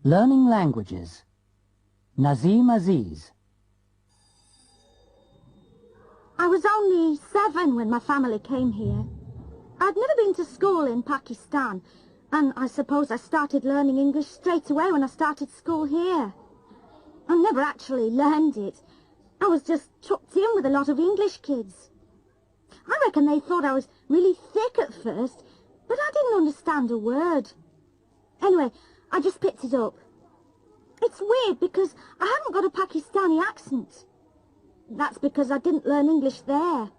Learning languages. Nazim Aziz. I was only 7 when my family came here. I'd never been to school in Pakistan, and I suppose I started learning English straight away when I started school here. I never actually learned it. I was just chucked in with a lot of English kids. I reckon they thought I was really thick at first, but I didn't understand a word. Anyway, I just picked it up. It's weird because I haven't got a Pakistani accent. That's because I didn't learn English there.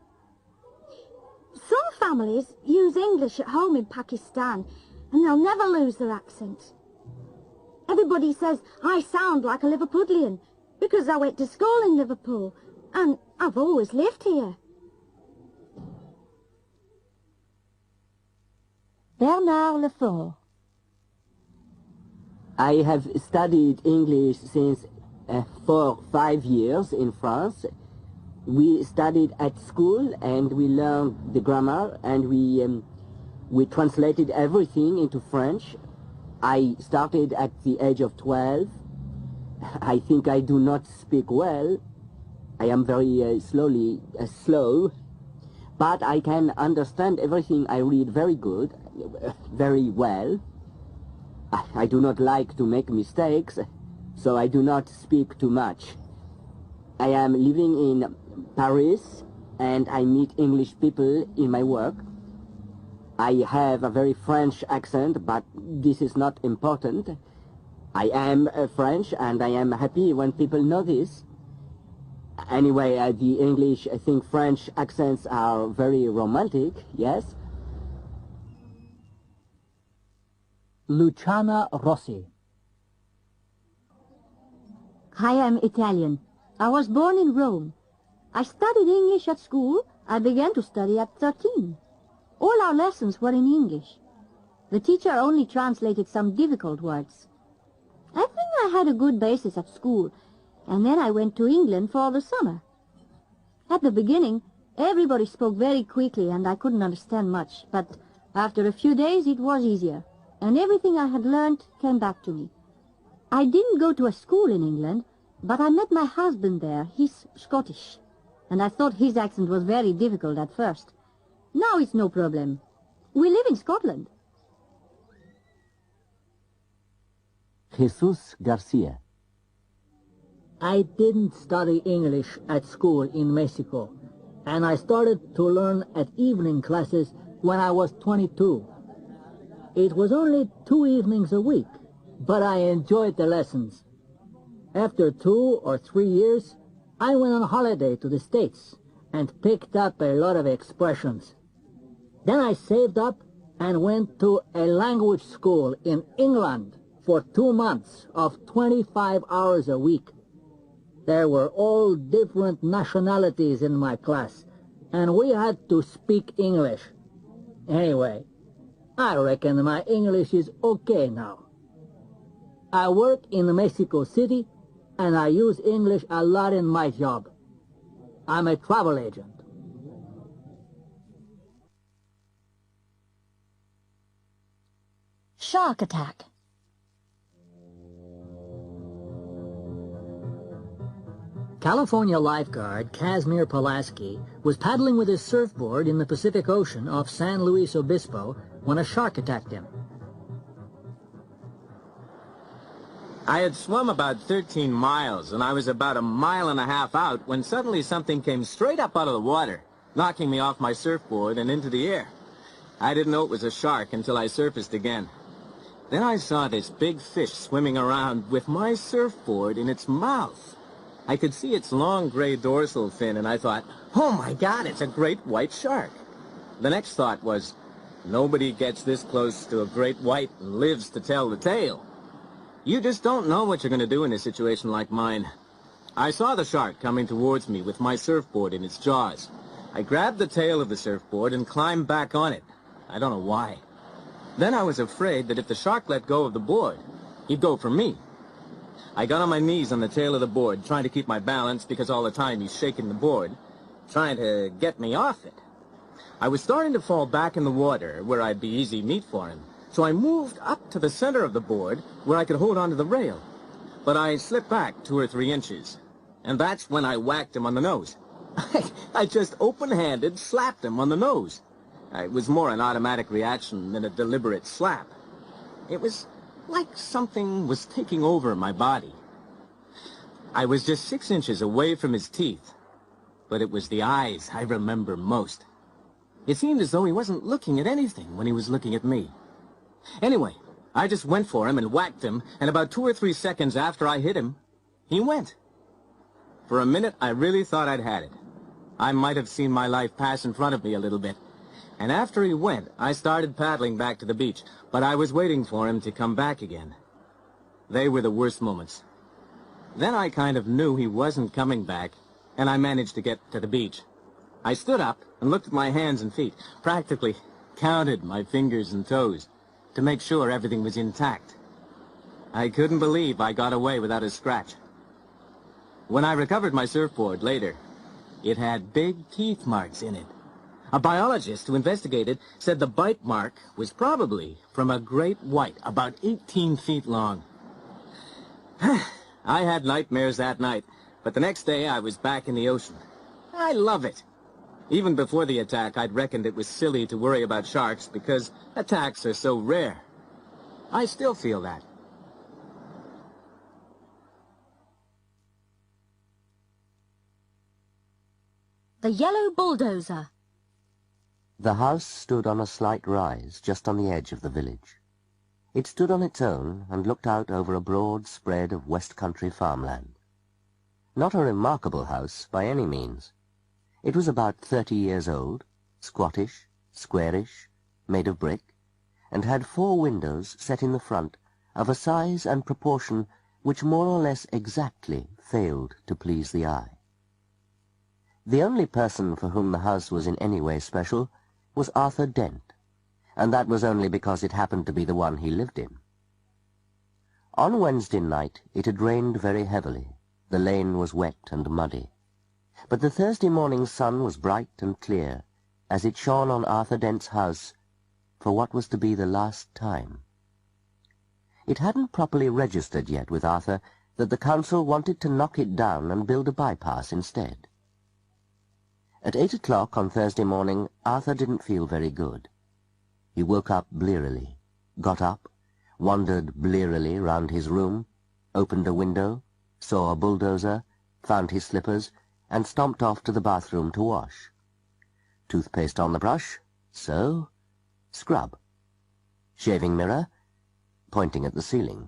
Some families use English at home in Pakistan, and they'll never lose their accent. Everybody says I sound like a Liverpudlian because I went to school in Liverpool, and I've always lived here. Bernard Lefort. I have studied English since 5 years in France. We studied at school and we learned the grammar and we translated everything into French. I started at the age of 12. I think I do not speak well. I am very slow, but I can understand everything I read very good, very well. I do not like to make mistakes, so I do not speak too much. I am living in Paris, and I meet English people in my work. I have a very French accent, but this is not important. I am French, and I am happy when people know this. Anyway, the English, I think French accents are very romantic, yes? Luciana Rossi. I am Italian. I was born in Rome. I studied English at school. I began to study at 13. All our lessons were in English. The teacher only translated some difficult words. I think I had a good basis at school, and then I went to England for the summer. At the beginning, everybody spoke very quickly and I couldn't understand much, but after a few days it was easier, and everything I had learned came back to me. I didn't go to a school in England, but I met my husband there. He's Scottish, and I thought his accent was very difficult at first. Now it's no problem. We live in Scotland. Jesus Garcia. I didn't study English at school in Mexico, and I started to learn at evening classes when I was 22. It was only 2 evenings a week, but I enjoyed the lessons. After 2 or 3 years, I went on holiday to the States and picked up a lot of expressions. Then I saved up and went to a language school in England for 2 months of 25 hours a week. There were all different nationalities in my class, and we had to speak English. Anyway, I reckon my English is okay now. I work in Mexico City, and I use English a lot in my job. I'm a travel agent. Shark attack. California lifeguard Casimir Pulaski was paddling with his surfboard in the Pacific Ocean off San Luis Obispo when a shark attacked him. I had swum about 13 miles, and I was about 1.5 miles out when suddenly something came straight up out of the water, knocking me off my surfboard and into the air. I didn't know it was a shark until I surfaced again. Then I saw this big fish swimming around with my surfboard in its mouth. I could see its long gray dorsal fin, and I thought, oh my God, it's a great white shark. The next thought was, nobody gets this close to a great white and lives to tell the tale. You just don't know what you're going to do in a situation like mine. I saw the shark coming towards me with my surfboard in its jaws. I grabbed the tail of the surfboard and climbed back on it. I don't know why. Then I was afraid that if the shark let go of the board, he'd go for me. I got on my knees on the tail of the board, trying to keep my balance because all the time he's shaking the board, trying to get me off it. I was starting to fall back in the water where I'd be easy meat for him, So I moved up to the center of the board where I could hold onto the rail. But I slipped back 2 or 3 inches. And that's when I whacked him on the nose. I just open-handed slapped him on the nose. It was more an automatic reaction than a deliberate slap. It was like something was taking over my body. I was just 6 inches away from his teeth, but it was the eyes I remember most. It seemed as though he wasn't looking at anything when he was looking at me. Anyway, I just went for him and whacked him, and about 2 or 3 seconds after I hit him, he went. For a minute, I really thought I'd had it. I might have seen my life pass in front of me a little bit. And after he went, I started paddling back to the beach, but I was waiting for him to come back again. They were the worst moments. Then I kind of knew he wasn't coming back, and I managed to get to the beach. I stood up and looked at my hands and feet, practically counted my fingers and toes to make sure everything was intact. I couldn't believe I got away without a scratch. When I recovered my surfboard later, it had big teeth marks in it. A biologist who investigated said the bite mark was probably from a great white, about 18 feet long. I had nightmares that night, but the next day I was back in the ocean. I love it. Even before the attack, I'd reckoned it was silly to worry about sharks because attacks are so rare. I still feel that. The Yellow Bulldozer. The house stood on a slight rise just on the edge of the village. It stood on its own and looked out over a broad spread of West Country farmland. Not a remarkable house by any means. It was about 30 years old, squattish, squarish, made of brick, and had 4 windows set in the front of a size and proportion which more or less exactly failed to please the eye. The only person for whom the house was in any way special was Arthur Dent, and that was only because it happened to be the one he lived in. On Wednesday night it had rained very heavily. The lane was wet and muddy. But the Thursday morning's sun was bright and clear, as it shone on Arthur Dent's house for what was to be the last time. It hadn't properly registered yet with Arthur that the council wanted to knock it down and build a bypass instead. At 8 o'clock on Thursday morning, Arthur didn't feel very good. He woke up blearily, got up, wandered blearily round his room, opened a window, saw a bulldozer, found his slippers, and stomped off to the bathroom to wash. Toothpaste on the brush, so, scrub. Shaving mirror, pointing at the ceiling.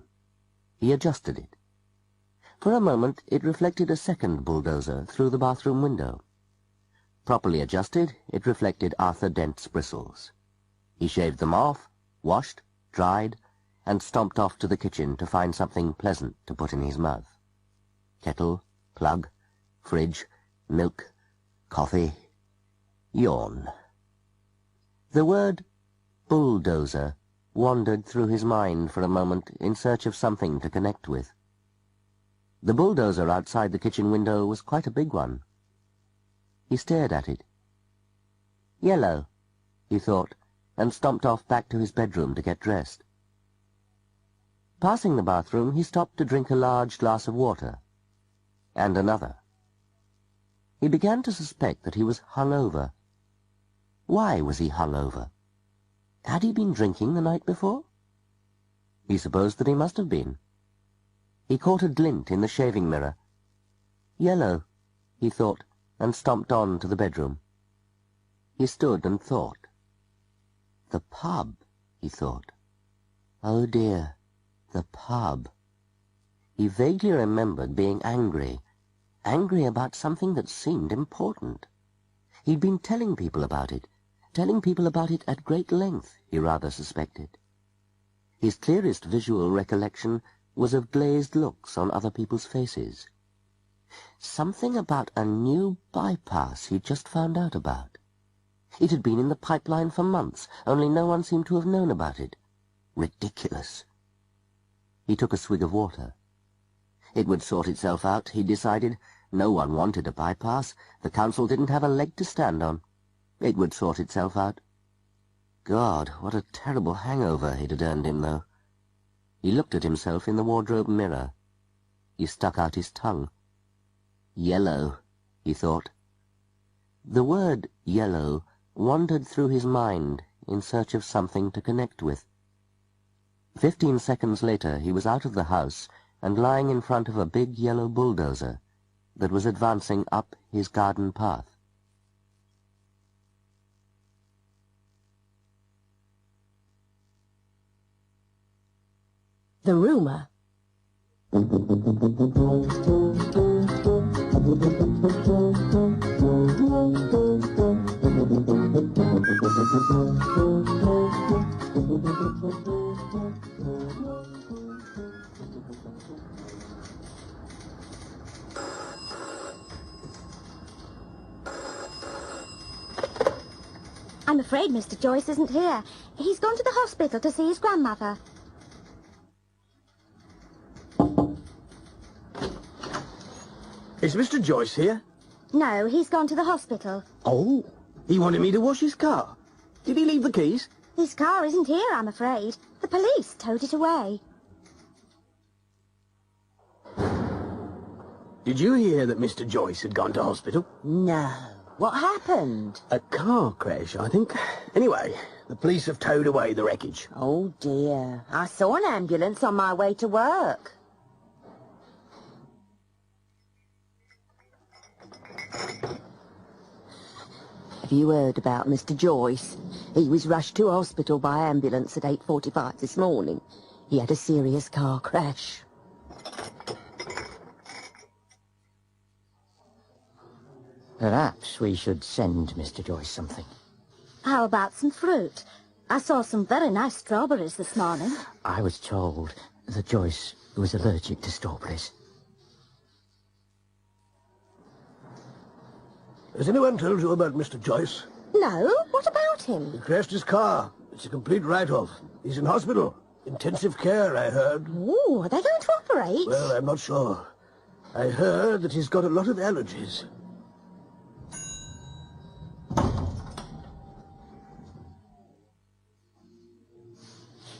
He adjusted it. For a moment it reflected a second bulldozer through the bathroom window. Properly adjusted, it reflected Arthur Dent's bristles. He shaved them off, washed, dried, and stomped off to the kitchen to find something pleasant to put in his mouth. Kettle, plug, fridge, milk, coffee, yawn. The word bulldozer wandered through his mind for a moment in search of something to connect with. The bulldozer outside the kitchen window was quite a big one. He stared at it. Yellow, he thought, and stomped off back to his bedroom to get dressed. Passing the bathroom, he stopped to drink a large glass of water, and another. He began to suspect that he was hungover. Why was he hungover? Had he been drinking the night before? He supposed that he must have been. He caught a glint in the shaving mirror. Yellow, he thought, and stomped on to the bedroom. He stood and thought. The pub, he thought. Oh dear, the pub. He vaguely remembered being angry about something that seemed important. He'd been telling people about it at great length, he rather suspected. His clearest visual recollection was of glazed looks on other people's faces. Something about a new bypass he'd just found out about. It had been in the pipeline for months, only no one seemed to have known about it. Ridiculous. He took a swig of water. It would sort itself out, he decided. No one wanted a bypass. The council didn't have a leg to stand on. It would sort itself out. God, what a terrible hangover it had earned him, though. He looked at himself in the wardrobe mirror. He stuck out his tongue. Yellow, he thought. The word yellow wandered through his mind in search of something to connect with. 15 seconds later he was out of the house and lying in front of a big yellow bulldozer that was advancing up his garden path. The rumour. I'm afraid Mr. Joyce isn't here. He's gone to the hospital to see his grandmother. Is Mr. Joyce here? No, he's gone to the hospital. Oh, he wanted me to wash his car. Did he leave the keys? His car isn't here, I'm afraid. The police towed it away. Did you hear that Mr. Joyce had gone to hospital? No. What happened? A car crash, I think. Anyway, the police have towed away the wreckage. Oh, dear. I saw an ambulance on my way to work. Have you heard about Mr. Joyce? He was rushed to hospital by ambulance at 8:45 this morning. He had a serious car crash. Perhaps we should send Mr. Joyce something. How about some fruit? I saw some very nice strawberries this morning. I was told that Joyce was allergic to strawberries. Has anyone told you about Mr. Joyce? No? What about He him? crashed his car. It's a complete write-off. He's in hospital. Intensive care, I heard. Ooh, are they going to operate? Well, I'm not sure. I heard that he's got a lot of allergies.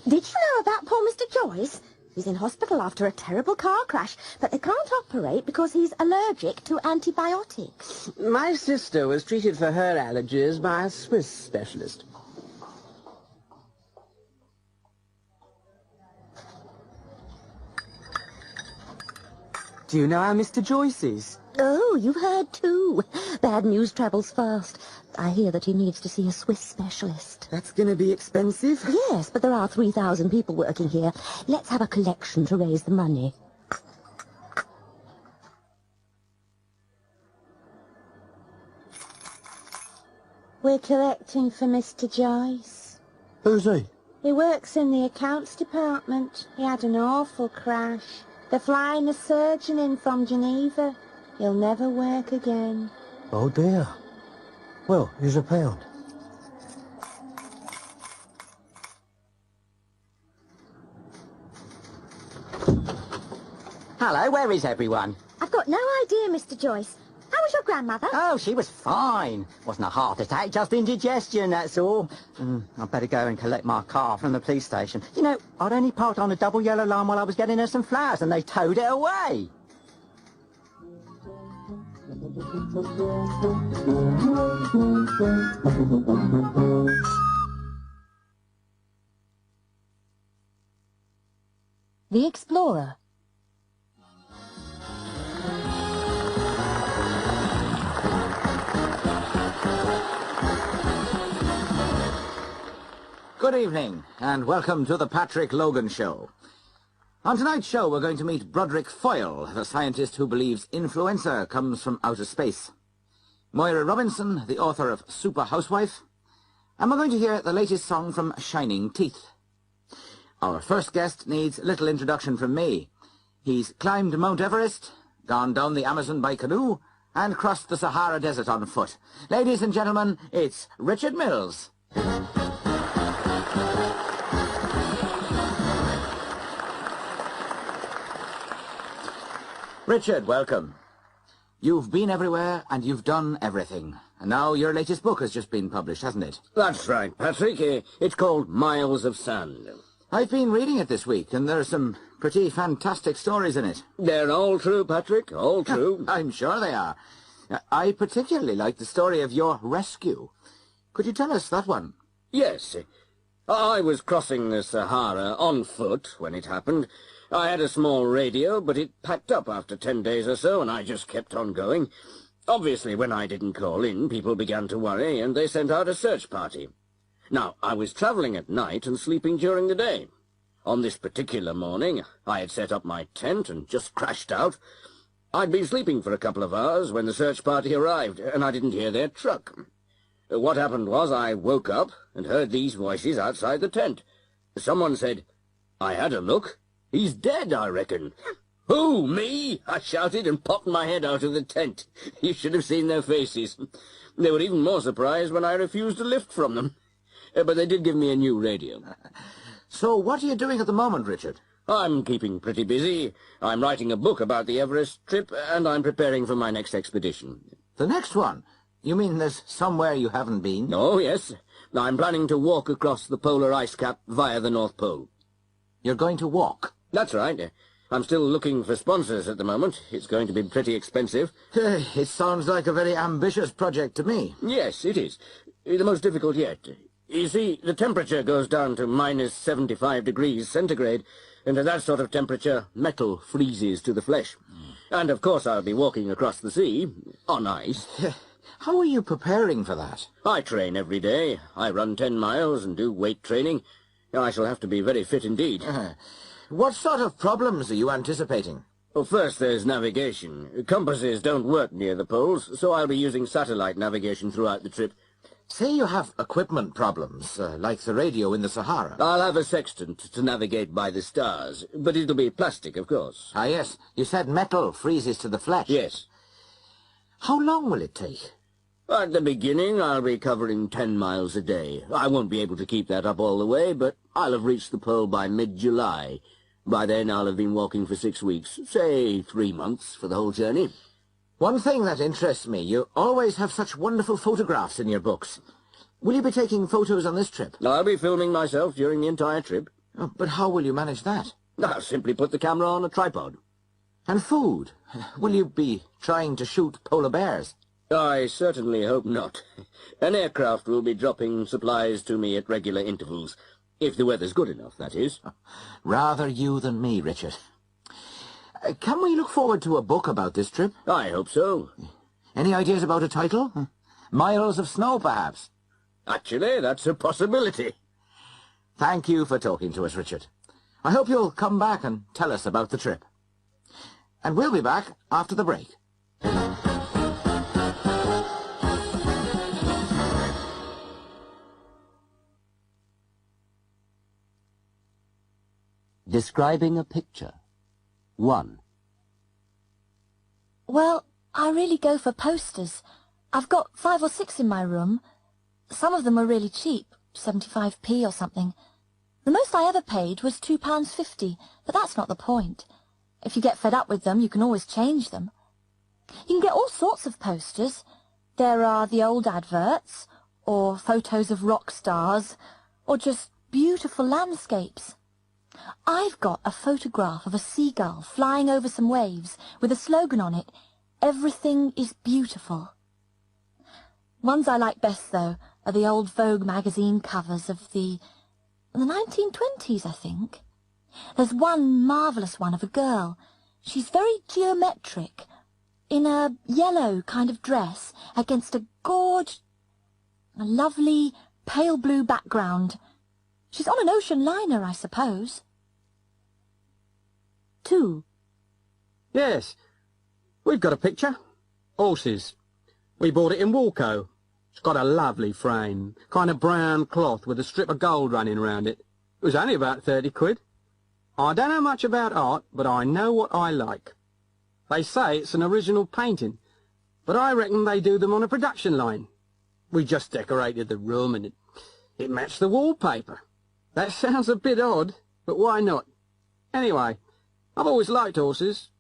Did you know about poor Mr. Joyce? He's in hospital after a terrible car crash, but they can't operate because he's allergic to antibiotics. My sister was treated for her allergies by a Swiss specialist. Do you know how Mr. Joyce is? Oh, you've heard too. Bad news travels fast. I hear that he needs to see a Swiss specialist. That's going to be expensive. Yes, but there are 3,000 people working here. Let's have a collection to raise the money. We're collecting for Mr. Joyce. Who's he? He works in the accounts department. He had an awful crash. They're flying a surgeon in from Geneva. He'll never work again. Oh, dear. Well, here's £1. Hello, where is everyone? I've got no idea, Mr. Joyce. How was your grandmother? Oh, she was fine. Wasn't a heart attack, just indigestion, that's all. I'd better go and collect my car from the police station. You know, I'd only parked on a double yellow line while I was getting her some flowers, and they towed it away. The Explorer. Good evening, and welcome to the Patrick Logan Show. On tonight's show, we're going to meet Broderick Foyle, the scientist who believes influenza comes from outer space. Moira Robinson, the author of Super Housewife. And we're going to hear the latest song from Shining Teeth. Our first guest needs little introduction from me. He's climbed Mount Everest, gone down the Amazon by canoe, and crossed the Sahara Desert on foot. Ladies and gentlemen, it's Richard Mills. Richard, welcome. You've been everywhere and you've done everything. And now your latest book has just been published, hasn't it? That's right, Patrick. It's called Miles of Sand. I've been reading it this week, and there are some pretty fantastic stories in it. They're all true, Patrick, all true. I'm sure they are. I particularly like the story of your rescue. Could you tell us that one? Yes. I was crossing the Sahara on foot when it happened. I had a small radio, but it packed up after 10 days or so, and I just kept on going. Obviously, when I didn't call in, people began to worry, and they sent out a search party. Now, I was travelling at night and sleeping during the day. On this particular morning, I had set up my tent and just crashed out. I'd been sleeping for a couple of hours when the search party arrived, and I didn't hear their truck. What happened was I woke up and heard these voices outside the tent. Someone said, "I had a look. He's dead, I reckon." "Who, me?" I shouted and popped my head out of the tent. You should have seen their faces. They were even more surprised when I refused a lift from them. But they did give me a new radio. So what are you doing at the moment, Richard? I'm keeping pretty busy. I'm writing a book about the Everest trip, and I'm preparing for my next expedition. The next one? You mean there's somewhere you haven't been? Oh, yes. I'm planning to walk across the polar ice cap via the North Pole. You're going to walk? That's right. I'm still looking for sponsors at the moment. It's going to be pretty expensive. It sounds like a very ambitious project to me. Yes, it is. The most difficult yet. You see, the temperature goes down to minus 75 degrees centigrade, and at that sort of temperature, metal freezes to the flesh. And, of course, I'll be walking across the sea, on ice. How are you preparing for that? I train every day. I run 10 miles and do weight training. I shall have to be very fit indeed. What sort of problems are you anticipating? Well, first, there's navigation. Compasses don't work near the poles, so I'll be using satellite navigation throughout the trip. Say you have equipment problems, like the radio in the Sahara. I'll have a sextant to navigate by the stars, but it'll be plastic, of course. Ah, yes. You said metal freezes to the flesh. Yes. How long will it take? At the beginning, I'll be covering 10 miles a day. I won't be able to keep that up all the way, but I'll have reached the pole by mid-July. By then, I'll have been walking for 6 weeks, say 3 months for the whole journey. One thing that interests me, you always have such wonderful photographs in your books. Will you be taking photos on this trip? I'll be filming myself during the entire trip. Oh, but how will you manage that? I'll simply put the camera on a tripod. And food? Will you be trying to shoot polar bears? I certainly hope not. An aircraft will be dropping supplies to me at regular intervals. If the weather's good enough, that is. Rather you than me, Richard. Can we look forward to a book about this trip? I hope so. Any ideas about a title? Miles of Snow, perhaps? Actually, that's a possibility. Thank you for talking to us, Richard. I hope you'll come back and tell us about the trip. And we'll be back after the break. Describing a picture. 1. Well, I really go for posters. I've got 5 or 6 in my room. Some of them are really cheap, 75p or something. The most I ever paid was £2.50, but that's not the point. If you get fed up with them, you can always change them. You can get all sorts of posters. There are the old adverts, or photos of rock stars, or just beautiful landscapes. I've got a photograph of a seagull flying over some waves with a slogan on it, "Everything is beautiful." Ones I like best, though, are the old Vogue magazine covers of the 1920s, I think. There's one marvellous one of a girl. She's very geometric, in a yellow kind of dress, against a lovely pale blue background. She's on an ocean liner, I suppose. 2. Yes, we've got a picture. Horses. We bought it in Walco. It's got a lovely frame, kind of brown cloth with a strip of gold running round it. It was only about 30 quid. I don't know much about art, but I know what I like. They say it's an original painting, but I reckon they do them on a production line. We just decorated the room and it matched the wallpaper. That sounds a bit odd, but why not? Anyway, I've always liked horses.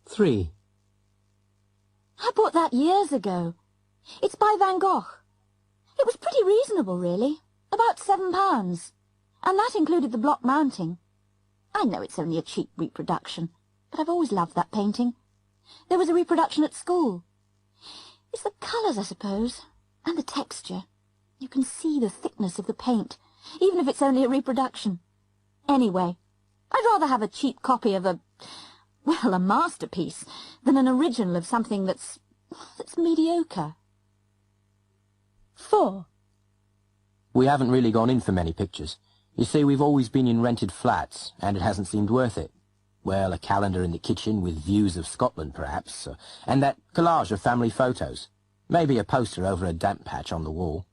3. I bought that years ago. It's by Van Gogh. It was pretty reasonable, really. About £7. And that included the block mounting. I know it's only a cheap reproduction, but I've always loved that painting. There was a reproduction at school. It's the colours, I suppose, and the texture. You can see the thickness of the paint, even if it's only a reproduction. Anyway, I'd rather have a cheap copy of a masterpiece than an original of something that's mediocre. 4. We haven't really gone in for many pictures. You see, we've always been in rented flats, and it hasn't seemed worth it. Well, a calendar in the kitchen with views of Scotland, perhaps, and that collage of family photos. Maybe a poster over a damp patch on the wall.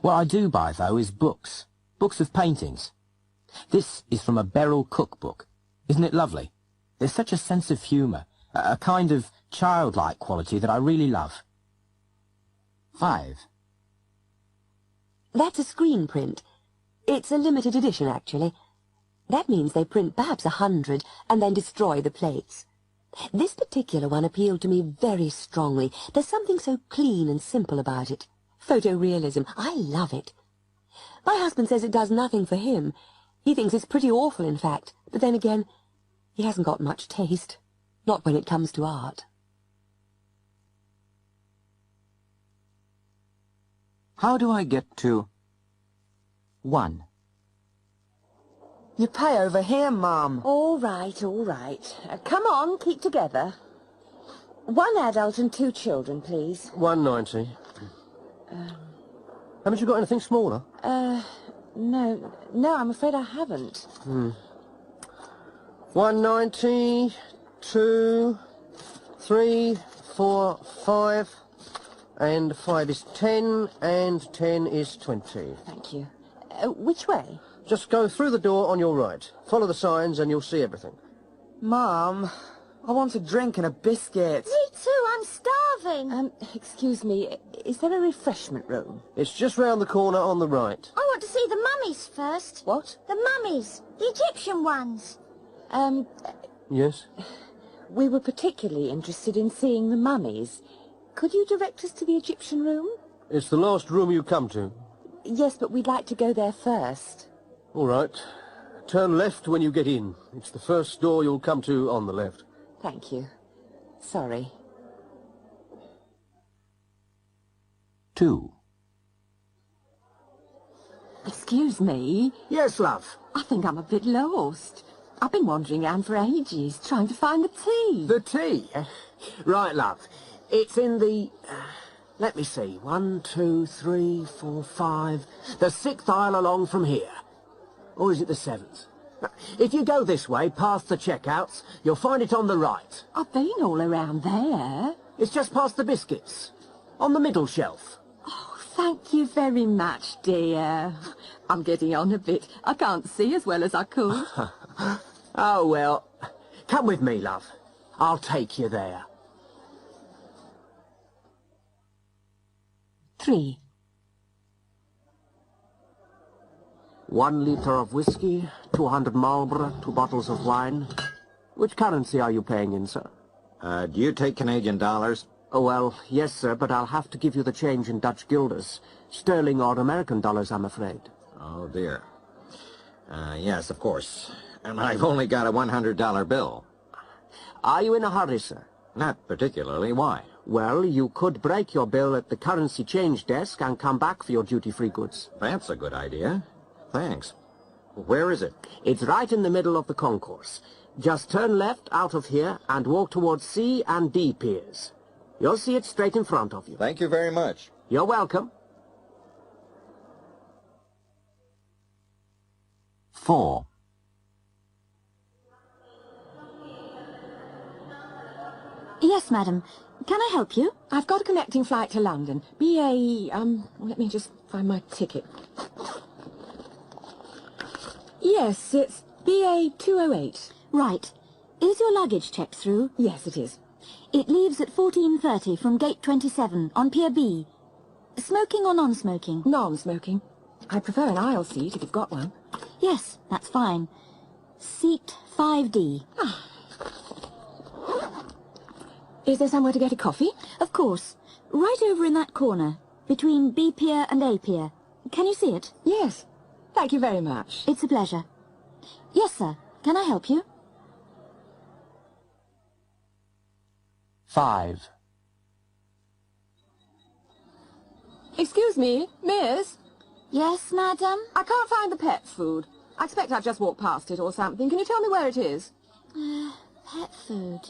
What I do buy, though, is books. Books of paintings. This is from a Beryl cookbook. Isn't it lovely? There's such a sense of humour, a kind of childlike quality that I really love. 5. That's a screen print. It's a limited edition, actually. That means they print perhaps 100 and then destroy the plates. This particular one appealed to me very strongly. There's something so clean and simple about it. Photorealism. I love it. My husband says it does nothing for him. He thinks it's pretty awful, in fact. But then again, he hasn't got much taste. Not when it comes to art. How do I get to 1? You pay over here, Mum. All right, all right. Come on, keep together. 1 adult and 2 children, please. £1.90. Haven't you got anything smaller? No, I'm afraid I haven't. £1.90, 2, 3, 4, 5, and 5 is 10, and 10 is 20. Thank you. Which way? Just go through the door on your right. Follow the signs and you'll see everything. Mum, I want a drink and a biscuit. Me too, I'm starving. Excuse me, is there a refreshment room? It's just round the corner on the right. I want to see the mummies first. What? The mummies, the Egyptian ones. Yes? We were particularly interested in seeing the mummies. Could you direct us to the Egyptian room? It's the last room you come to. Yes, but we'd like to go there first. All right. Turn left when you get in. It's the first door you'll come to on the left. Thank you. Sorry. 2. Excuse me? Yes, love. I think I'm a bit lost. I've been wandering around for ages, trying to find the tea. The tea? Right, love. It's in the... let me see. 1, 2, 3, 4, 5... The 6th aisle along from here. Or is it the 7th? If you go this way, past the checkouts, you'll find it on the right. I've been all around there. It's just past the biscuits. On the middle shelf. Oh, thank you very much, dear. I'm getting on a bit. I can't see as well as I could. Oh, well, come with me, love. I'll take you there. 3. 1 litre of whiskey, 200 Marlborough, 2 bottles of wine. Which currency are you paying in, sir? Do you take Canadian dollars? Oh, well, yes, sir, but I'll have to give you the change in Dutch guilders. Sterling or American dollars, I'm afraid. Oh, dear. Yes, of course. And I've only got a $100 bill. Are you in a hurry, sir? Not particularly. Why? Well, you could break your bill at the currency change desk and come back for your duty-free goods. That's a good idea. Thanks. Where is it? It's right in the middle of the concourse. Just turn left out of here and walk towards C and D piers. You'll see it straight in front of you. Thank you very much. You're welcome. 4. Yes, madam. Can I help you? I've got a connecting flight to London. BA, let me just find my ticket. Yes, it's BA 208. Right. Is your luggage checked through? Yes, it is. It leaves at 14:30 from gate 27 on Pier B. Smoking or non-smoking? Non-smoking. I prefer an aisle seat if you've got one. Yes, that's fine. Seat 5D. Is there somewhere to get a coffee? Of course. Right over in that corner, between B pier and A pier. Can you see it? Yes. Thank you very much. It's a pleasure. Yes, sir. Can I help you? 5. Excuse me, miss? Yes, madam? I can't find the pet food. I expect I've just walked past it or something. Can you tell me where it is? Pet food.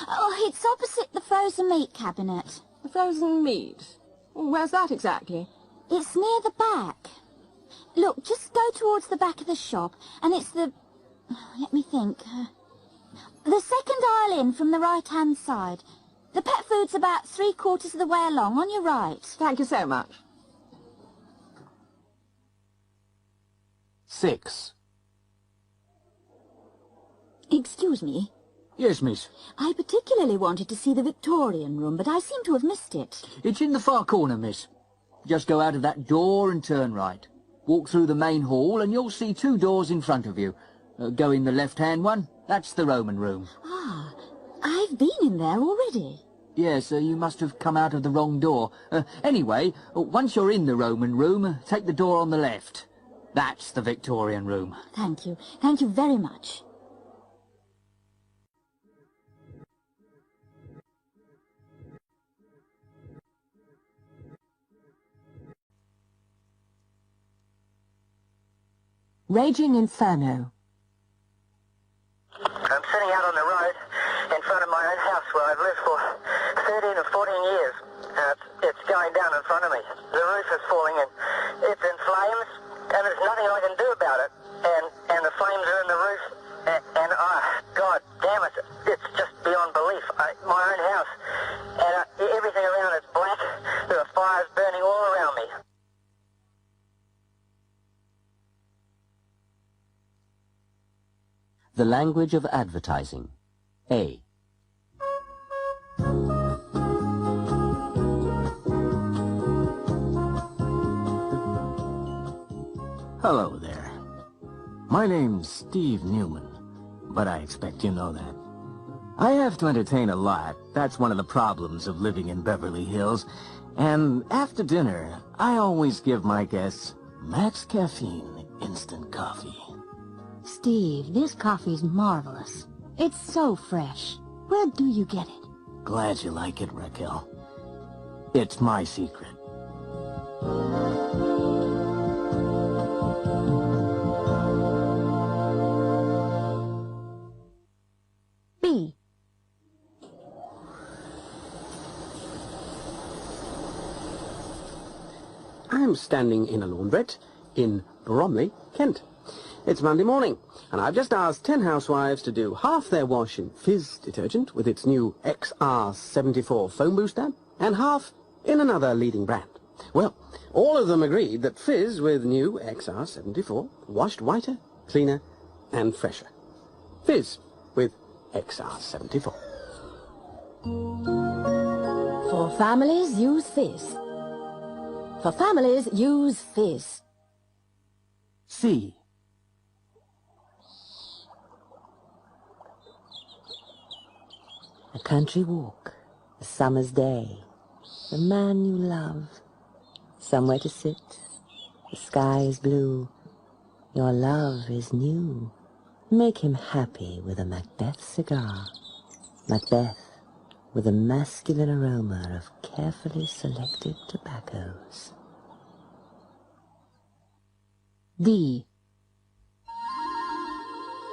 Oh, it's opposite the frozen meat cabinet. The frozen meat? Where's that exactly? It's near the back. Look, just go towards the back of the shop, and it's the... Let me think. The second aisle in from the right-hand side. The pet food's about 3/4 of the way along, on your right. Thank you so much. 6. Excuse me. Yes, miss. I particularly wanted to see the Victorian room, but I seem to have missed it. It's in the far corner, miss. Just go out of that door and turn right. Walk through the main hall and you'll see 2 doors in front of you. Go in the left-hand one. That's the Roman room. Ah, I've been in there already. Yes, you must have come out of the wrong door. Anyway, once you're in the Roman room, take the door on the left. That's the Victorian room. Thank you. Thank you very much. Raging Inferno. I'm sitting out on the road in front of my own house where I've lived for 13 or 14 years. It's going down in front of me. The roof is falling in. It's in flames, and there's nothing I can do about it. And the flames are in the roof, and God damn it, it's just beyond belief. My own house, and everything around it's black. There are fires burning all around me. The language of advertising. A. Hello there. My name's Steve Newman, but I expect you know that. I have to entertain a lot. That's one of the problems of living in Beverly Hills. And after dinner, I always give my guests Max Caffeine instant coffee. Steve, this coffee's marvelous. It's so fresh. Where do you get it? Glad you like it, Raquel. It's my secret. B. I'm standing in a laundrette in Bromley, Kent. It's Monday morning, and I've just asked 10 housewives to do half their wash in Fizz detergent with its new XR74 foam booster, and half in another leading brand. Well, all of them agreed that Fizz with new XR74 washed whiter, cleaner, and fresher. Fizz with XR74. For families, use Fizz. For families, use Fizz. C. A country walk, a summer's day, the man you love, somewhere to sit, the sky is blue, your love is new. Make him happy with a Macbeth cigar. Macbeth, with a masculine aroma of carefully selected tobaccos. D.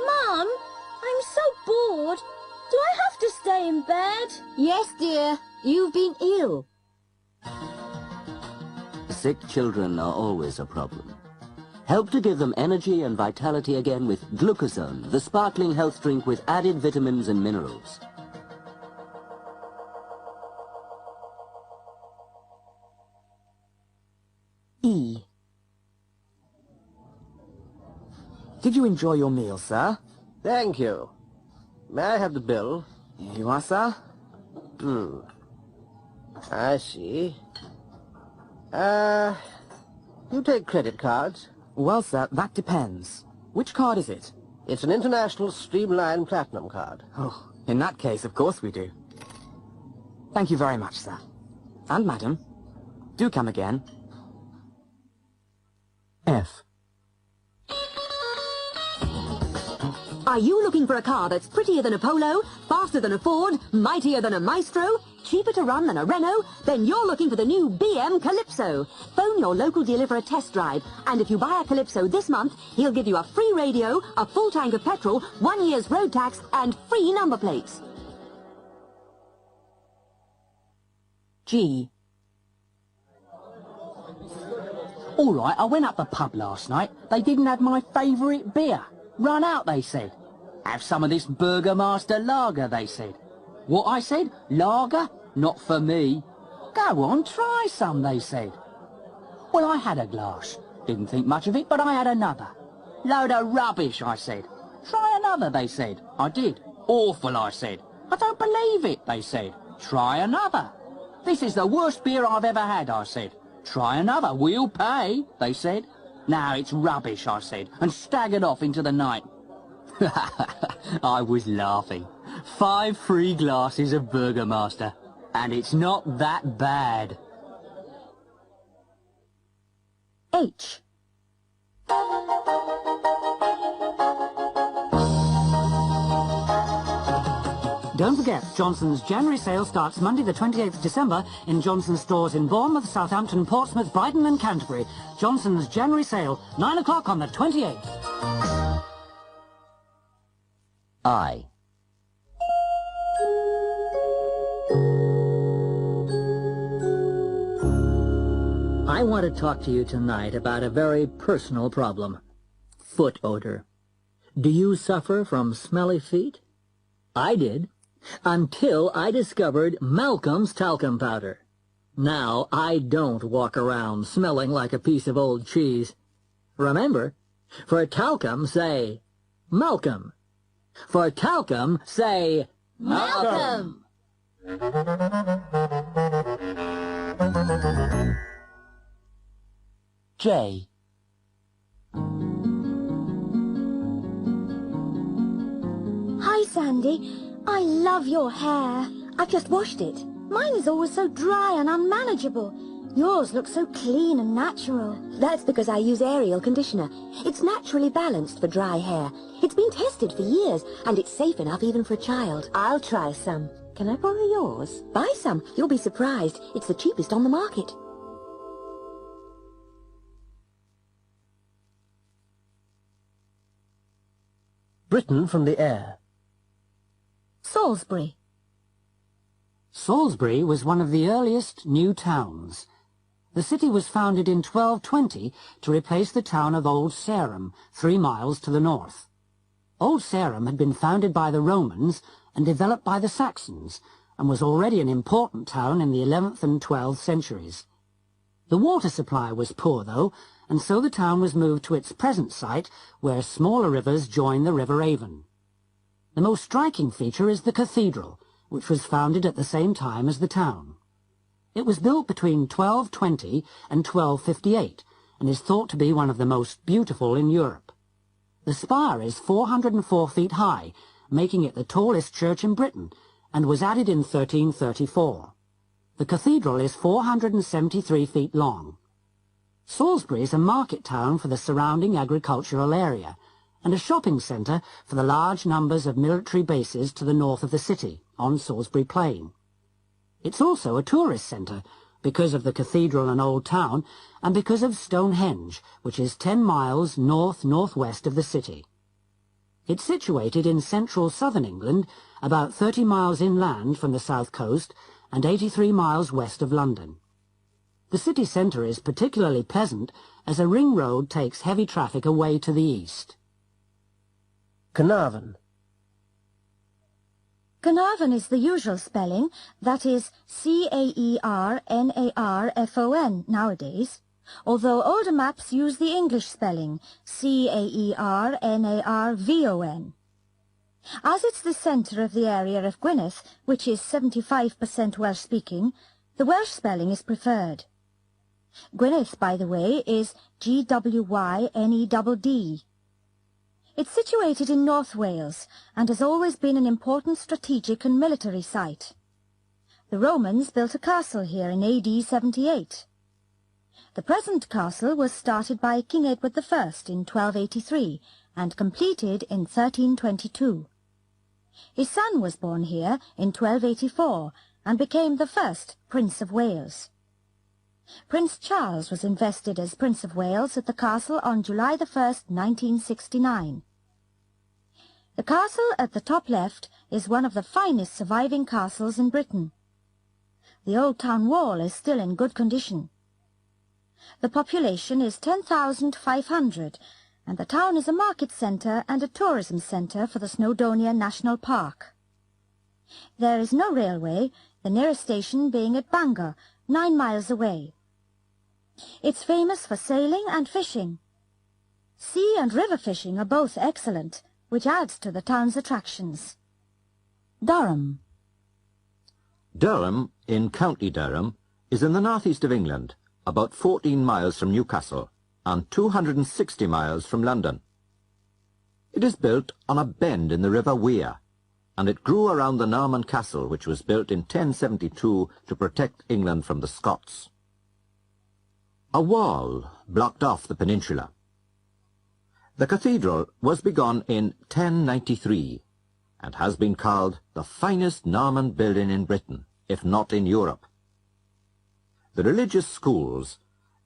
Mum, I'm so bored. Do I have to stay in bed? Yes, dear. You've been ill. Sick children are always a problem. Help to give them energy and vitality again with Glucozone, the sparkling health drink with added vitamins and minerals. E. Did you enjoy your meal, sir? Thank you. May I have the bill? Here you are, sir. I see. You take credit cards? Well, sir, that depends. Which card is it? It's an international Streamline Platinum card. Oh, in that case, of course we do. Thank you very much, sir. And madam, do come again. F. Are you looking for a car that's prettier than a Polo, faster than a Ford, mightier than a Maestro, cheaper to run than a Renault? Then you're looking for the new BM Calypso. Phone your local dealer for a test drive, and if you buy a Calypso this month, he'll give you a free radio, a full tank of petrol, 1 year's road tax, and free number plates. G. All right, I went up the pub last night. They didn't have my favourite beer. Run out, they said. Have some of this Burgermaster lager, they said. What, I said? Lager? Not for me. Go on, try some, they said. Well, I had a glass. Didn't think much of it, but I had another. Load of rubbish, I said. Try another, they said. I did. Awful, I said. I don't believe it, they said. Try another. This is the worst beer I've ever had, I said. Try another, we'll pay, they said. Now it's rubbish, I said, and staggered off into the night. I was laughing. 5 free glasses of Burgermaster, and it's not that bad. H. Don't forget, Johnson's January sale starts Monday the 28th December in Johnson's stores in Bournemouth, Southampton, Portsmouth, Brighton and Canterbury. Johnson's January sale, 9 o'clock on the 28th. I. I want to talk to you tonight about a very personal problem. Foot odor. Do you suffer from smelly feet? I did. Until I discovered Malcolm's talcum powder. Now I don't walk around smelling like a piece of old cheese. Remember, for talcum say Malcolm. For talcum say Malcolm. J. Hi, Sandy. I love your hair. I've just washed it. Mine is always so dry and unmanageable. Yours looks so clean and natural. That's because I use Ariel conditioner. It's naturally balanced for dry hair. It's been tested for years, and it's safe enough even for a child. I'll try some. Can I borrow yours? Buy some. You'll be surprised. It's the cheapest on the market. Britain from the air. Salisbury. Salisbury was one of the earliest new towns. The city was founded in 1220 to replace the town of Old Sarum, 3 miles to the north. Old Sarum had been founded by the Romans and developed by the Saxons, and was already an important town in the 11th and 12th centuries. The water supply was poor, though, and so the town was moved to its present site, where smaller rivers join the River Avon. The most striking feature is the cathedral, which was founded at the same time as the town. It was built between 1220 and 1258, and is thought to be one of the most beautiful in Europe. The spire is 404 feet high, making it the tallest church in Britain, and was added in 1334. The cathedral is 473 feet long. Salisbury is a market town for the surrounding agricultural area, and a shopping centre for the large numbers of military bases to the north of the city, on Salisbury Plain. It's also a tourist centre, because of the cathedral and old town, and because of Stonehenge, which is 10 miles north-northwest of the city. It's situated in central southern England, about 30 miles inland from the south coast, and 83 miles west of London. The city centre is particularly pleasant, as a ring road takes heavy traffic away to the east. Carnarvon. Carnarvon is the usual spelling, that is C-A-E-R-N-A-R-F-O-N nowadays, although older maps use the English spelling, C-A-E-R-N-A-R-V-O-N. As it's the centre of the area of Gwynedd, which is 75% Welsh-speaking, the Welsh spelling is preferred. Gwynedd, by the way, is G-W-Y-N-E-D-D. It's situated in North Wales and has always been an important strategic and military site. The The Romans built a castle here in AD 78. The present castle was started by King Edward I in 1283 and completed in 1322. His son was born here in 1284 and became the first Prince of Wales. Prince Charles was invested as Prince of Wales at the castle on July 1st, 1969. The castle at the top left is one of the finest surviving castles in Britain. The old town wall is still in good condition. The population is 10,500, and the town is a market centre and a tourism centre for the Snowdonia National Park. There is no railway, the nearest station being at Bangor, 9 miles away. It's famous for sailing and fishing. Sea and river fishing are both excellent, which adds to the town's attractions. Durham. Durham, in County Durham, is in the northeast of England, about 14 miles from Newcastle and 260 miles from London. It is built on a bend in the River Wear, and it grew around the Norman castle which was built in 1072 to protect England from the Scots. A wall blocked off the peninsula. The cathedral was begun in 1093 and has been called the finest Norman building in Britain, if not in Europe. The religious schools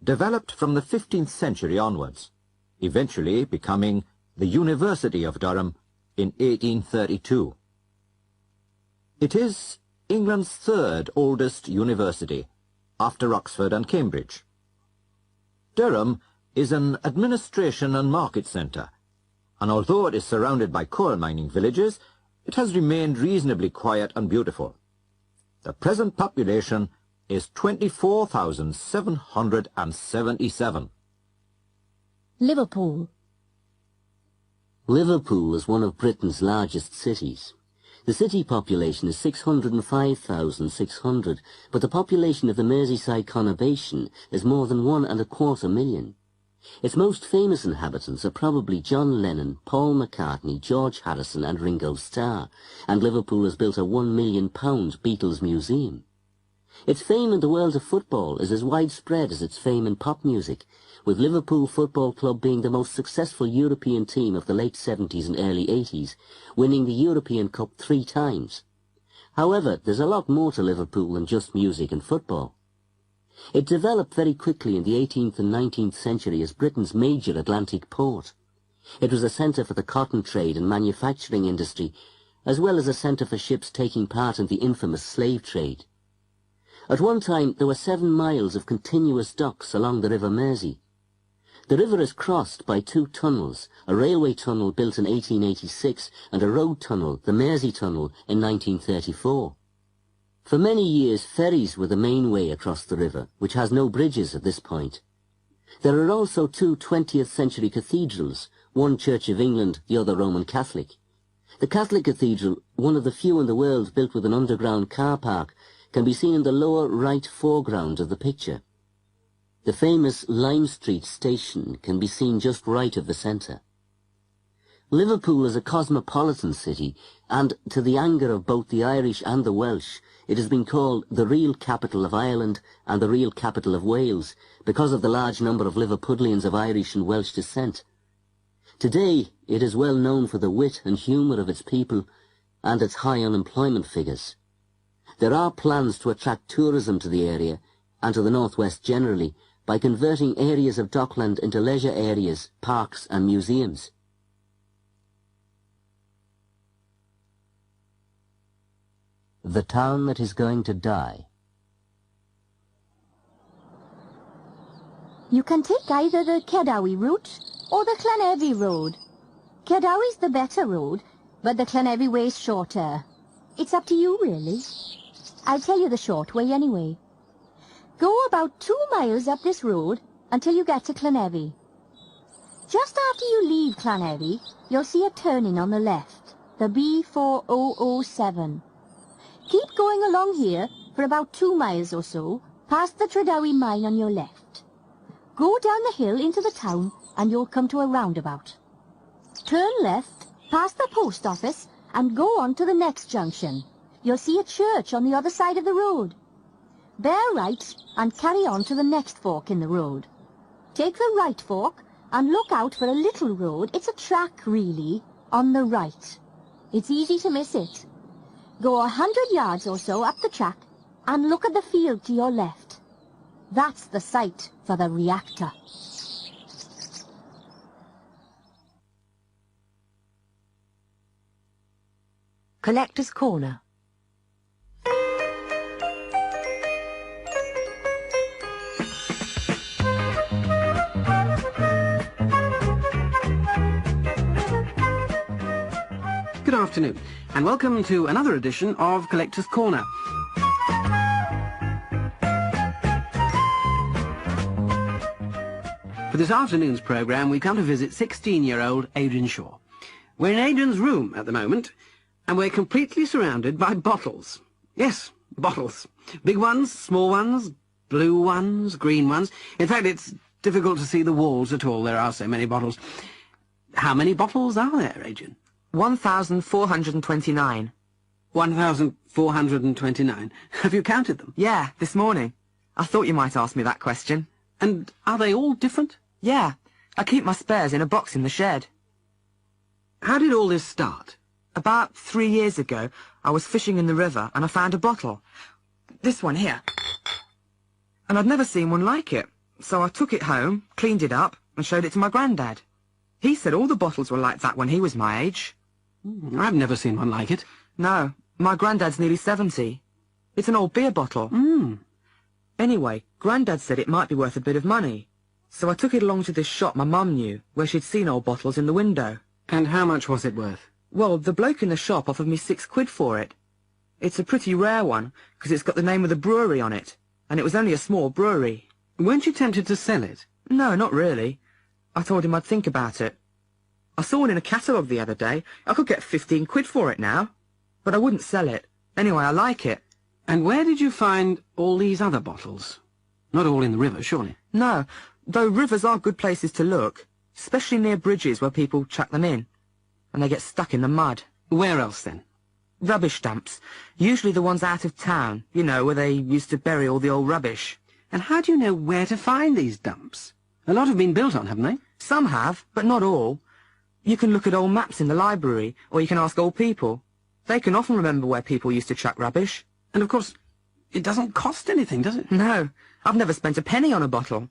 developed from the 15th century onwards, eventually becoming the University of Durham in 1832. It is England's third oldest university, after Oxford and Cambridge. Durham is an administration and market centre, and although it is surrounded by coal mining villages, it has remained reasonably quiet and beautiful. The present population is 24,777. Liverpool. Liverpool is one of Britain's largest cities. The city population is 605,600, but the population of the Merseyside conurbation is more than 1.25 million. Its most famous inhabitants are probably John Lennon, Paul McCartney, George Harrison and Ringo Starr, and Liverpool has built a £1 million Beatles museum. Its fame in the world of football is as widespread as its fame in pop music, with Liverpool Football Club being the most successful European team of the late 70s and early 80s, winning the European Cup 3 times. However, there's a lot more to Liverpool than just music and football. It developed very quickly in the 18th and 19th century as Britain's major Atlantic port. It was a centre for the cotton trade and manufacturing industry, as well as a centre for ships taking part in the infamous slave trade. At one time, there were 7 miles of continuous docks along the River Mersey. The river is crossed by 2 tunnels, a railway tunnel built in 1886 and a road tunnel, the Mersey Tunnel, in 1934. For many years, ferries were the main way across the river, which has no bridges at this point. There are also 2 20th century cathedrals, one Church of England, the other Roman Catholic. The Catholic Cathedral, one of the few in the world built with an underground car park, can be seen in the lower right foreground of the picture. The famous Lime Street station can be seen just right of the centre. Liverpool is a cosmopolitan city, and to the anger of both the Irish and the Welsh, it has been called the real capital of Ireland and the real capital of Wales, because of the large number of Liverpudlians of Irish and Welsh descent. Today, it is well known for the wit and humour of its people and its high unemployment figures. There are plans to attract tourism to the area, and to the northwest generally, by converting areas of dockland into leisure areas, parks and museums. The town that is going to die. You can take either the Cerdawi route or the Llanelli road. Cerdawi's the better road, but the Llanelli way's shorter. It's up to you, really. I'll tell you the short way anyway. Go about 2 miles up this road until you get to Llanelli. Just after you leave Llanelli, you'll see a turning on the left, the B4007. Keep going along here for about 2 miles or so, past the Tredawi mine on your left. Go down the hill into the town and you'll come to a roundabout. Turn left, past the post office, and go on to the next junction. you'll see a church on the other side of the road. Bear right and carry on to the next fork in the road. Take the right fork and look out for a little road. It's a track, really, on the right. It's easy to miss it. Go 100 yards or so up the track and look at the field to your left. That's the site for the reactor. Collector's Corner. Good afternoon, and welcome to another edition of Collector's Corner. For this afternoon's programme, we come to visit 16-year-old Adrian Shaw. We're in Adrian's room at the moment, and we're completely surrounded by bottles. Yes, bottles. Big ones, small ones, blue ones, green ones. In fact, it's difficult to see the walls at all. There are so many bottles. How many bottles are there, Adrian? 1,429. 1,429. Have you counted them? Yeah, this morning. I thought you might ask me that question. And are they all different? Yeah, I keep my spares in a box in the shed. How did all this start? About 3 years ago, I was fishing in the river and I found a bottle. This one here. And I'd never seen one like it. So I took it home, cleaned it up, and showed it to my granddad. He said all the bottles were like that when he was my age. I've never seen one like it. No, my granddad's nearly 70. It's an old beer bottle. Anyway, Grandad said it might be worth a bit of money. So I took it along to this shop my mum knew, where she'd seen old bottles in the window. And how much was it worth? Well, the bloke in the shop offered me £6 for it. It's a pretty rare one, because it's got the name of the brewery on it, and it was only a small brewery. Weren't you tempted to sell it? No, not really. I told him I'd think about it. I saw one in a catalogue the other day. I could get £15 for it now. But I wouldn't sell it. Anyway, I like it. And where did you find all these other bottles? Not all in the river, surely? No, though rivers are good places to look, especially near bridges where people chuck them in, and they get stuck in the mud. Where else, then? Rubbish dumps. Usually the ones out of town, you know, where they used to bury all the old rubbish. And how do you know where to find these dumps? A lot have been built on, haven't they? Some have, but not all. You can look at old maps in the library, or you can ask old people. They can often remember where people used to chuck rubbish. And, of course, it doesn't cost anything, does it? No, I've never spent a penny on a bottle.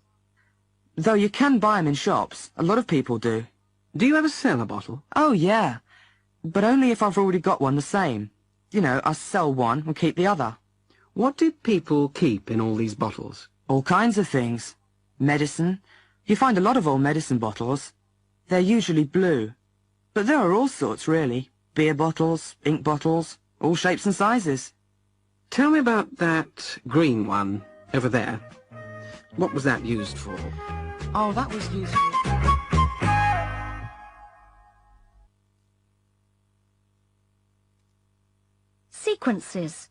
Though you can buy them in shops. A lot of people do. Do you ever sell a bottle? Oh, yeah. But only if I've already got one the same. You know, I sell one and keep the other. What did people keep in all these bottles? All kinds of things. Medicine. You find a lot of old medicine bottles. They're usually blue. But there are all sorts, really. Beer bottles, ink bottles, all shapes and sizes. Tell me about that green one over there. What was that used for? Oh, that was used for... Sequences.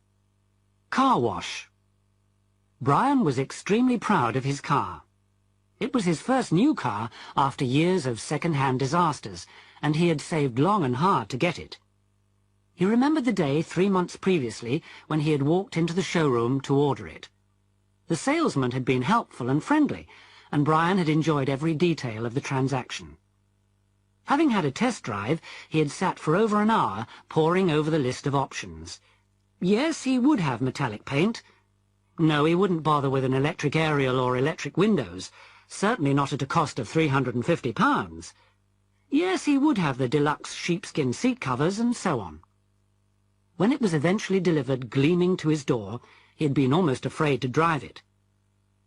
Car wash. Brian was extremely proud of his car. It was his first new car after years of second-hand disasters, and he had saved long and hard to get it. He remembered the day 3 months previously when he had walked into the showroom to order it. The salesman had been helpful and friendly, and Brian had enjoyed every detail of the transaction. Having had a test drive, he had sat for over an hour poring over the list of options. Yes, he would have metallic paint. No, he wouldn't bother with an electric aerial or electric windows, certainly not at a cost of £350. Yes, he would have the deluxe sheepskin seat covers, and so on. When it was eventually delivered gleaming to his door, he had been almost afraid to drive it.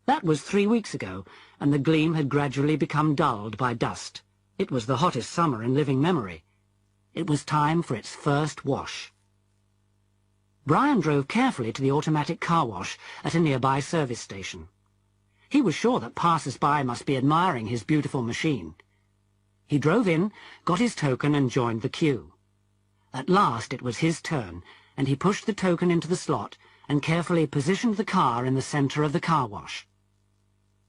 That was 3 weeks ago, and the gleam had gradually become dulled by dust. It was the hottest summer in living memory. It was time for its first wash. Brian drove carefully to the automatic car wash at a nearby service station. He was sure that passers-by must be admiring his beautiful machine. He drove in, got his token, and joined the queue. At last it was his turn, and he pushed the token into the slot and carefully positioned the car in the centre of the car wash.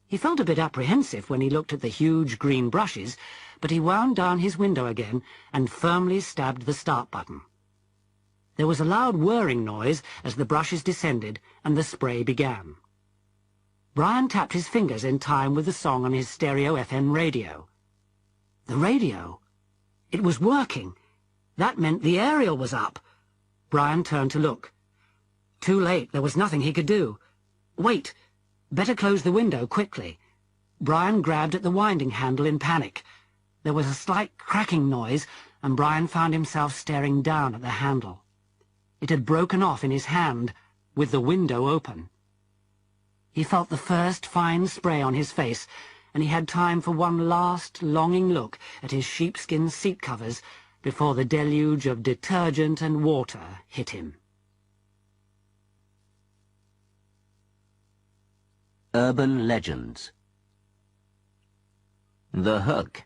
He felt a bit apprehensive when he looked at the huge green brushes, but he wound down his window again and firmly stabbed the start button. There was a loud whirring noise as the brushes descended and the spray began. Brian tapped his fingers in time with the song on his stereo FM radio. The radio! It was working! That meant the aerial was up! Brian turned to look. Too late, there was nothing he could do. Wait! Better close the window quickly. Brian grabbed at the winding handle in panic. There was a slight cracking noise, and Brian found himself staring down at the handle. It had broken off in his hand, with the window open. He felt the first fine spray on his face, and he had time for one last, longing look at his sheepskin seat covers before the deluge of detergent and water hit him. Urban Legends. The Hook.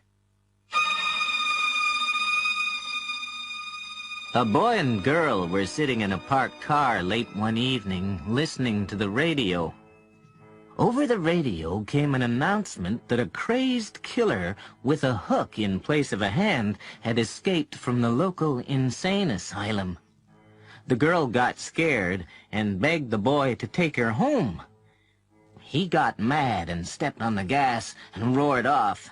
A boy and girl were sitting in a parked car late one evening, listening to the radio. Over the radio came an announcement that a crazed killer with a hook in place of a hand had escaped from the local insane asylum. The girl got scared and begged the boy to take her home. He got mad and stepped on the gas and roared off.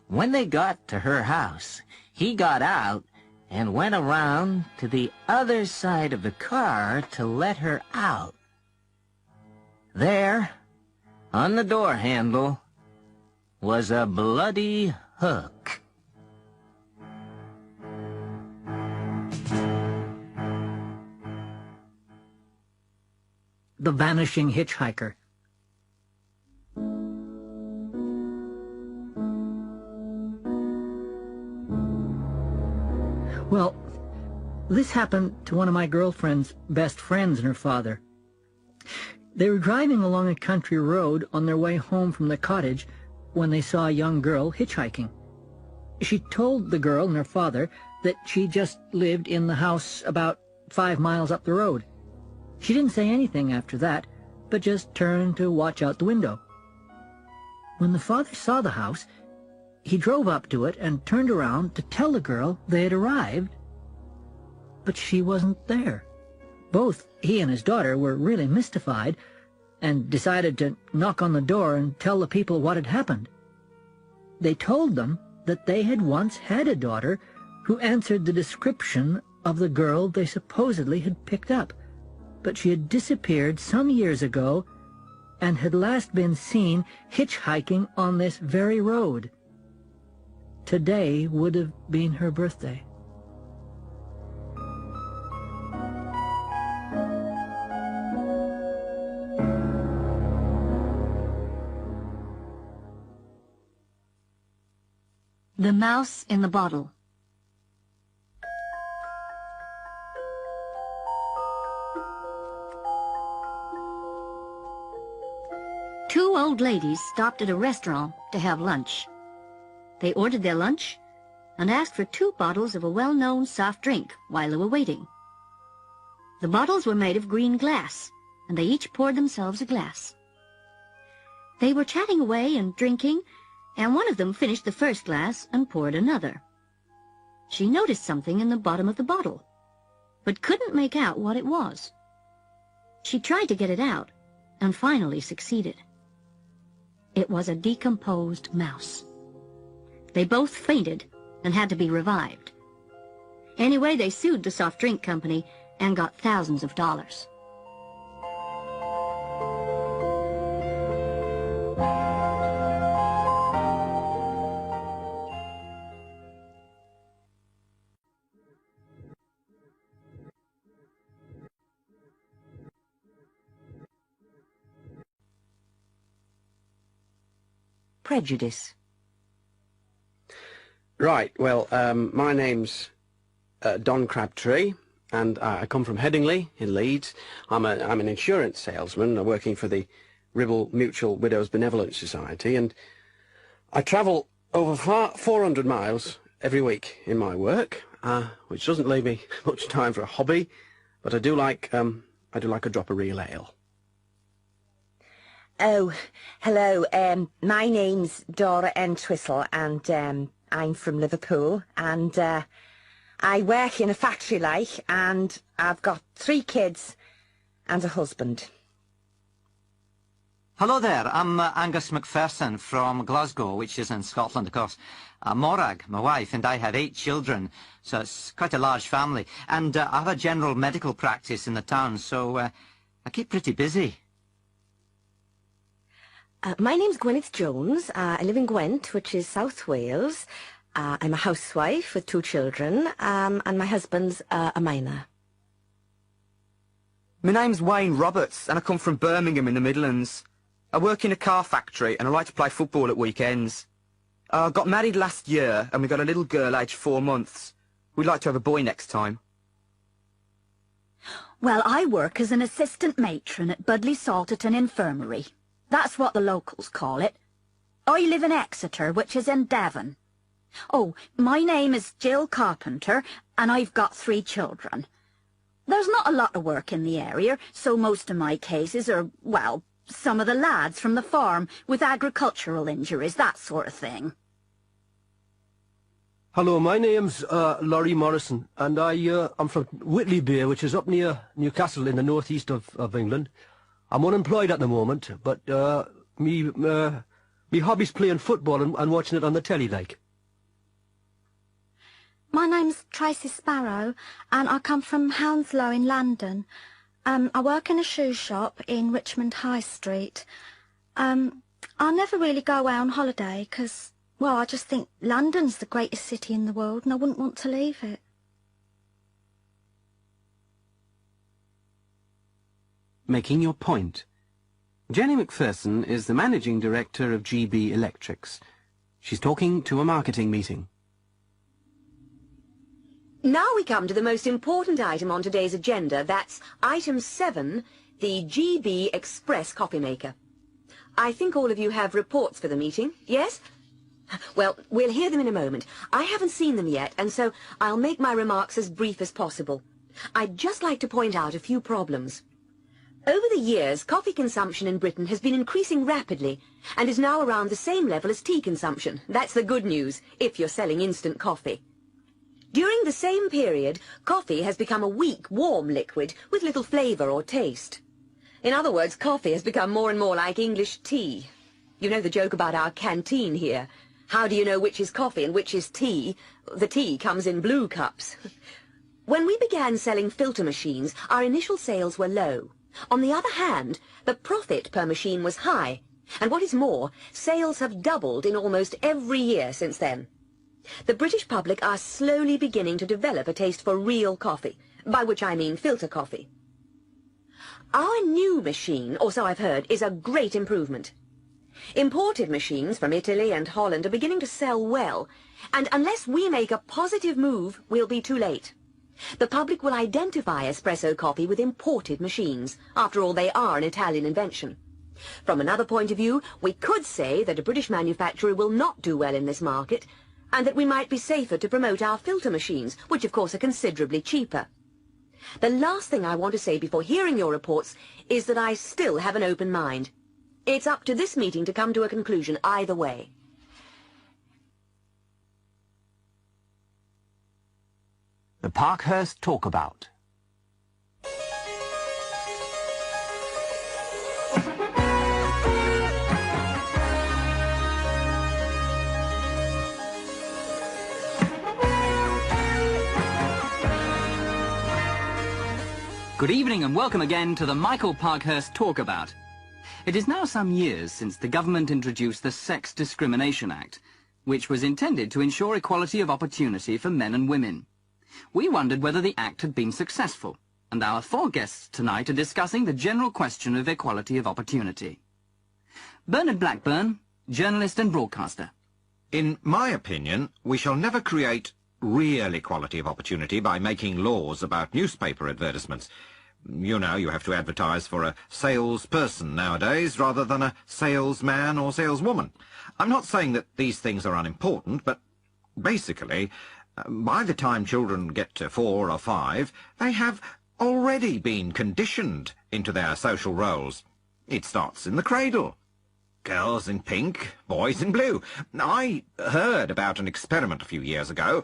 When they got to her house, he got out and went around to the other side of the car to let her out. There, on the door handle, was a bloody hook. The Vanishing Hitchhiker. Well, this happened to one of my girlfriend's best friends and her father. They were driving along a country road on their way home from the cottage when they saw a young girl hitchhiking. She told the girl and her father that she just lived in the house about 5 miles up the road. She didn't say anything after that, but just turned to watch out the window. When the father saw the house, he drove up to it and turned around to tell the girl they had arrived, but she wasn't there. Both he and his daughter were really mystified and decided to knock on the door and tell the people what had happened. They told them that they had once had a daughter who answered the description of the girl they supposedly had picked up, but she had disappeared some years ago and had last been seen hitchhiking on this very road. Today would have been her birthday. The Mouse in the Bottle. Two old ladies stopped at a restaurant to have lunch. They ordered their lunch and asked for 2 bottles of a well-known soft drink while they were waiting. The bottles were made of green glass, and they each poured themselves a glass. They were chatting away and drinking, and one of them finished the first glass and poured another. She noticed something in the bottom of the bottle, but couldn't make out what it was. She tried to get it out, and finally succeeded. It was a decomposed mouse. They both fainted and had to be revived. Anyway, they sued the soft drink company and got thousands of dollars. Prejudice. Right, well, my name's Don Crabtree, and I come from Headingley in Leeds. I'm an insurance salesman working for the Ribble Mutual Widows Benevolent Society, and I travel over 400 miles every week in my work, which doesn't leave me much time for a hobby, but I do like a drop of real ale. Oh, hello. My name's Dora Entwistle, and I'm from Liverpool, and I work in a factory like, and I've got 3 kids and a husband. Hello there, I'm Angus McPherson from Glasgow, which is in Scotland, of course. Morag, my wife, and I have 8 children, so it's quite a large family. And I have a general medical practice in the town, so I keep pretty busy. My name's Gwyneth Jones. I live in Gwent, which is South Wales. I'm a housewife with 2 children, and my husband's a miner. My name's Wayne Roberts, and I come from Birmingham in the Midlands. I work in a car factory, and I like to play football at weekends. I got married last year, and we got a little girl aged 4 months. We'd like to have a boy next time. Well, I work as an assistant matron at Budley Salterton Infirmary. That's what the locals call it. I live in Exeter, which is in Devon. Oh, my name is Jill Carpenter, and I've got 3 children. There's not a lot of work in the area, so most of my cases are, well, some of the lads from the farm with agricultural injuries, that sort of thing. Hello, my name's Laurie Morrison, and I'm from Whitley Bay, which is up near Newcastle in the northeast of England. I'm unemployed at the moment, but me hobby's playing football and watching it on the telly, like. My name's Tracy Sparrow, and I come from Hounslow in London. I work in a shoe shop in Richmond High Street. I never really go away on holiday because, well, I just think London's the greatest city in the world and I wouldn't want to leave it. Making your point. Jenny McPherson is the managing director of GB Electrics. She's talking to a marketing meeting. Now we come to the most important item on today's agenda. That's item 7, the GB Express coffee maker. I think all of you have reports for the meeting, yes? Well, we'll hear them in a moment. I haven't seen them yet, and so I'll make my remarks as brief as possible. I'd just like to point out a few problems. Over the years, coffee consumption in Britain has been increasing rapidly and is now around the same level as tea consumption. That's the good news, if you're selling instant coffee. During the same period, coffee has become a weak, warm liquid with little flavour or taste. In other words, coffee has become more and more like English tea. You know the joke about our canteen here. How do you know which is coffee and which is tea? The tea comes in blue cups. When we began selling filter machines, our initial sales were low. On the other hand, the profit per machine was high. And what is more, sales have doubled in almost every year since then. The British public are slowly beginning to develop a taste for real coffee, by which I mean filter coffee. Our new machine, or so I've heard, is a great improvement. Imported machines from Italy and Holland are beginning to sell well, and unless we make a positive move, we'll be too late. The public will identify espresso coffee with imported machines. After all, they are an Italian invention. From another point of view, we could say that a British manufacturer will not do well in this market, and that we might be safer to promote our filter machines, which of course are considerably cheaper. The last thing I want to say before hearing your reports is that I still have an open mind. It's up to this meeting to come to a conclusion either way. The Parkhurst Talkabout. Good evening and welcome again to the Michael Parkhurst Talkabout. It is now some years since the government introduced the Sex Discrimination Act, which was intended to ensure equality of opportunity for men and women. We wondered whether the act had been successful, and our 4 guests tonight are discussing the general question of equality of opportunity. Bernard Blackburn, journalist and broadcaster. In my opinion, we shall never create real equality of opportunity by making laws about newspaper advertisements. You know, you have to advertise for a salesperson nowadays rather than a salesman or saleswoman. I'm not saying that these things are unimportant, but basically, by the time children get to 4 or 5, they have already been conditioned into their social roles. It starts in the cradle. Girls in pink, boys in blue. I heard about an experiment a few years ago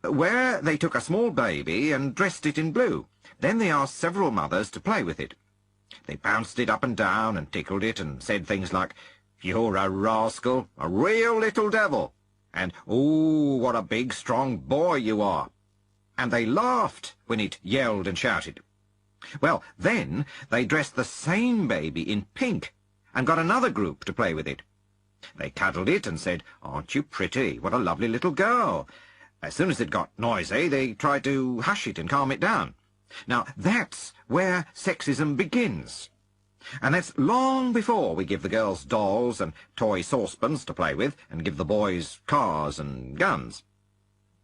where they took a small baby and dressed it in blue. Then they asked several mothers to play with it. They bounced it up and down and tickled it and said things like, "You're a rascal, a real little devil," and "Ooh, what a big, strong boy you are." And they laughed when it yelled and shouted. Well, then they dressed the same baby in pink and got another group to play with it. They cuddled it and said, "Aren't you pretty? What a lovely little girl." As soon as it got noisy, they tried to hush it and calm it down. Now, that's where sexism begins. And that's long before we give the girls dolls and toy saucepans to play with and give the boys cars and guns.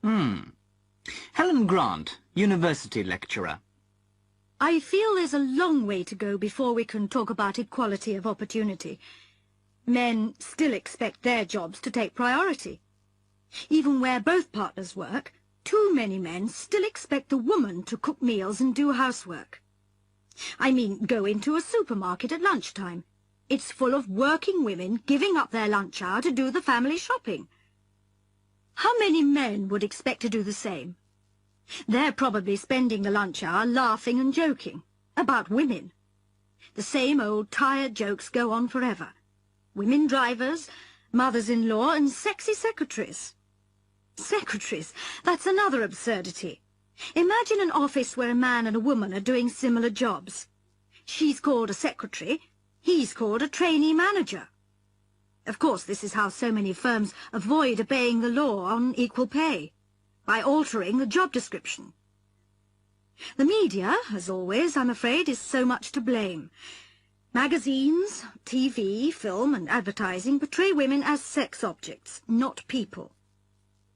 Helen Grant, university lecturer. I feel there's a long way to go before we can talk about equality of opportunity. Men still expect their jobs to take priority. Even where both partners work, too many men still expect the woman to cook meals and do housework. I mean, go into a supermarket at lunchtime. It's full of working women giving up their lunch hour to do the family shopping. How many men would expect to do the same? They're probably spending the lunch hour laughing and joking about women. The same old tired jokes go on forever. Women drivers, mothers-in-law and sexy secretaries. Secretaries, that's another absurdity. Imagine an office where a man and a woman are doing similar jobs. She's called a secretary, he's called a trainee manager. Of course, this is how so many firms avoid obeying the law on equal pay, by altering the job description. The media, as always, I'm afraid, is so much to blame. Magazines, TV, film and advertising portray women as sex objects, not people.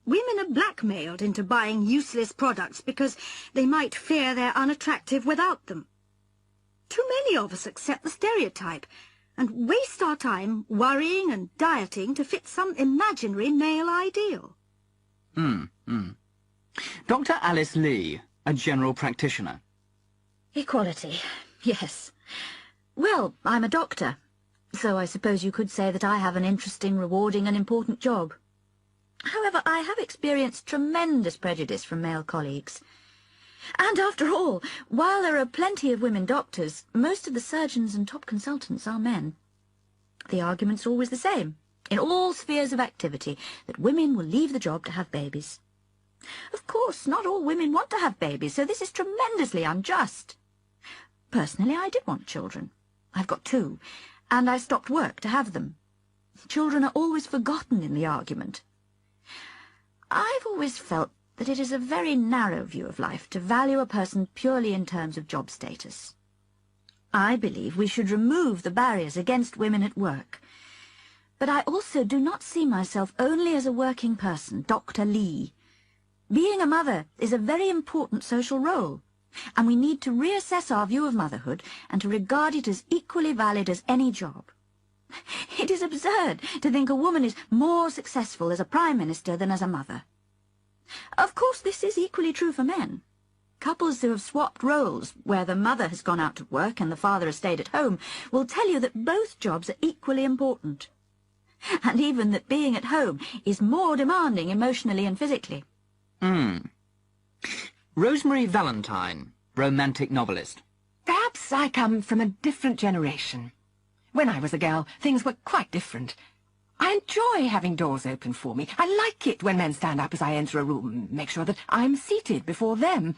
Women are blackmailed into buying useless products because they might fear they're unattractive without them. Too many of us accept the stereotype and waste our time worrying and dieting to fit some imaginary male ideal. Dr. Alice Lee, a general practitioner. Equality, yes. Well, I'm a doctor, so I suppose you could say that I have an interesting, rewarding and important job. However, I have experienced tremendous prejudice from male colleagues. And after all, while there are plenty of women doctors, most of the surgeons and top consultants are men. The argument's always the same, in all spheres of activity, that women will leave the job to have babies. Of course, not all women want to have babies, so this is tremendously unjust. Personally, I did want children. I've got 2, and I stopped work to have them. Children are always forgotten in the argument. I've always felt that it is a very narrow view of life to value a person purely in terms of job status. I believe we should remove the barriers against women at work. But I also do not see myself only as a working person, Dr. Lee. Being a mother is a very important social role, and we need to reassess our view of motherhood and to regard it as equally valid as any job. It is absurd to think a woman is more successful as a prime minister than as a mother. Of course, this is equally true for men. Couples who have swapped roles, where the mother has gone out to work and the father has stayed at home, will tell you that both jobs are equally important, and even that being at home is more demanding emotionally and physically. Rosemary Valentine, romantic novelist. Perhaps I come from a different generation. When I was a girl, things were quite different. I enjoy having doors open for me. I like it when men stand up as I enter a room, make sure that I'm seated before them.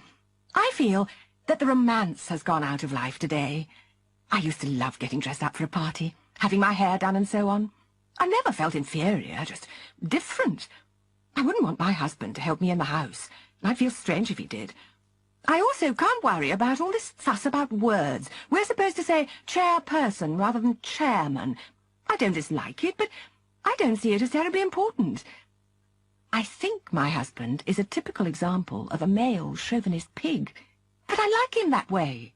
I feel that the romance has gone out of life today. I used to love getting dressed up for a party, having my hair done and so on. I never felt inferior, just different. I wouldn't want my husband to help me in the house, and I'd feel strange if he did. I also can't worry about all this fuss about words. We're supposed to say chairperson rather than chairman. I don't dislike it, but I don't see it as terribly important. I think my husband is a typical example of a male chauvinist pig, but I like him that way.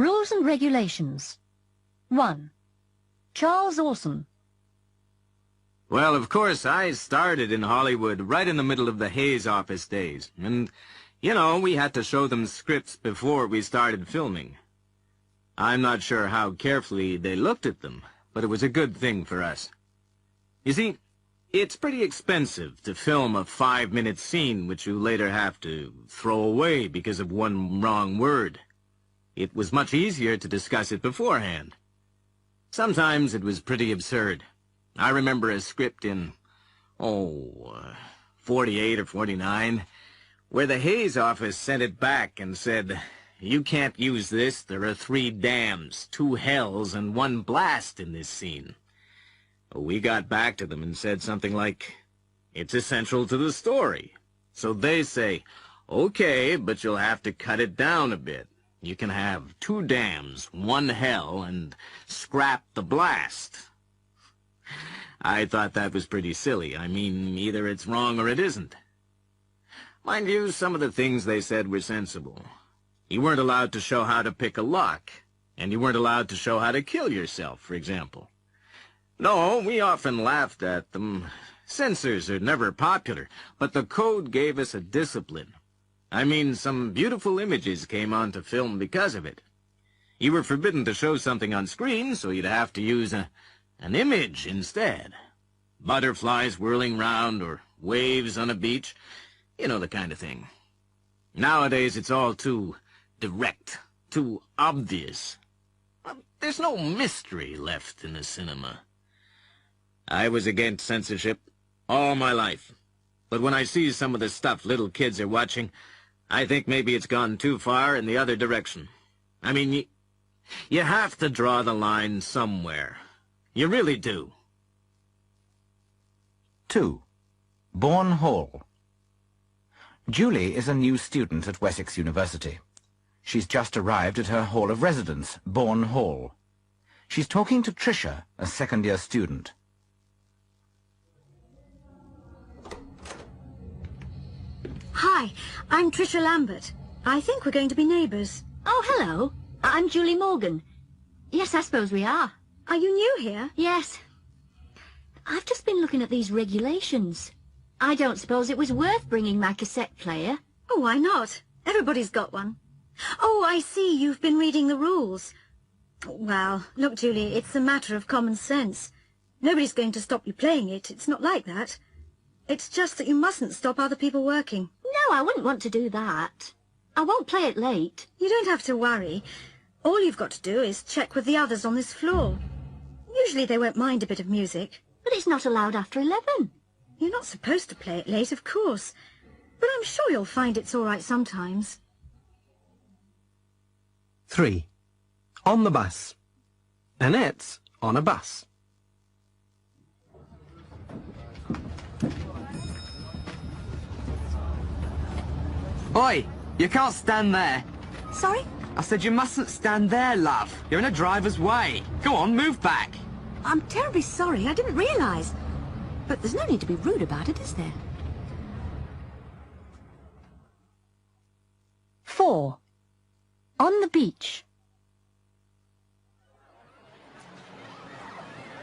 Rules and regulations. 1. Charles Orson. Well, of course, I started in Hollywood right in the middle of the Hayes office days. And, you know, we had to show them scripts before we started filming. I'm not sure how carefully they looked at them, but it was a good thing for us. You see, it's pretty expensive to film a 5-minute scene which you later have to throw away because of one wrong word. It was much easier to discuss it beforehand. Sometimes it was pretty absurd. I remember a script in, 48 or 49, where the Hayes office sent it back and said, "You can't use this. There are 3 dams, 2 hells, and 1 blast in this scene." We got back to them and said something like, "It's essential to the story." So they say, "Okay, but you'll have to cut it down a bit. You can have 2 dams, 1 hell, and scrap the blast." I thought that was pretty silly. I mean, either it's wrong or it isn't. Mind you, some of the things they said were sensible. You weren't allowed to show how to pick a lock, and you weren't allowed to show how to kill yourself, for example. No, we often laughed at them. Censors are never popular, but the code gave us a discipline. I mean, some beautiful images came onto film because of it. You were forbidden to show something on screen, so you'd have to use an image instead. Butterflies whirling round, or waves on a beach. You know, the kind of thing. Nowadays, it's all too direct, too obvious. There's no mystery left in the cinema. I was against censorship all my life. But when I see some of the stuff little kids are watching, I think maybe it's gone too far in the other direction. I mean, you have to draw the line somewhere. You really do. 2. Bourne Hall. Julie is a new student at Wessex University. She's just arrived at her hall of residence, Bourne Hall. She's talking to Tricia, a second-year student. Hi, I'm Tricia Lambert. I think we're going to be neighbours. Oh, hello. I'm Julie Morgan. Yes, I suppose we are. Are you new here? Yes. I've just been looking at these regulations. I don't suppose it was worth bringing my cassette player. Oh, why not? Everybody's got one. Oh, I see. You've been reading the rules. Well, look, Julie, it's a matter of common sense. Nobody's going to stop you playing it. It's not like that. It's just that you mustn't stop other people working. No, I wouldn't want to do that. I won't play it late. You don't have to worry. All you've got to do is check with the others on this floor. Usually they won't mind a bit of music. But it's not allowed after 11. You're not supposed to play it late, of course. But I'm sure you'll find it's all right sometimes. 3. On the bus. Annette's on a bus. Oi! You can't stand there. Sorry? I said you mustn't stand there, love. You're in a driver's way. Go on, move back. I'm terribly sorry. I didn't realise. But there's no need to be rude about it, is there? 4. On the beach.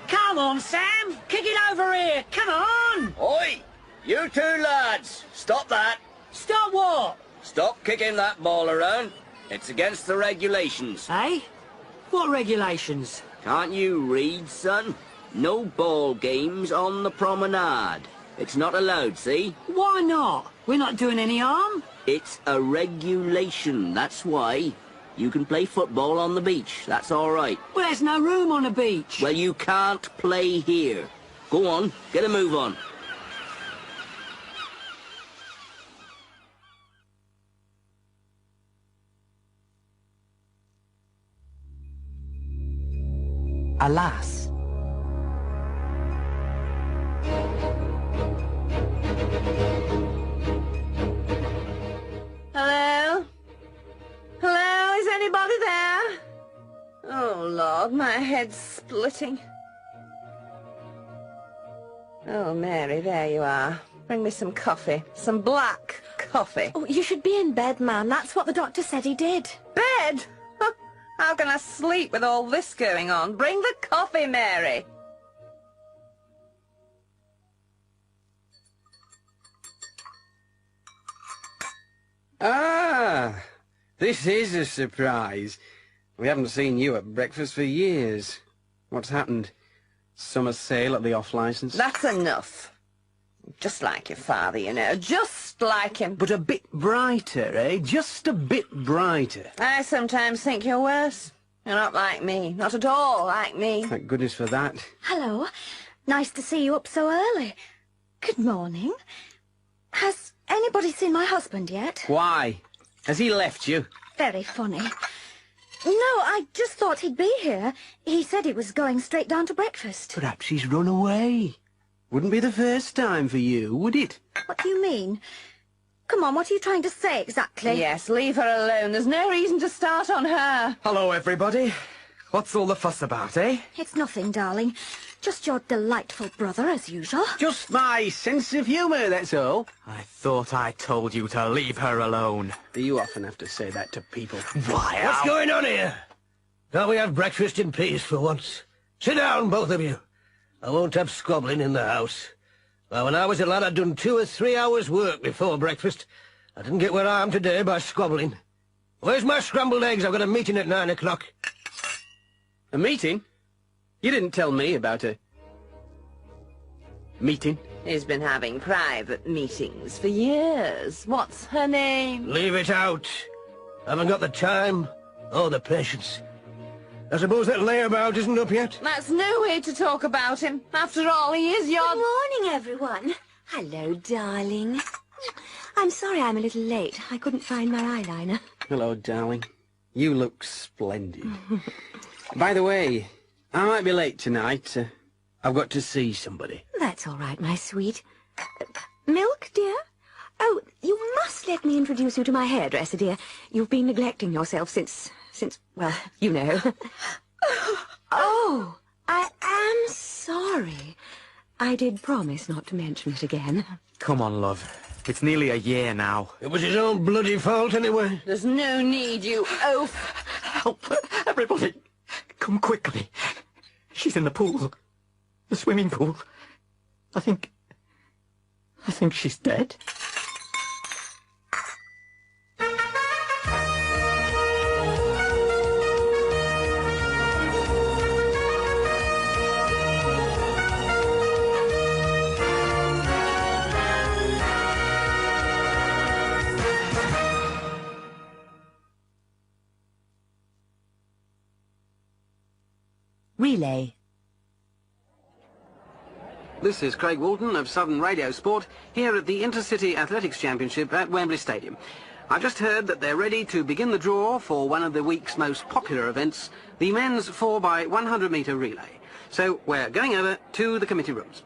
Come on, Sam! Kick it over here! Come on! Oi! You 2 lads! Stop that! Stop what? Stop kicking that ball around. It's against the regulations. Eh? What regulations? Can't you read, son? No ball games on the promenade. It's not allowed, see? Why not? We're not doing any harm. It's a regulation, that's why. You can play football on the beach, that's all right. Well, there's no room on the beach. Well, you can't play here. Go on, get a move on. Alas. Hello? Hello? Is anybody there? Oh, Lord, my head's splitting. Oh, Mary, there you are. Bring me some coffee. Some black coffee. Oh, you should be in bed, ma'am. That's what the doctor said he did. Bed? How can I sleep with all this going on? Bring the coffee, Mary. Ah, this is a surprise. We haven't seen you at breakfast for years. What's happened? Summer sale at the off-licence? That's enough. Just like your father, you know. Just like him. But a bit brighter, eh? Just a bit brighter. I sometimes think you're worse. You're not like me. Not at all like me. Thank goodness for that. Hello. Nice to see you up so early. Good morning. Has anybody seen my husband yet? Why? Has he left you? Very funny. No, I just thought he'd be here. He said he was going straight down to breakfast. Perhaps he's run away. Wouldn't be the first time for you, would it? What do you mean? Come on, what are you trying to say exactly? Yes, leave her alone. There's no reason to start on her. Hello, everybody. What's all the fuss about, eh? It's nothing, darling. Just your delightful brother, as usual. Just my sense of humour, that's all. I thought I told you to leave her alone. You often have to say that to people. Why? What's going on here? Can't we have breakfast in peace for once? Sit down, both of you. I won't have squabbling in the house. Well, when I was a lad, I'd done 2 or 3 hours' work before breakfast. I didn't get where I am today by squabbling. Where's my scrambled eggs? I've got a meeting at 9 o'clock. A meeting? You didn't tell me about a meeting. He's been having private meetings for years. What's her name? Leave it out. Haven't got the time or the patience. I suppose that layabout isn't up yet? That's no way to talk about him. After all, he is your... Good morning, everyone. Hello, darling. I'm sorry I'm a little late. I couldn't find my eyeliner. Hello, darling. You look splendid. By the way, I might be late tonight. I've got to see somebody. That's all right, my sweet. Milk, dear? Oh, you must let me introduce you to my hairdresser, dear. You've been neglecting yourself since, well, you know. Oh, I am sorry. I did promise not to mention it again. Come on, love. It's nearly a year now. It was his own bloody fault, anyway. There's no need, you oaf. Help! Everybody! Come quickly. She's in the pool. The swimming pool. I think she's dead. Relay. This is Craig Walton of Southern Radio Sport, here at the Intercity Athletics Championship at Wembley Stadium. I've just heard that they're ready to begin the draw for one of the week's most popular events, the men's 4x100 metre relay. So we're going over to the committee rooms.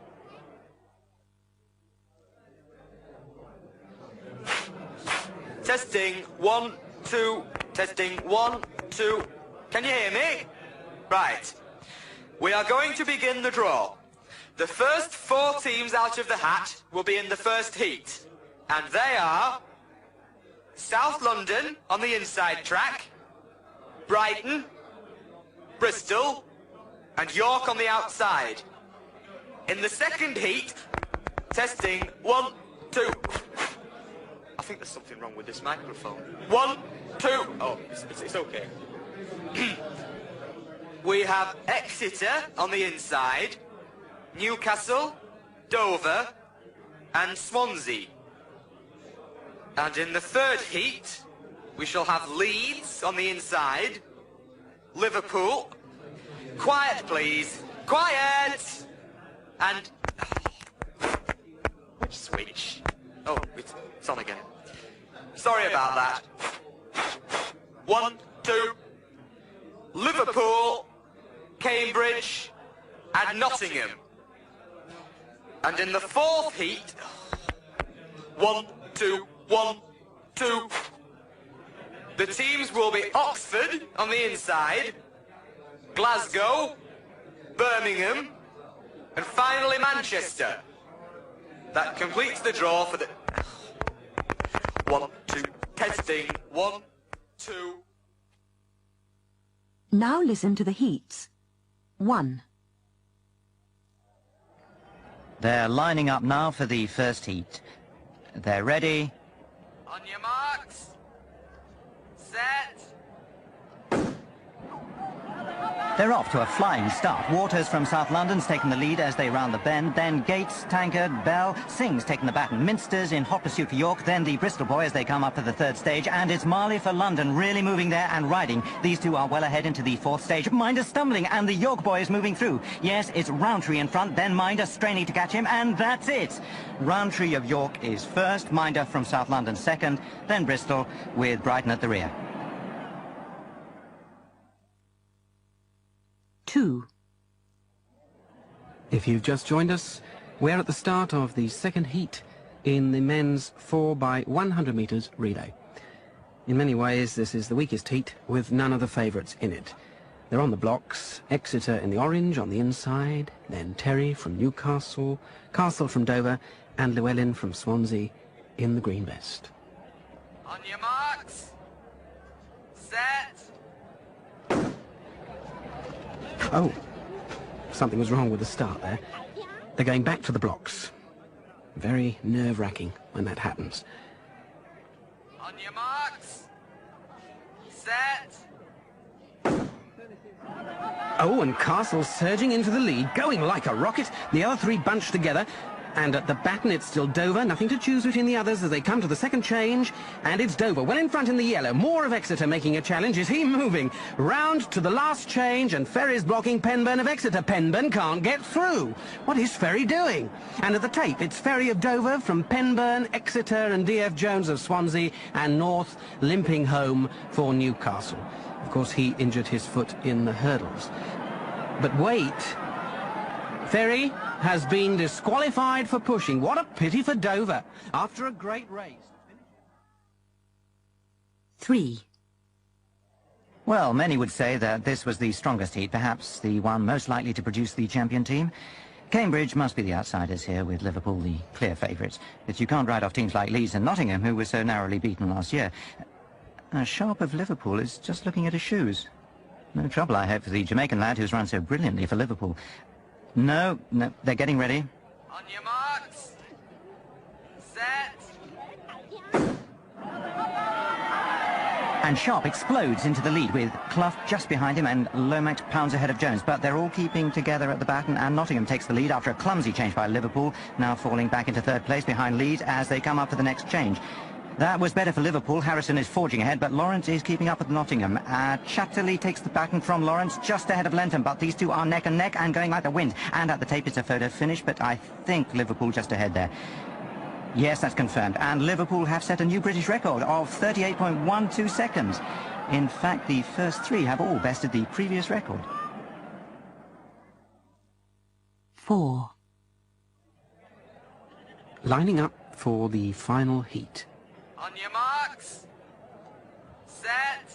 Testing, 1, 2, testing, 1, 2. Can you hear me? Right. We are going to begin the draw. The first 4 teams out of the hat will be in the first heat. And they are South London on the inside track, Brighton, Bristol, and York on the outside. In the second heat, testing, 1, 2. I think there's something wrong with this microphone. 1, 2. Oh, it's okay. We have Exeter on the inside, Newcastle, Dover, and Swansea. And in the third heat, we shall have Leeds on the inside, Liverpool. Quiet, please. Quiet! And... which switch? Oh, it's on again. Sorry about that. 1, 2. Liverpool, Cambridge, and Nottingham. And in the fourth heat, 1, 2, 1, 2. The teams will be Oxford on the inside, Glasgow, Birmingham, and finally Manchester. That completes the draw for the... 1, 2, testing, 1, 2... Now listen to the heats. 1. They're lining up now for the first heat. They're ready. On your marks. Set. They're off to a flying start. Waters from South London's taking the lead as they round the bend. Then Gates, Tankard, Bell, Singh's taking the baton. Minster's in hot pursuit for York. Then the Bristol boy as they come up to the third stage. And it's Marley for London, really moving there and riding. These two are well ahead into the fourth stage. Minder stumbling, and the York boy is moving through. Yes, it's Roundtree in front, then Minder straining to catch him, and that's it. Roundtree of York is first, Minder from South London second, then Bristol with Brighton at the rear. 2. If you've just joined us, we're at the start of the second heat in the men's 4x100 metres relay. In many ways, this is the weakest heat, with none of the favourites in it. They're on the blocks, Exeter in the orange on the inside, then Terry from Newcastle, Castle from Dover, and Llewellyn from Swansea in the green vest. On your marks. Set. Oh, something was wrong with the start there. They're going back to the blocks. Very nerve-wracking when that happens. On your marks. Set. Oh, and Castle's surging into the lead, going like a rocket. The other three bunched together. And at the baton, it's still Dover. Nothing to choose between the others as they come to the second change. And it's Dover, well in front in the yellow. More of Exeter making a challenge. Is he moving? Round to the last change, and Ferry's blocking Penburn of Exeter. Penburn can't get through. What is Ferry doing? And at the tape, it's Ferry of Dover from Penburn, Exeter, and D.F. Jones of Swansea, and North limping home for Newcastle. Of course, he injured his foot in the hurdles. But wait. Ferry has been disqualified for pushing. What a pity for Dover, after a great race. 3. Well, many would say that this was the strongest heat, perhaps the one most likely to produce the champion team. Cambridge must be the outsiders here, with Liverpool the clear favourites. But you can't write off teams like Leeds and Nottingham, who were so narrowly beaten last year. Sharp of Liverpool is just looking at his shoes. No trouble, I hope, for the Jamaican lad who's run so brilliantly for Liverpool. No, they're getting ready. On your marks. Set. And Sharp explodes into the lead with Clough just behind him and Lomax pounds ahead of Jones. But they're all keeping together at the baton, and Nottingham takes the lead after a clumsy change by Liverpool, now falling back into third place behind Leeds as they come up to the next change. That was better for Liverpool. Harrison is forging ahead, but Lawrence is keeping up with Nottingham. Chatterley takes the baton from Lawrence just ahead of Lenton, but these two are neck and neck and going like the wind. And at the tape it's a photo finish, but I think Liverpool just ahead there. Yes, that's confirmed. And Liverpool have set a new British record of 38.12 seconds. In fact, the first three have all bested the previous record. 4. Lining up for the final heat. On your marks. Set.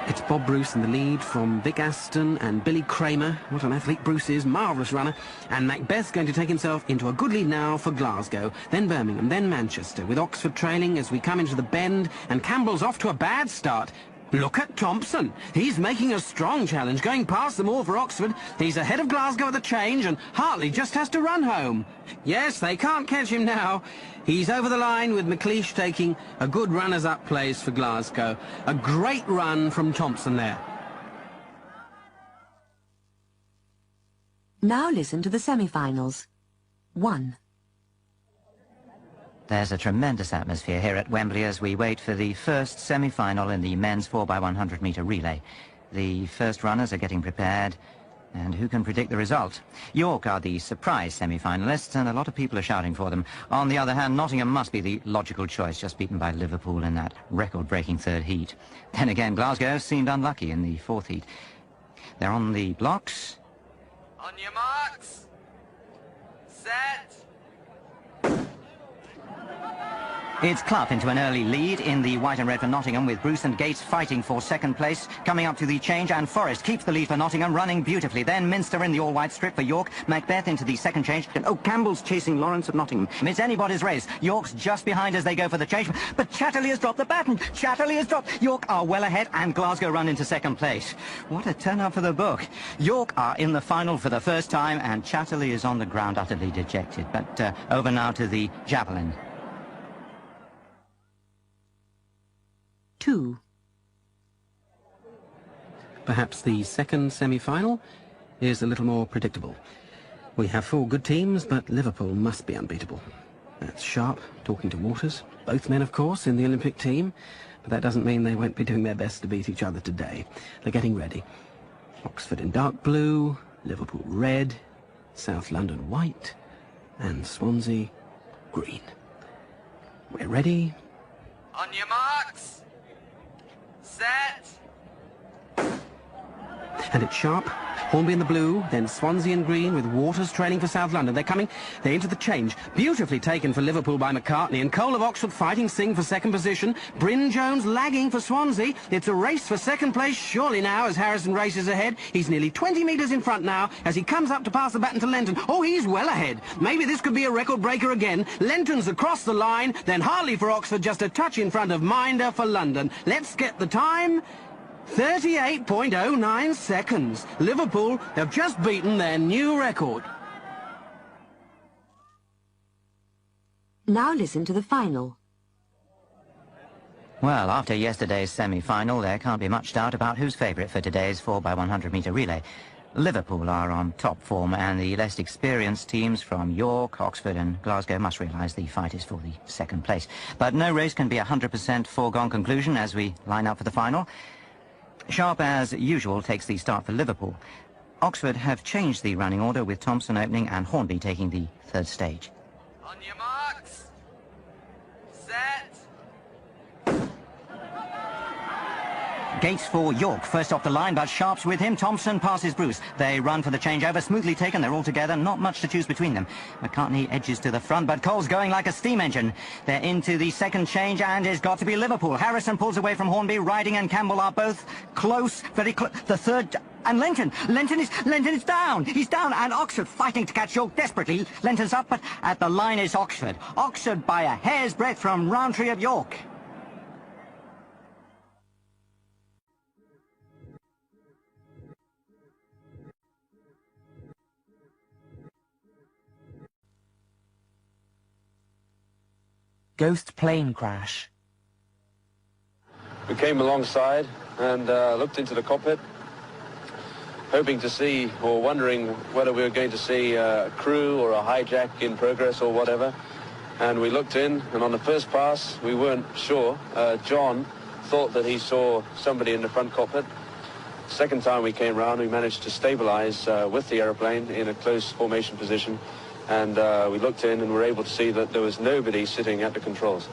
It's Bob Bruce in the lead from Vic Aston and Billy Kramer. What an athlete Bruce is, marvellous runner. And Macbeth's going to take himself into a good lead now for Glasgow, then Birmingham, then Manchester, with Oxford trailing as we come into the bend, and Campbell's off to a bad start. Look at Thompson. He's making a strong challenge, going past them all for Oxford. He's ahead of Glasgow at the change, and Hartley just has to run home. Yes, they can't catch him now. He's over the line with McLeish taking a good runners-up place for Glasgow. A great run from Thompson there. Now listen to the semi-finals. 1. There's a tremendous atmosphere here at Wembley as we wait for the first semi-final in the men's 4x100 metre relay. The first runners are getting prepared, and who can predict the result? York are the surprise semi-finalists, and a lot of people are shouting for them. On the other hand, Nottingham must be the logical choice, just beaten by Liverpool in that record-breaking third heat. Then again, Glasgow seemed unlucky in the fourth heat. They're on the blocks. On your marks. Set. It's Clough into an early lead in the white and red for Nottingham, with Bruce and Gates fighting for second place. Coming up to the change, and Forrest keeps the lead for Nottingham, running beautifully. Then Minster in the all-white strip for York. Macbeth into the second change. And Campbell's chasing Lawrence of Nottingham. It's anybody's race. York's just behind as they go for the change. But Chatterley has dropped the baton. Chatterley has dropped. York are well ahead, and Glasgow run into second place. What a turnout for the book. York are in the final for the first time, and Chatterley is on the ground utterly dejected. But over now to the javelin. 2. Perhaps the second semi-final is a little more predictable. We have 4 good teams, but Liverpool must be unbeatable. That's Sharp talking to Waters, both men, of course, in the Olympic team, but that doesn't mean they won't be doing their best to beat each other today. They're getting ready. Oxford in dark blue, Liverpool red, South London white, and Swansea green. We're ready. On your marks. Set. And it's Sharp, Hornby in the blue, then Swansea in green, with Waters trailing for South London. They're coming, they're into the change. Beautifully taken for Liverpool by McCartney, and Cole of Oxford fighting Singh for second position. Bryn Jones lagging for Swansea. It's a race for second place, surely now, as Harrison races ahead. He's nearly 20 metres in front now, as he comes up to pass the baton to Lenton. Oh, he's well ahead. Maybe this could be a record breaker again. Lenton's across the line, then Harley for Oxford, just a touch in front of Minder for London. Let's get the time. 38.09 seconds. Liverpool have just beaten their new record. Now listen to the final. Well, after yesterday's semi-final, there can't be much doubt about who's favourite for today's 4x100-metre relay. Liverpool are on top form, and the less experienced teams from York, Oxford and Glasgow must realise the fight is for the second place. But no race can be a 100% foregone conclusion as we line up for the final. Sharp, as usual, takes the start for Liverpool. Oxford have changed the running order, with Thompson opening and Hornby taking the third stage. On your marks. Set. Gates for York, first off the line, but Sharp's with him. Thompson passes Bruce. They run for the changeover, smoothly taken. They're all together, not much to choose between them. McCartney edges to the front, but Cole's going like a steam engine. They're into the second change, and it's got to be Liverpool. Harrison pulls away from Hornby. Riding and Campbell are both close, very close. The third... And Lenton is down. He's down, and Oxford fighting to catch York desperately. Lenton's up, but at the line is Oxford. Oxford by a hair's breadth from Roundtree of York. Ghost plane crash. We came alongside and looked into the cockpit, hoping to see, or wondering whether we were going to see a crew or a hijack in progress or whatever. And we looked in, and on the first pass, we weren't sure. John thought that he saw somebody in the front cockpit. Second time we came round, we managed to stabilize with the aeroplane in a close formation position. And we looked in and were able to see that there was nobody sitting at the controls.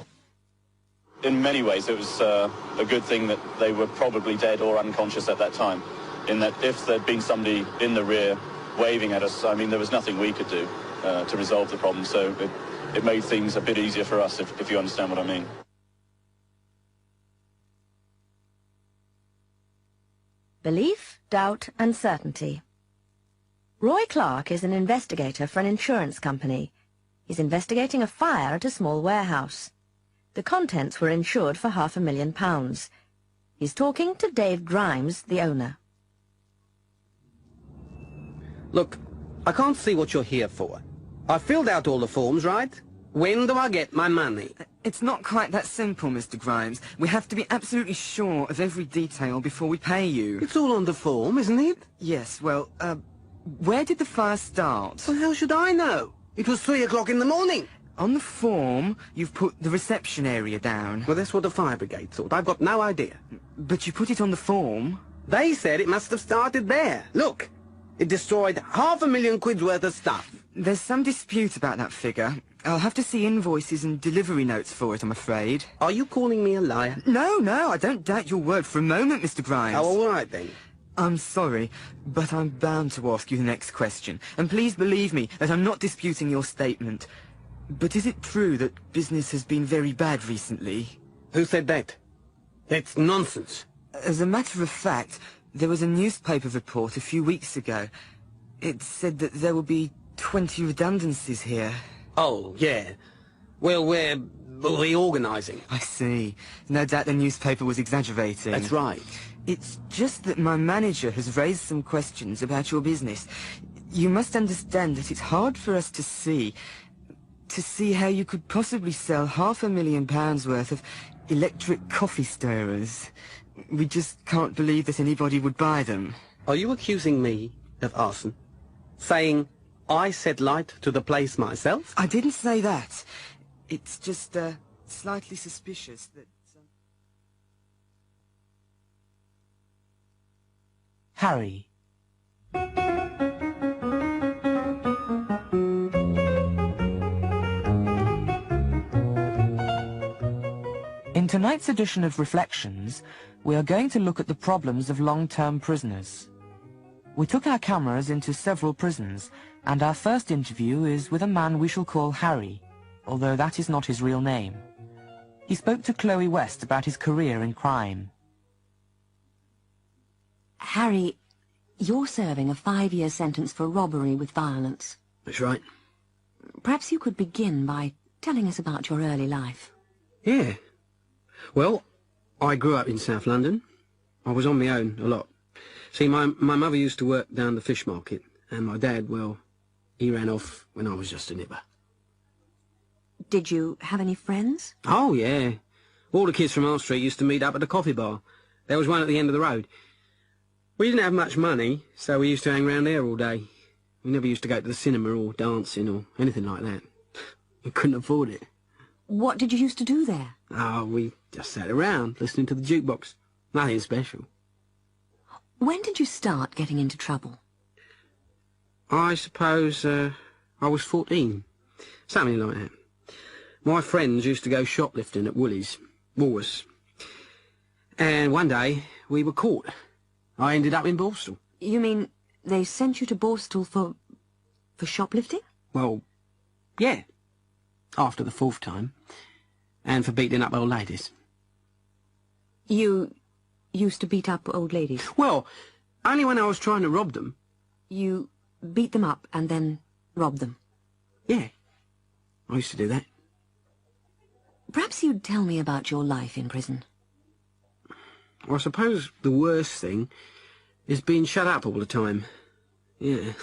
In many ways, it was a good thing that they were probably dead or unconscious at that time, in that if there'd been somebody in the rear waving at us, I mean, there was nothing we could do to resolve the problem, so it made things a bit easier for us, if you understand what I mean. Belief, doubt and certainty. Roy Clark is an investigator for an insurance company. He's investigating a fire at a small warehouse. The contents were insured for £500,000. He's talking to Dave Grimes, the owner. Look, I can't see what you're here for. I filled out all the forms, right? When do I get my money? It's not quite that simple, Mr. Grimes. We have to be absolutely sure of every detail before we pay you. It's all on the form, isn't it? Yes, well, where did the fire start? Well, how should I know? It was 3 o'clock in the morning. On the form, you've put the reception area down. Well, that's what the fire brigade thought. I've got no idea. But you put it on the form. They said it must have started there. Look, it destroyed £500,000 worth of stuff. There's some dispute about that figure. I'll have to see invoices and delivery notes for it, I'm afraid. Are you calling me a liar? No, I don't doubt your word for a moment, Mr. Grimes. Oh, all right, then. I'm sorry, but I'm bound to ask you the next question. And please believe me that I'm not disputing your statement. But is it true that business has been very bad recently? Who said that? That's nonsense. As a matter of fact, there was a newspaper report a few weeks ago. It said that there will be 20 redundancies here. Oh, yeah. Well, we're reorganising. I see. No doubt the newspaper was exaggerating. That's right. It's just that my manager has raised some questions about your business. You must understand that it's hard for us to see how you could possibly sell £500,000 worth of electric coffee stirrers. We just can't believe that anybody would buy them. Are you accusing me of arson? Saying I set light to the place myself? I didn't say that. It's just, slightly suspicious that... Harry. In tonight's edition of Reflections, we are going to look at the problems of long-term prisoners. We took our cameras into several prisons, and our first interview is with a man we shall call Harry, although that is not his real name. He spoke to Chloe West about his career in crime. Harry, you're serving a 5-year sentence for robbery with violence. That's right. Perhaps you could begin by telling us about your early life. Yeah. Well, I grew up in South London. I was on my own a lot. See, my mother used to work down the fish market, and my dad, well, he ran off when I was just a nipper. Did you have any friends? Oh, yeah. All the kids from Arl Street used to meet up at the coffee bar. There was one at the end of the road. We didn't have much money, so we used to hang around there all day. We never used to go to the cinema or dancing or anything like that. We couldn't afford it. What did you used to do there? Oh, we just sat around, listening to the jukebox. Nothing special. When did you start getting into trouble? I suppose I was 14. Something like that. My friends used to go shoplifting at Woolworths. And one day, we were caught. I ended up in Borstal. You mean they sent you to Borstal for shoplifting? Well, yeah. After the 4th time. And for beating up old ladies. You used to beat up old ladies? Well, only when I was trying to rob them. You beat them up and then robbed them? Yeah. I used to do that. Perhaps you'd tell me about your life in prison. Well, I suppose the worst thing is being shut up all the time. Yeah.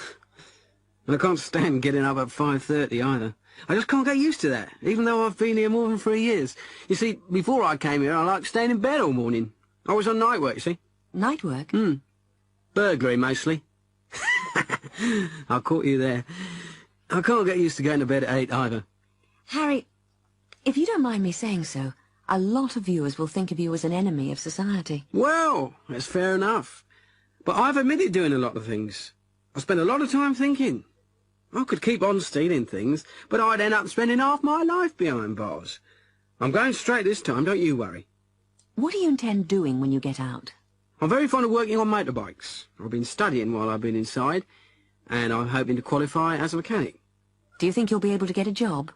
And I can't stand getting up at 5:30 either. I just can't get used to that, even though I've been here more than 3 years. You see, before I came here, I liked staying in bed all morning. I was on night work, see? Night work? Burglary, mostly. I caught you there. I can't get used to going to bed at 8 either. Harry, if you don't mind me saying so, a lot of viewers will think of you as an enemy of society. Well, that's fair enough. But I've admitted doing a lot of things. I spent a lot of time thinking. I could keep on stealing things, but I'd end up spending half my life behind bars. I'm going straight this time, don't you worry. What do you intend doing when you get out? I'm very fond of working on motorbikes. I've been studying while I've been inside, and I'm hoping to qualify as a mechanic. Do you think you'll be able to get a job?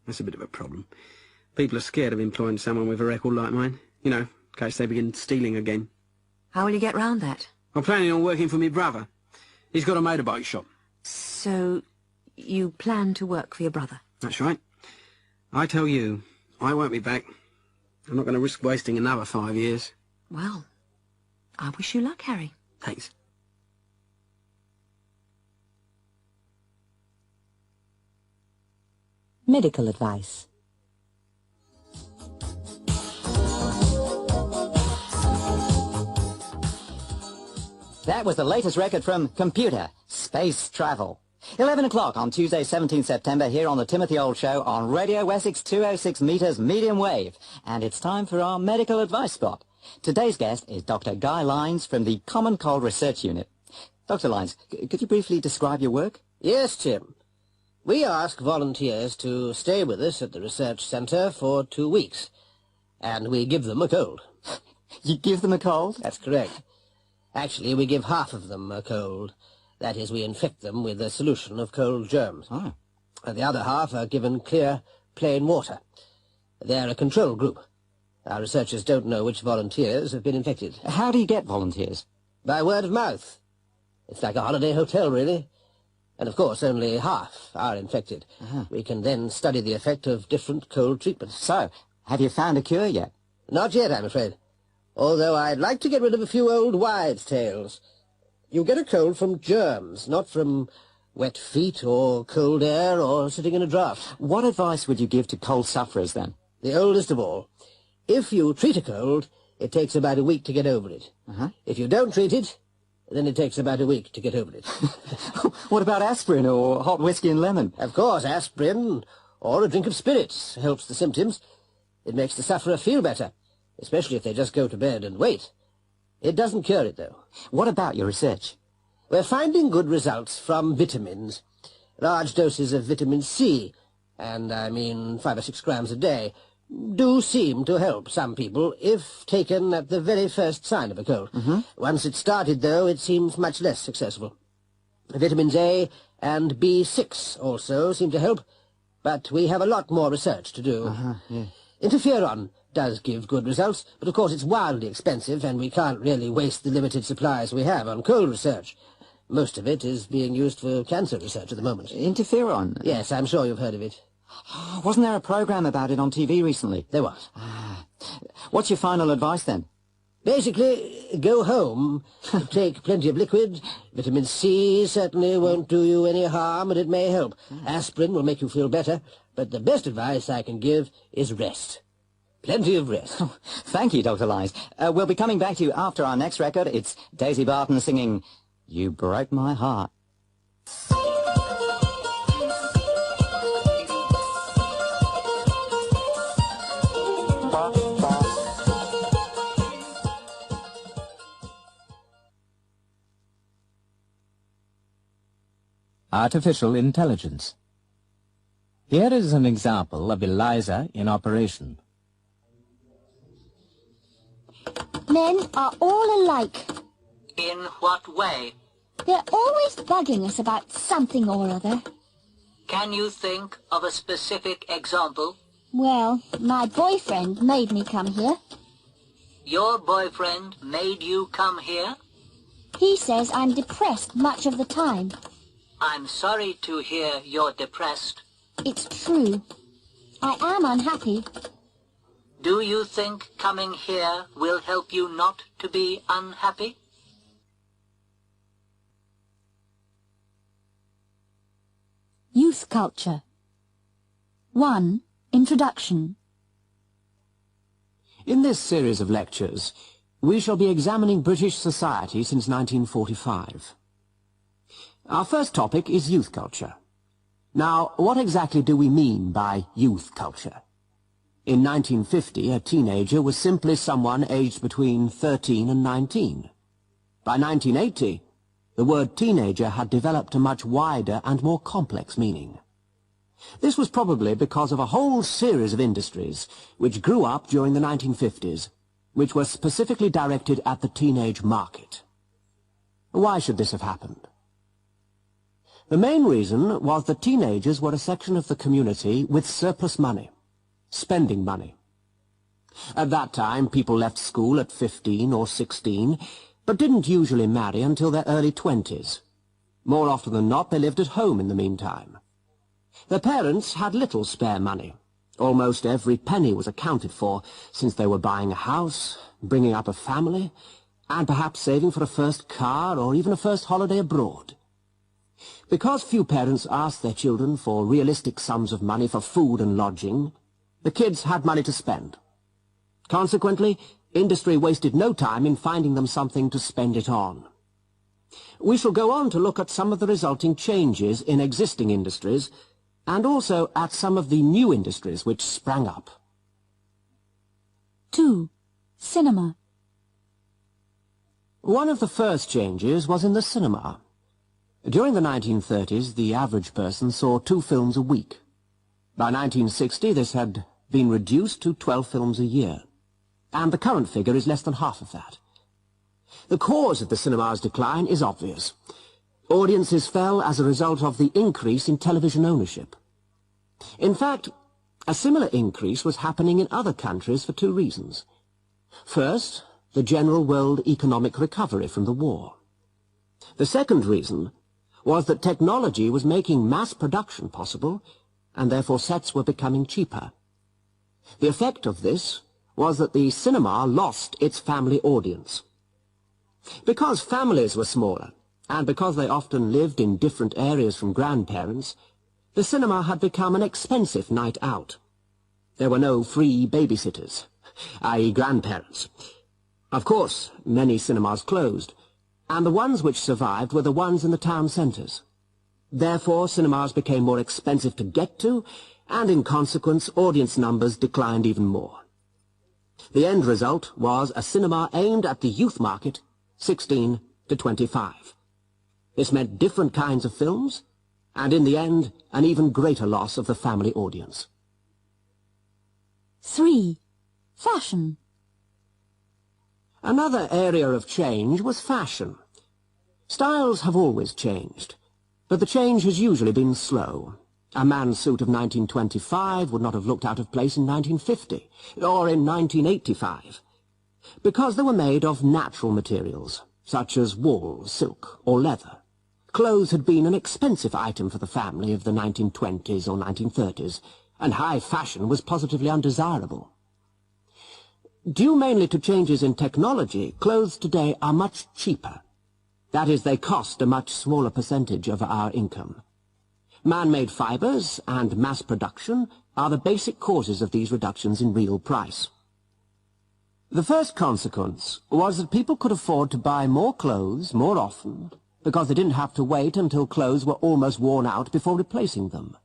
That's a bit of a problem. People are scared of employing someone with a record like mine. You know, in case they begin stealing again. How will you get round that? I'm planning on working for my brother. He's got a motorbike shop. So, you plan to work for your brother? That's right. I tell you, I won't be back. I'm not going to risk wasting another 5 years. Well, I wish you luck, Harry. Thanks. Medical advice. That was the latest record from Computer, Space Travel. 11 o'clock on Tuesday, 17th September, here on the Timothy Old Show on Radio Wessex 206 metres medium wave. And it's time for our medical advice spot. Today's guest is Dr. Guy Lines from the Common Cold Research Unit. Dr. Lines, could you briefly describe your work? Yes, Tim. We ask volunteers to stay with us at the research centre for 2 weeks, and we give them a cold. You give them a cold? That's correct. Actually, we give half of them a cold. That is, we infect them with a solution of cold germs. Oh. and the other half are given clear, plain water. They're a control group. Our researchers don't know which volunteers have been infected. How do you get volunteers? By word of mouth. It's like a holiday hotel, really. And, of course, only half are infected. We can then study the effect of different cold treatments. So, have you found a cure yet? Not yet, I'm afraid. Although I'd like to get rid of a few old wives' tales. You get a cold from germs, not from wet feet or cold air or sitting in a draught. What advice would you give to cold sufferers, then? The oldest of all. If you treat a cold, it takes about a week to get over it. If you don't treat it, then it takes about a week to get over it. What about aspirin or hot whiskey and lemon? Of course, aspirin or a drink of spirits helps the symptoms. It makes the sufferer feel better, especially if they just go to bed and wait. It doesn't cure it, though. What about your research? We're finding good results from vitamins. Large doses of vitamin C, and I mean 5 or 6 grams a day, do seem to help some people if taken at the very first sign of a cold. Once it's started, though, it seems much less successful. Vitamins A and B6 also seem to help, but we have a lot more research to do. Interferon does give good results, but of course it's wildly expensive, and we can't really waste the limited supplies we have on cold research. Most of it is being used for cancer research at the moment. Interferon? Yes, I'm sure you've heard of it. Wasn't there a program about it on TV recently? There was. What's your final advice, then? Basically, go home, take plenty of liquid. Vitamin C certainly won't do you any harm, and it may help. Aspirin will make you feel better, but the best advice I can give is rest. Plenty of rest. Thank you, Dr. Lyes. We'll be coming back to you after our next record. It's Daisy Barton singing You Broke My Heart. Artificial intelligence. Here is an example of ELIZA in operation. Men are all alike. In what way? They're always bugging us about something or other. Can you think of a specific example? Well, my boyfriend made me come here. Your boyfriend made you come here? He says I'm depressed much of the time. I'm sorry to hear you're depressed. It's true. I am unhappy. Do you think coming here will help you not to be unhappy? Youth culture. 1. Introduction. In this series of lectures, we shall be examining British society since 1945. Our first topic is youth culture. Now, what exactly do we mean by youth culture? In 1950, a teenager was simply someone aged between 13 and 19. By 1980, the word teenager had developed a much wider and more complex meaning. This was probably because of a whole series of industries which grew up during the 1950s, which were specifically directed at the teenage market. Why should this have happened? The main reason was that teenagers were a section of the community with surplus money, spending money. At that time, people left school at 15 or 16, but didn't usually marry until their early 20s. More often than not, they lived at home in the meantime. Their parents had little spare money. Almost every penny was accounted for, since they were buying a house, bringing up a family, and perhaps saving for a first car or even a first holiday abroad. Because few parents asked their children for realistic sums of money for food and lodging, the kids had money to spend. Consequently, industry wasted no time in finding them something to spend it on. We shall go on to look at some of the resulting changes in existing industries, and also at some of the new industries which sprang up. 2. Cinema. One of the first changes was in the cinema. During the 1930s, the average person saw 2 films a week. By 1960, this had been reduced to 12 films a year, and the current figure is less than half of that. The cause of the cinema's decline is obvious. Audiences fell as a result of the increase in television ownership. In fact, a similar increase was happening in other countries for two reasons. First, the general world economic recovery from the war. The second reason was that technology was making mass production possible, and therefore sets were becoming cheaper. The effect of this was that the cinema lost its family audience. Because families were smaller, and because they often lived in different areas from grandparents, the cinema had become an expensive night out. There were no free babysitters, i.e. grandparents. Of course, many cinemas closed, and the ones which survived were the ones in the town centres. Therefore, cinemas became more expensive to get to, and in consequence, audience numbers declined even more. The end result was a cinema aimed at the youth market, 16 to 25. This meant different kinds of films, and in the end, an even greater loss of the family audience. 3. Fashion. Another area of change was fashion. Styles have always changed, but the change has usually been slow. A man's suit of 1925 would not have looked out of place in 1950, or in 1985, because they were made of natural materials, such as wool, silk, or leather. Clothes had been an expensive item for the family of the 1920s or 1930s, and high fashion was positively undesirable. Due mainly to changes in technology, clothes today are much cheaper. That is, they cost a much smaller percentage of our income. Man-made fibres and mass production are the basic causes of these reductions in real price. The first consequence was that people could afford to buy more clothes more often, because they didn't have to wait until clothes were almost worn out before replacing them.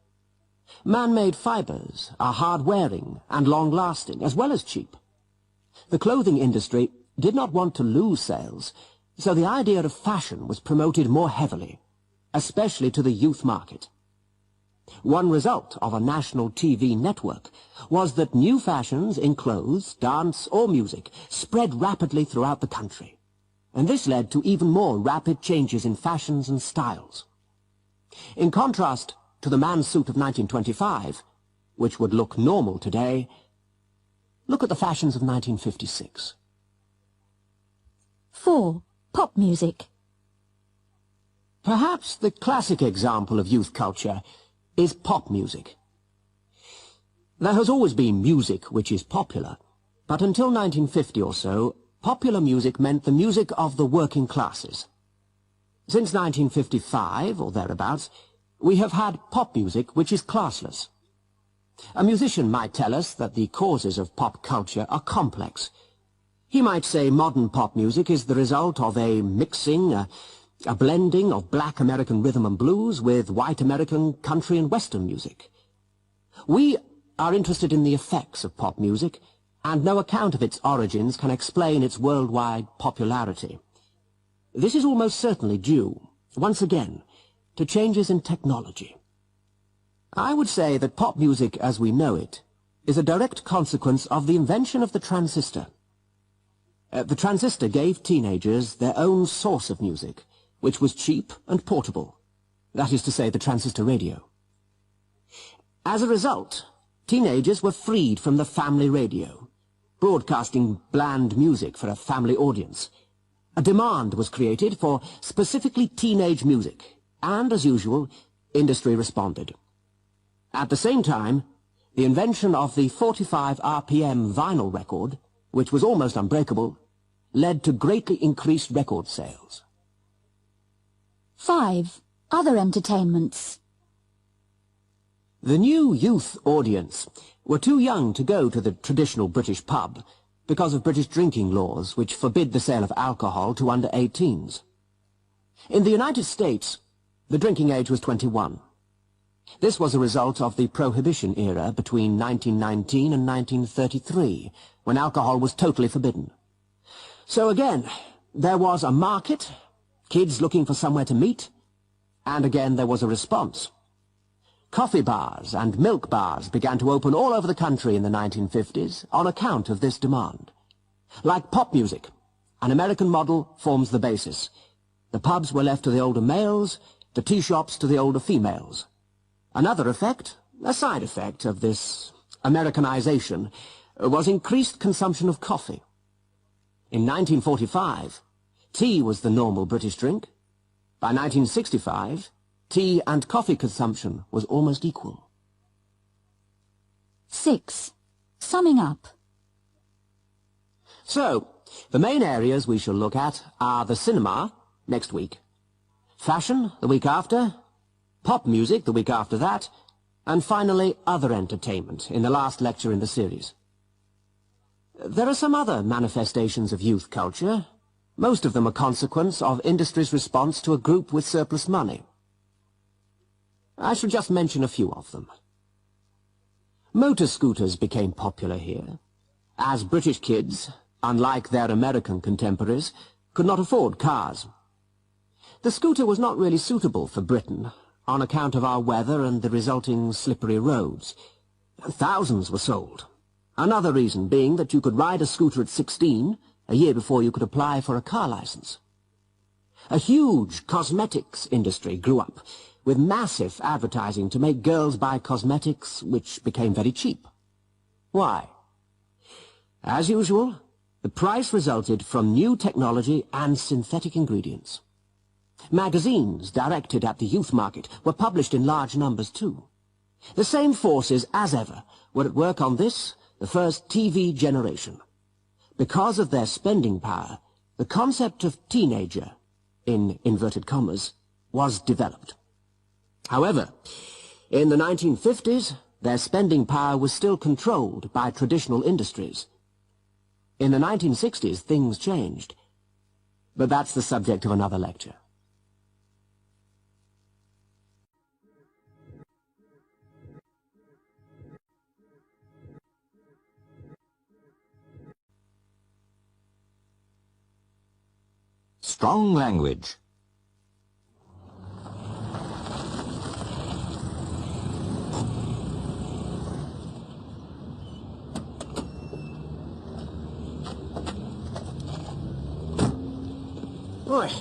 Man-made fibres are hard-wearing and long-lasting, as well as cheap. The clothing industry did not want to lose sales, so the idea of fashion was promoted more heavily, especially to the youth market. One result of a national TV network was that new fashions in clothes, dance, or music spread rapidly throughout the country, and this led to even more rapid changes in fashions and styles. In contrast to the man's suit of 1925, which would look normal today, look at the fashions of 1956. 4. Pop music. Perhaps the classic example of youth culture is pop music. There has always been music which is popular, but until 1950 or so, popular music meant the music of the working classes. Since 1955, or thereabouts, we have had pop music which is classless. A musician might tell us that the causes of pop culture are complex. He might say modern pop music is the result of a mixing, a blending of black American rhythm and blues with white American country and western music. We are interested in the effects of pop music, and no account of its origins can explain its worldwide popularity. This is almost certainly due, once again, to changes in technology. I would say that pop music as we know it is a direct consequence of the invention of the transistor. The transistor gave teenagers their own source of music, which was cheap and portable. That is to say, the transistor radio. As a result, teenagers were freed from the family radio, broadcasting bland music for a family audience. A demand was created for specifically teenage music, and, as usual, industry responded. At the same time, the invention of the 45 RPM vinyl record, which was almost unbreakable, led to greatly increased record sales. 5. Other entertainments. The new youth audience were too young to go to the traditional British pub because of British drinking laws which forbid the sale of alcohol to under 18s. In the United States, the drinking age was 21. This was a result of the Prohibition era between 1919 and 1933, when alcohol was totally forbidden. So again, there was a market, kids looking for somewhere to meet, and again there was a response. Coffee bars and milk bars began to open all over the country in the 1950s on account of this demand. Like pop music, an American model forms the basis. The pubs were left to the older males, the tea shops to the older females. Another effect A side effect of this Americanization was increased consumption of coffee. In 1945, tea was the normal British drink. By 1965, tea and coffee consumption was almost equal. 6. Summing up. So, the main areas we shall look at are the cinema, next week, fashion, the week after, pop music, the week after that, and finally other entertainment, in the last lecture in the series. There are some other manifestations of youth culture, most of them a consequence of industry's response to a group with surplus money. I shall just mention a few of them. Motor scooters became popular here, as British kids, unlike their American contemporaries, could not afford cars. The scooter was not really suitable for Britain, on account of our weather and the resulting slippery roads. Thousands were sold. Another reason being that you could ride a scooter at 16, a year before you could apply for a car license. A huge cosmetics industry grew up, with massive advertising to make girls buy cosmetics which became very cheap. Why? As usual, the price resulted from new technology and synthetic ingredients. Magazines directed at the youth market were published in large numbers too. The same forces as ever were at work on this, the first TV generation. Because of their spending power, the concept of teenager, in inverted commas, was developed. However, in the 1950s, their spending power was still controlled by traditional industries. In the 1960s, things changed. But that's the subject of another lecture. Strong language. Oi,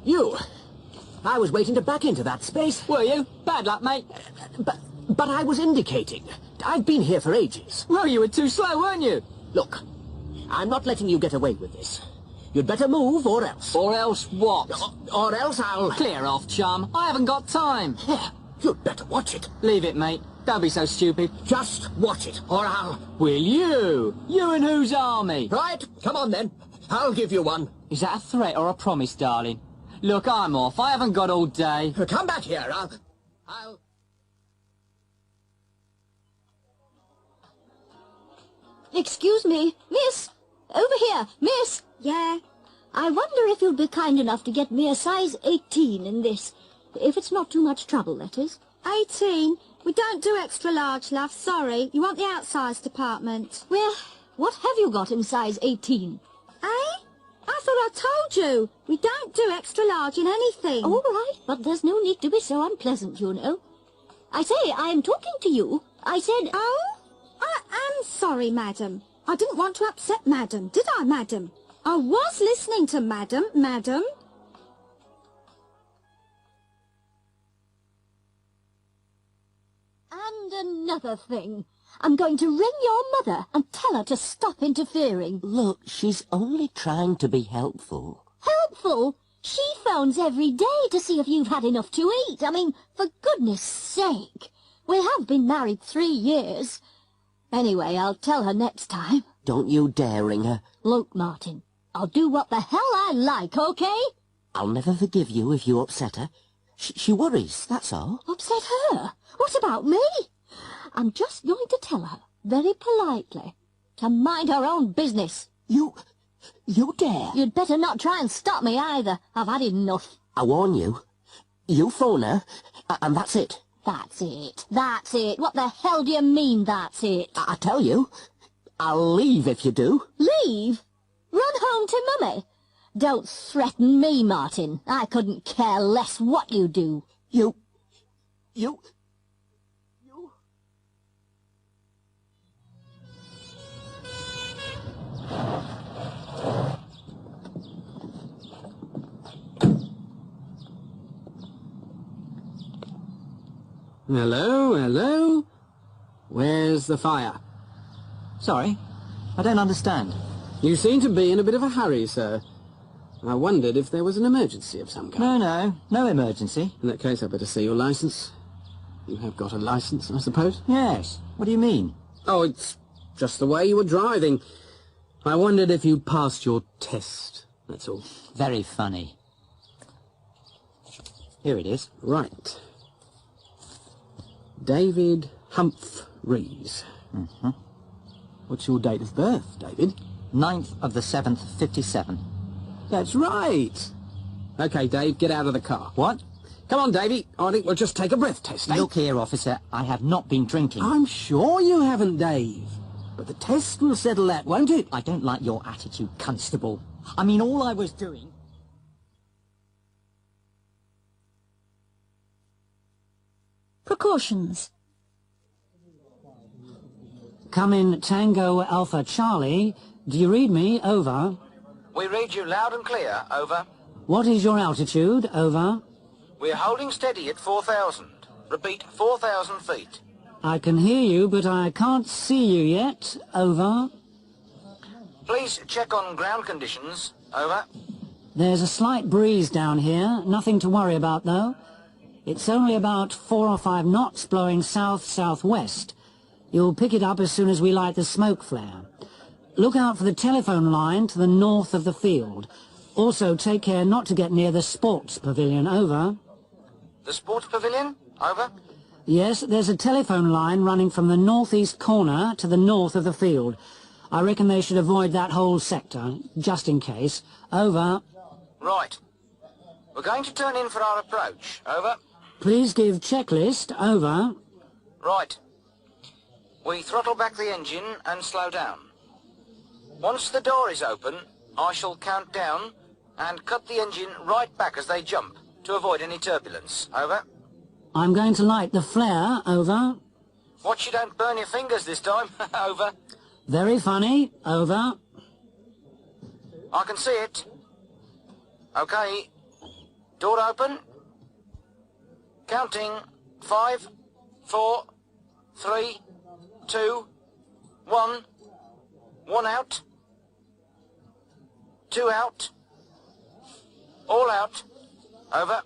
you! I was waiting to back into that space. Were you? Bad luck, mate. But I was indicating. I've been here for ages. Well, you were too slow, weren't you? Look, I'm not letting you get away with this. You'd better move, or else. Or else what? Or else I'll... Clear off, chum. I haven't got time. Yeah, you'd better watch it. Leave it, mate. Don't be so stupid. Just watch it, or I'll... Will you? You and whose army? Right, come on then. I'll give you one. Is that a threat or a promise, darling? Look, I'm off. I haven't got all day. Come back here. I'll... Excuse me, miss. Over here, miss. Yeah? I wonder if you'll be kind enough to get me a size 18 in this. If it's not too much trouble, that is. 18? We don't do extra large, love. Sorry. You want the outsize department. Well, what have you got in size 18? Eh? I thought I told you. We don't do extra large in anything. All right, but there's no need to be so unpleasant, you know. I say, I am talking to you. I said... Oh? I am sorry, madam. I didn't want to upset madam, did I, madam? I was listening to madam. And another thing. I'm going to ring your mother and tell her to stop interfering. Look, she's only trying to be helpful. Helpful? She phones every day to see if you've had enough to eat. I mean, for goodness sake. We have been married 3 years. Anyway, I'll tell her next time. Don't you dare ring her. Look, Martin, I'll do what the hell I like, okay? I'll never forgive you if you upset her. She worries, that's all. Upset her? What about me? I'm just going to tell her, very politely, to mind her own business. You dare? You'd better not try and stop me either. I've had enough. I warn you. You phone her, and that's it. That's it. That's it. What the hell do you mean, that's it? I tell you, I'll leave if you do. Leave? Run home to Mummy? Don't threaten me, Martin. I couldn't care less what you do. You... Hello, hello? Where's the fire? Sorry, I don't understand. You seem to be in a bit of a hurry, sir. I wondered if there was an emergency of some kind. No emergency. In that case, I'd better see your licence. You have got a licence, I suppose? Yes. What do you mean? Oh, it's just the way you were driving. I wondered if you'd passed your test, that's all. Very funny. Here it is. Right. David Humphreys. Mm-hmm. What's your date of birth, David? 9th of the 7th, 57. That's right. OK, Dave, get out of the car. What? Come on, Davey. I think we'll just take a breath test, eh? Look here, officer. I have not been drinking. I'm sure you haven't, Dave. But the test will settle that, won't it? I don't like your attitude, Constable. I mean, all I was doing... Precautions. Come in, Tango Alpha Charlie. Do you read me? Over. We read you loud and clear. Over. What is your altitude? Over. We're holding steady at 4,000. Repeat, 4,000 feet. I can hear you, but I can't see you yet. Over. Please check on ground conditions. Over. There's a slight breeze down here. Nothing to worry about, though. It's only about 4 or 5 knots blowing south-southwest. You'll pick it up as soon as we light the smoke flare. Look out for the telephone line to the north of the field. Also, take care not to get near the sports pavilion. Over. The sports pavilion? Over. Yes, there's a telephone line running from the northeast corner to the north of the field. I reckon they should avoid that whole sector, just in case. Over. Right. We're going to turn in for our approach. Over. Please give checklist. Over. Right. We throttle back the engine and slow down. Once the door is open, I shall count down and cut the engine right back as they jump to avoid any turbulence. Over. I'm going to light the flare. Over. Watch you don't burn your fingers this time. Over. Very funny. Over. I can see it. Okay. Door open. Counting. 5, 4, 3, 2, 1. 1 out. 2 out. All out. Over.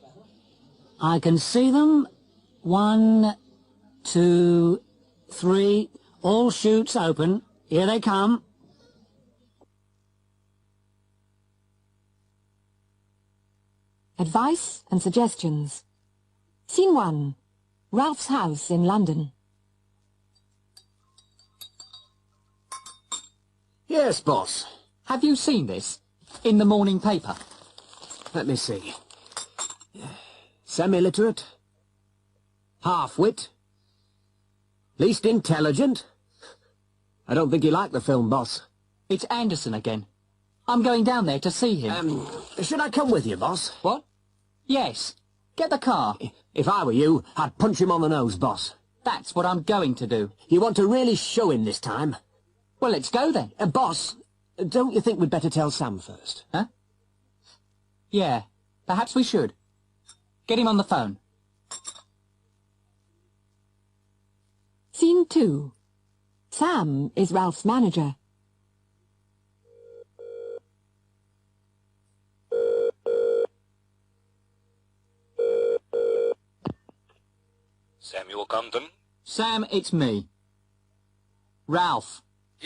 I can see them. 1, 2, 3. All chutes open. Here they come. Advice and suggestions. Scene 1. Ralph's house in London. Yes, boss. Have you seen this? In the morning paper? Let me see. Semi-literate. Half-wit. Least intelligent. I don't think you like the film, boss. It's Anderson again. I'm going down there to see him. Should I come with you, boss? What? Yes. Get the car. If I were you, I'd punch him on the nose, boss. That's what I'm going to do. You want to really show him this time? Well, let's go then. Boss, don't you think we'd better tell Sam first? Huh? Yeah, perhaps we should. Get him on the phone. Scene 2. Sam is Ralph's manager. Samuel Compton? Sam, it's me. Ralph.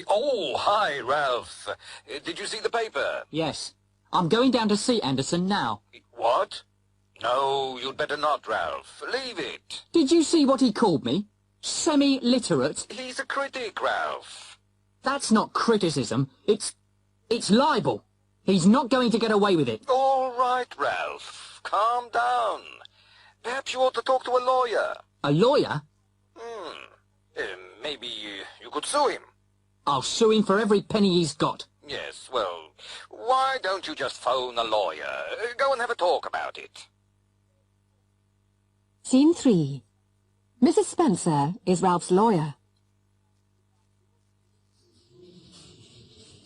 Oh, hi, Ralph. Did you see the paper? Yes. I'm going down to see Anderson now. What? No, you'd better not, Ralph. Leave it. Did you see what he called me? Semi-literate? He's a critic, Ralph. That's not criticism. It's libel. He's not going to get away with it. All right, Ralph. Calm down. Perhaps you ought to talk to a lawyer. A lawyer? Maybe you could sue him. I'll sue him for every penny he's got. Yes, well, why don't you just phone a lawyer? Go and have a talk about it. Scene 3. Mrs. Spencer is Ralph's lawyer.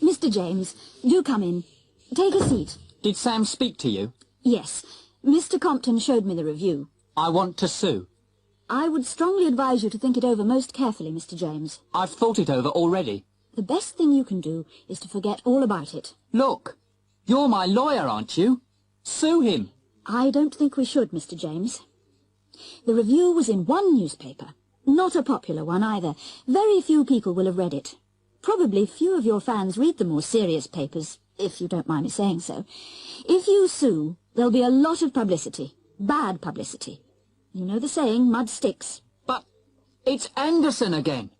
Mr. James, do come in. Take a seat. Did Sam speak to you? Yes. Mr. Compton showed me the review. I want to sue. I would strongly advise you to think it over most carefully, Mr. James. I've thought it over already. The best thing you can do is to forget all about it. Look, you're my lawyer, aren't you? Sue him. I don't think we should, Mr. James. The review was in one newspaper. Not a popular one either. Very few people will have read it. Probably few of your fans read the more serious papers, if you don't mind me saying so. If you sue, there'll be a lot of publicity. Bad publicity. You know the saying, mud sticks. But it's Anderson again.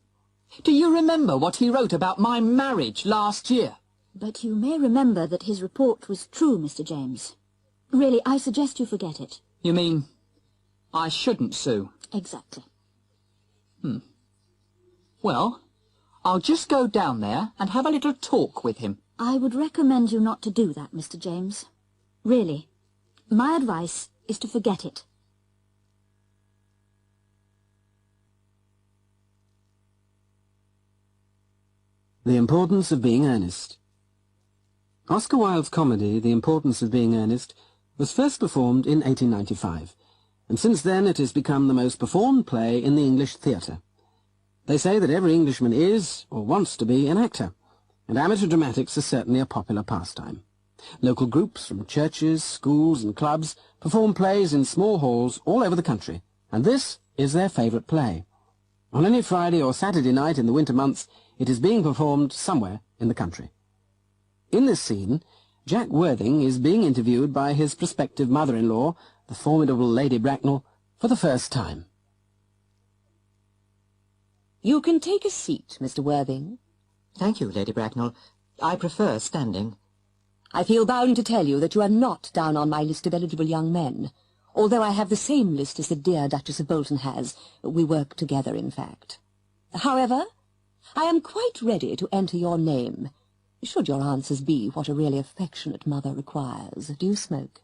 Do you remember what he wrote about my marriage last year? But you may remember that his report was true, Mr. James. Really, I suggest you forget it. You mean I shouldn't sue? Exactly. Well, I'll just go down there and have a little talk with him. I would recommend you not to do that, Mr. James. Really. My advice is to forget it. The Importance of Being Earnest. Oscar Wilde's comedy, The Importance of Being Earnest, was first performed in 1895, and since then it has become the most performed play in the English theatre. They say that every Englishman is, or wants to be, an actor, and amateur dramatics is certainly a popular pastime. Local groups from churches, schools and clubs perform plays in small halls all over the country, and this is their favourite play. On any Friday or Saturday night in the winter months, it is being performed somewhere in the country. In this scene, Jack Worthing is being interviewed by his prospective mother-in-law, the formidable Lady Bracknell, for the first time. You can take a seat, Mr. Worthing. Thank you, Lady Bracknell. I prefer standing. I feel bound to tell you that you are not down on my list of eligible young men, although I have the same list as the dear Duchess of Bolton has. We work together, in fact. However, I am quite ready to enter your name, should your answers be what a really affectionate mother requires. Do you smoke?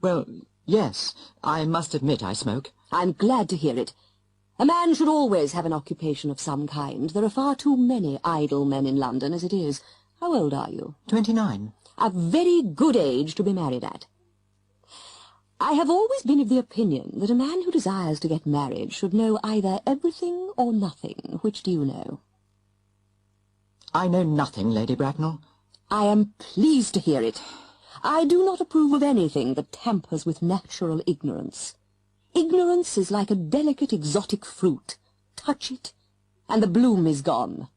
Well, yes. I must admit I smoke. I'm glad to hear it. A man should always have an occupation of some kind. There are far too many idle men in London as it is. How old are you? 29. A very good age to be married at. I have always been of the opinion that a man who desires to get married should know either everything or nothing. Which do you know? I know nothing, Lady Bracknell. I am pleased to hear it. I do not approve of anything that tampers with natural ignorance. Ignorance is like a delicate exotic fruit. Touch it, and the bloom is gone.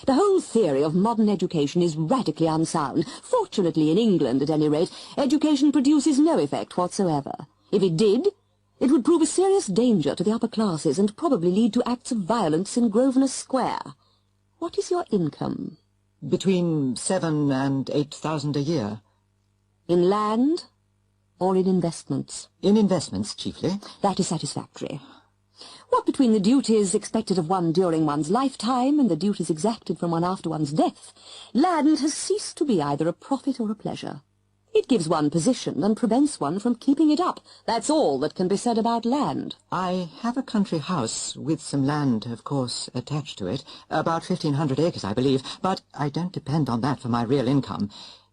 The whole theory of modern education is radically unsound. Fortunately, in England, at any rate, education produces no effect whatsoever. If it did, it would prove a serious danger to the upper classes and probably lead to acts of violence in Grosvenor Square. What is your income? Between 7,000 and 8,000 a year. In land or in investments? In investments, chiefly. That is satisfactory. What between the duties expected of one during one's lifetime and the duties exacted from one after one's death, land has ceased to be either a profit or a pleasure. It gives one position and prevents one from keeping it up. That's all that can be said about land. I have a country house with some land, of course, attached to it. About 1,500 acres, I believe, but I don't depend on that for my real income.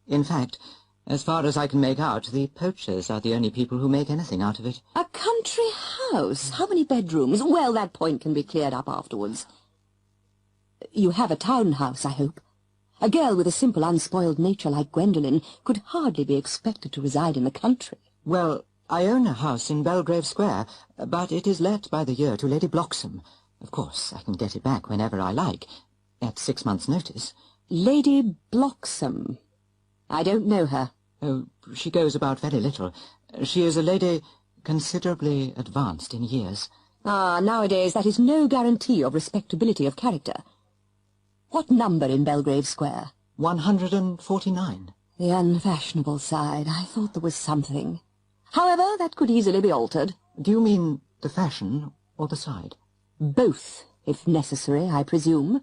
In fact, as far as I can make out, the poachers are the only people who make anything out of it. A country house? How many bedrooms? Well, that point can be cleared up afterwards. You have a townhouse, I hope. A girl with a simple, unspoiled nature like Gwendolen could hardly be expected to reside in the country. Well, I own a house in Belgrave Square, but it is let by the year to Lady Bloxham. Of course, I can get it back whenever I like, at 6 months' notice. Lady Bloxham? I don't know her. Oh, she goes about very little. She is a lady considerably advanced in years. Ah, nowadays that is no guarantee of respectability of character. What number in Belgrave Square? 149. The unfashionable side. I thought there was something. However, that could easily be altered. Do you mean the fashion or the side? Both, if necessary, I presume.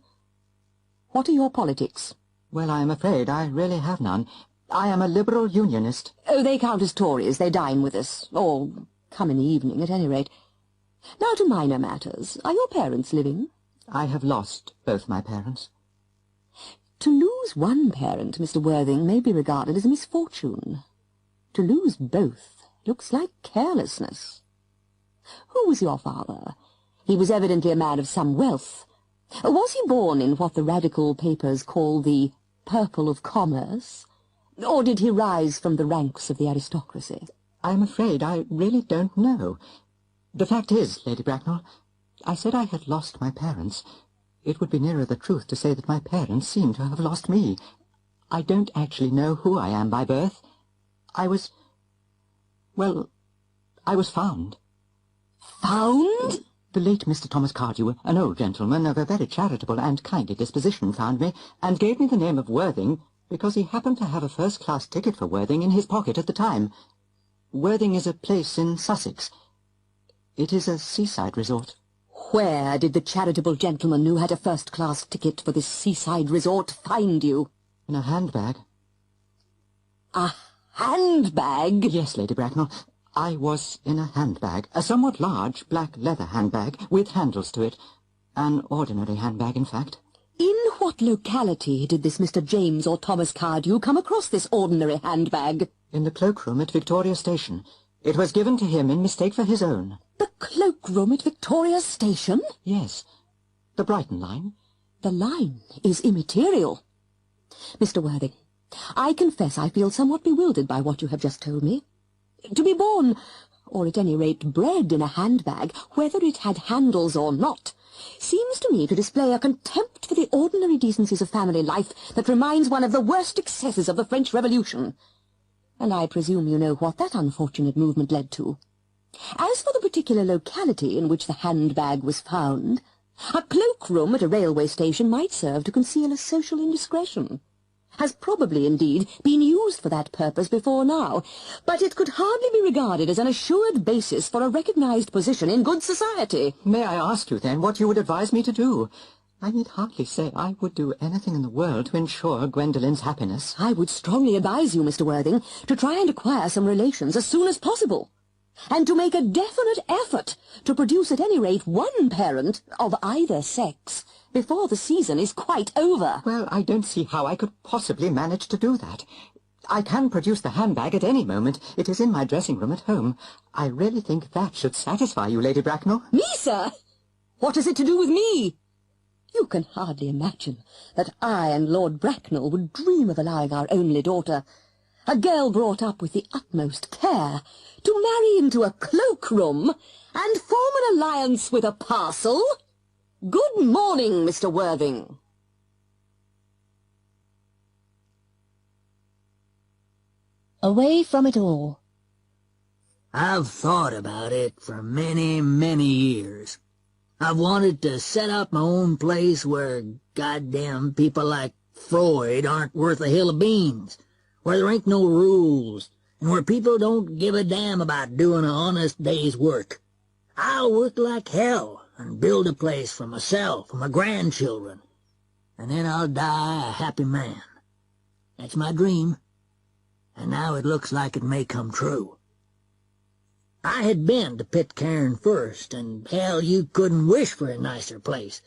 What are your politics? Well, I am afraid I really have none. I am a Liberal Unionist. Oh, they count as Tories. They dine with us, or come in the evening, at any rate. Now to minor matters. Are your parents living? I have lost both my parents. To lose one parent, Mr. Worthing, may be regarded as a misfortune. To lose both looks like carelessness. Who was your father? He was evidently a man of some wealth. Was he born in what the radical papers call the purple of commerce? Or did he rise from the ranks of the aristocracy? I'm afraid I really don't know. The fact is, Lady Bracknell, I said I had lost my parents. It would be nearer the truth to say that my parents seem to have lost me. I don't actually know who I am by birth. I was found. Found? The late Mr. Thomas Cardew, an old gentleman of a very charitable and kindly disposition, found me, and gave me the name of Worthing, because he happened to have a first-class ticket for Worthing in his pocket at the time. Worthing is a place in Sussex. It is a seaside resort. Where did the charitable gentleman who had a first-class ticket for this seaside resort find you? In a handbag. A handbag? Yes, Lady Bracknell. I was in a handbag, a somewhat large black leather handbag with handles to it. An ordinary handbag, in fact. In what locality did this Mr. James or Thomas Cardew come across this ordinary handbag? In the cloakroom at Victoria Station. It was given to him in mistake for his own. The cloakroom at Victoria Station? Yes. The Brighton line. The line is immaterial. Mr. Worthing, I confess I feel somewhat bewildered by what you have just told me. To be born, or at any rate bred in a handbag, whether it had handles or not, seems to me to display a contempt for the ordinary decencies of family life that reminds one of the worst excesses of the French Revolution. And I presume you know what that unfortunate movement led to. As for the particular locality in which the handbag was found, a cloakroom at a railway station might serve to conceal a social indiscretion. Has probably, indeed, been used for that purpose before now, but it could hardly be regarded as an assured basis for a recognized position in good society. May I ask you, then, what you would advise me to do? I need hardly say I would do anything in the world to ensure Gwendoline's happiness. I would strongly advise you, Mr. Worthing, to try and acquire some relations as soon as possible, and to make a definite effort to produce at any rate one parent of either sex before the season is quite over. Well, I don't see how I could possibly manage to do that. I can produce the handbag at any moment. It is in my dressing-room at home. I really think that should satisfy you, Lady Bracknell. Me, sir? What has it to do with me? You can hardly imagine that I and Lord Bracknell would dream of allowing our only daughter, a girl brought up with the utmost care, to marry into a cloakroom and form an alliance with a parcel? Good morning, Mr. Worthing. Away from it all. I've thought about it for many, many years. I've wanted to set up my own place where goddamn people like Freud aren't worth a hill of beans, where there ain't no rules, and where people don't give a damn about doing an honest day's work. I'll work like hell and build a place for myself and my grandchildren, and then I'll die a happy man. That's my dream, and now it looks like it may come true. I had been to Pitcairn first, and hell, you couldn't wish for a nicer place.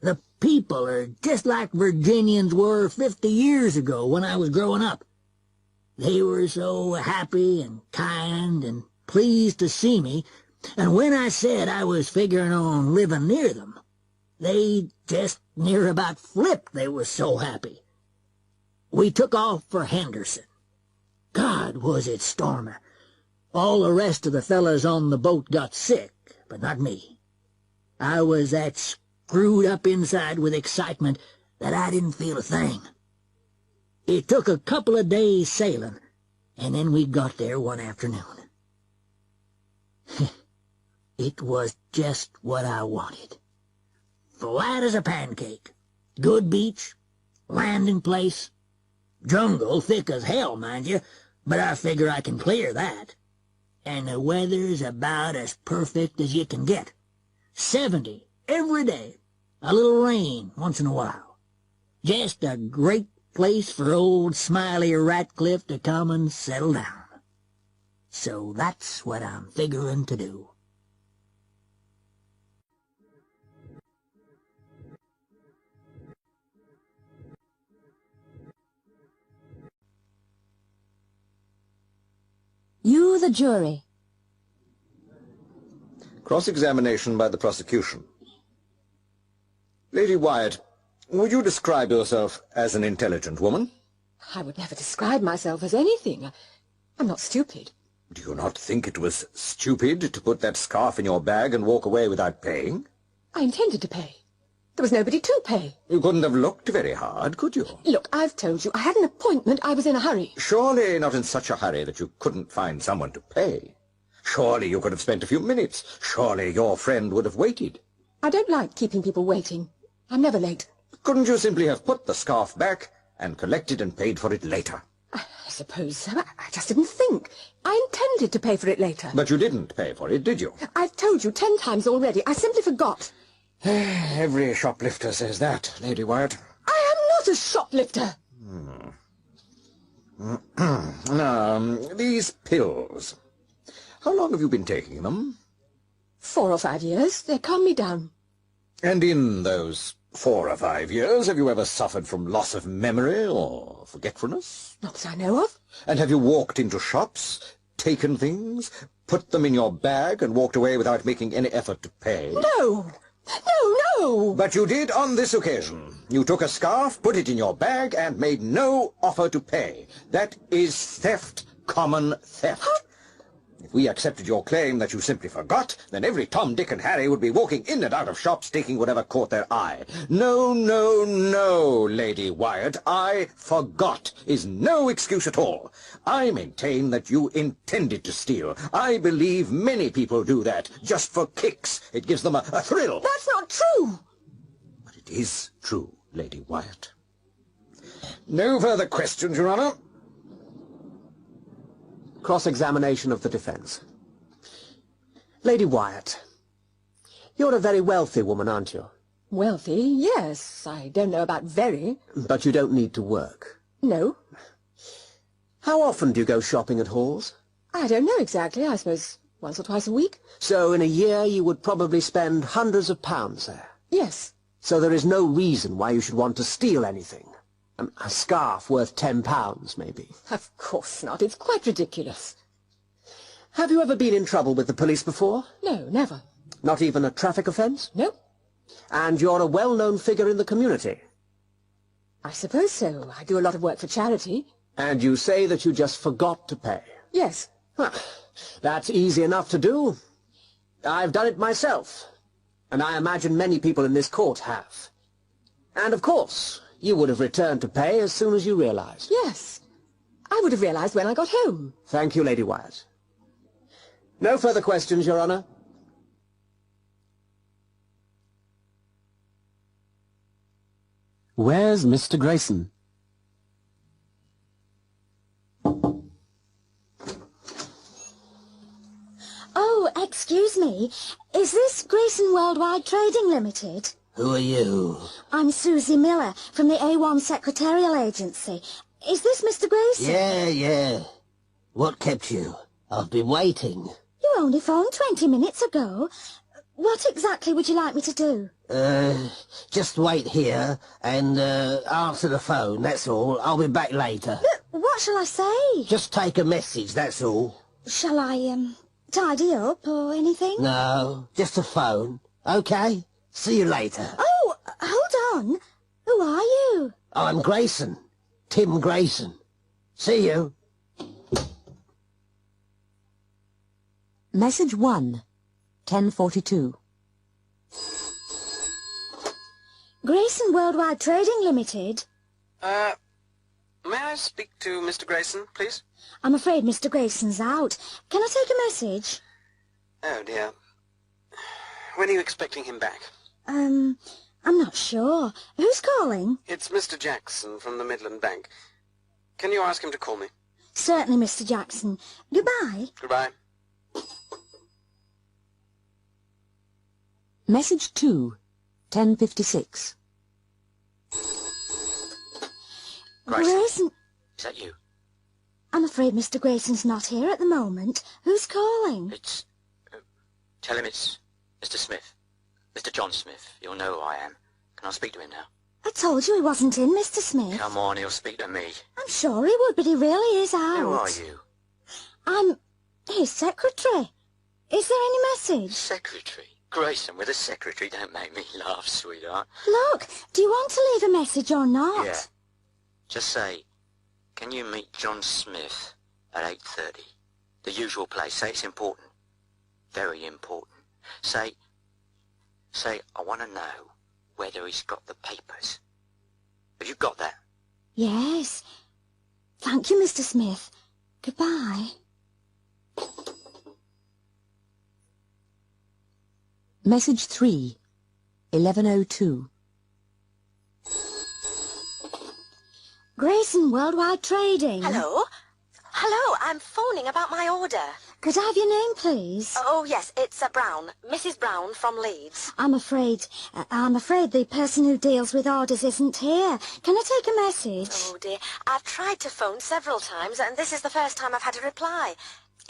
The people are just like Virginians were 50 years ago when I was growing up. They were so happy and kind and pleased to see me, and when I said I was figuring on living near them, they just near about flipped, they were so happy. We took off for Henderson. God, was it stormy. All the rest of the fellas on the boat got sick, but not me. I was that screwed up inside with excitement that I didn't feel a thing. It took a couple of days sailing, and then we got there one afternoon. It was just what I wanted. Flat as a pancake. Good beach, landing place. Jungle thick as hell, mind you, but I figure I can clear that. And the weather's about as perfect as you can get. 70 every day. A little rain once in a while. Just a great place for old Smiley Ratcliffe to come and settle down. So that's what I'm figuring to do. You, the jury. Cross-examination by the prosecution. Lady Wyatt, would you describe yourself as an intelligent woman? I would never describe myself as anything. I'm not stupid. Do you not think it was stupid to put that scarf in your bag and walk away without paying? I intended to pay. There was nobody to pay. You couldn't have looked very hard, could you? Look, I've told you, I had an appointment. I was in a hurry. Surely not in such a hurry that you couldn't find someone to pay. Surely you could have spent a few minutes. Surely your friend would have waited. I don't like keeping people waiting. I'm never late. Couldn't you simply have put the scarf back and collected and paid for it later? I suppose so. I just didn't think. I intended to pay for it later. But you didn't pay for it, did you? I've told you 10 times already. I simply forgot. Every shoplifter says that, Lady Wyatt. I am not a shoplifter. Now, these pills. How long have you been taking them? 4 or 5 years. They calm me down. And in those 4 or 5 years, have you ever suffered from loss of memory or forgetfulness? Not that I know of. And have you walked into shops, taken things, put them in your bag, and walked away without making any effort to pay? No! No! But you did on this occasion. You took a scarf, put it in your bag, and made no offer to pay. That is theft, common theft. If we accepted your claim that you simply forgot, then every Tom, Dick, and Harry would be walking in and out of shops taking whatever caught their eye. No, no, no, Lady Wyatt. I forgot is no excuse at all. I maintain that you intended to steal. I believe many people do that, just for kicks. It gives them a thrill. That's not true. But it is true, Lady Wyatt. No further questions, Your Honour. Cross-examination of the defence. Lady Wyatt, you're a very wealthy woman, aren't you? Wealthy, yes. I don't know about very. But you don't need to work. No. How often do you go shopping at Hall's? I don't know exactly. I suppose once or twice a week. So in a year you would probably spend hundreds of pounds there? Yes. So there is no reason why you should want to steal anything? A scarf worth £10, maybe? Of course not. It's quite ridiculous. Have you ever been in trouble with the police before? No, never. Not even a traffic offence? No. And you're a well-known figure in the community? I suppose so. I do a lot of work for charity. And you say that you just forgot to pay? Yes. Well, that's easy enough to do. I've done it myself. And I imagine many people in this court have. And of course, you would have returned to pay as soon as you realised. Yes. I would have realised when I got home. Thank you, Lady Wyatt. No further questions, Your Honour. Where's Mr. Grayson? Oh, excuse me. Is this Grayson Worldwide Trading Limited? Who are you? I'm Susie Miller from the A1 Secretarial Agency. Is this Mr. Grayson? Yeah. What kept you? I've been waiting. You only phoned 20 minutes ago. What exactly would you like me to do? Just wait here and answer the phone, that's all. I'll be back later. But what shall I say? Just take a message, that's all. Shall I, tidy up or anything? No, just a phone. Okay? See you later. Oh, hold on. Who are you? I'm Grayson. Tim Grayson. See you. Message 1, 10:42. Grayson Worldwide Trading Limited. May I speak to Mr. Grayson, please? I'm afraid Mr. Grayson's out. Can I take a message? Oh, dear. When are you expecting him back? I'm not sure. Who's calling? It's Mr. Jackson from the Midland Bank. Can you ask him to call me? Certainly, Mr. Jackson. Goodbye. Goodbye. Message 2, 10:56. Grayson. Is that you? I'm afraid Mr. Grayson's not here at the moment. Who's calling? It's... tell him it's Mr. Smith. Mr. John Smith. You'll know who I am. Can I speak to him now? I told you he wasn't in, Mr. Smith. Come on, he'll speak to me. I'm sure he would, but he really is out. Who are you? I'm his secretary. Is there any message? Secretary. Grayson with a secretary. Don't make me laugh, sweetheart. Look, do you want to leave a message or not? Yeah. Just say, can you meet John Smith at 8:30? The usual place. Say it's important. Very important. Say, I want to know whether he's got the papers. Have you got that? Yes. Thank you, Mr. Smith. Goodbye. Message 3, 11:02. Grayson Worldwide Trading. Hello? Hello, I'm phoning about my order. Could I have your name, please? Oh, yes, it's Brown. Mrs. Brown from Leeds. I'm afraid the person who deals with orders isn't here. Can I take a message? Oh, dear. I've tried to phone several times, and this is the first time I've had a reply.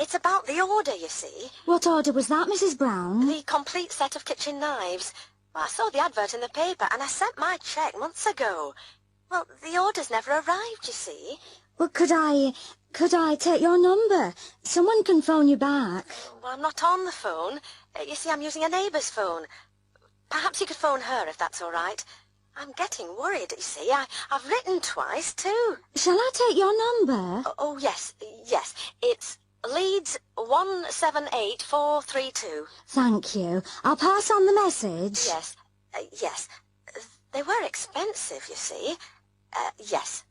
It's about the order, you see. What order was that, Mrs. Brown? The complete set of kitchen knives. Well, I saw the advert in the paper, and I sent my cheque months ago. Well, the order's never arrived, you see. Well, could I take your number? Someone can phone you back. Well, I'm not on the phone. You see, I'm using a neighbour's phone. Perhaps you could phone her, if that's all right. I'm getting worried, you see. I've written twice, too. Shall I take your number? Oh, yes. It's Leeds 178432. Thank you. I'll pass on the message. Yes. They were expensive, you see. Yes.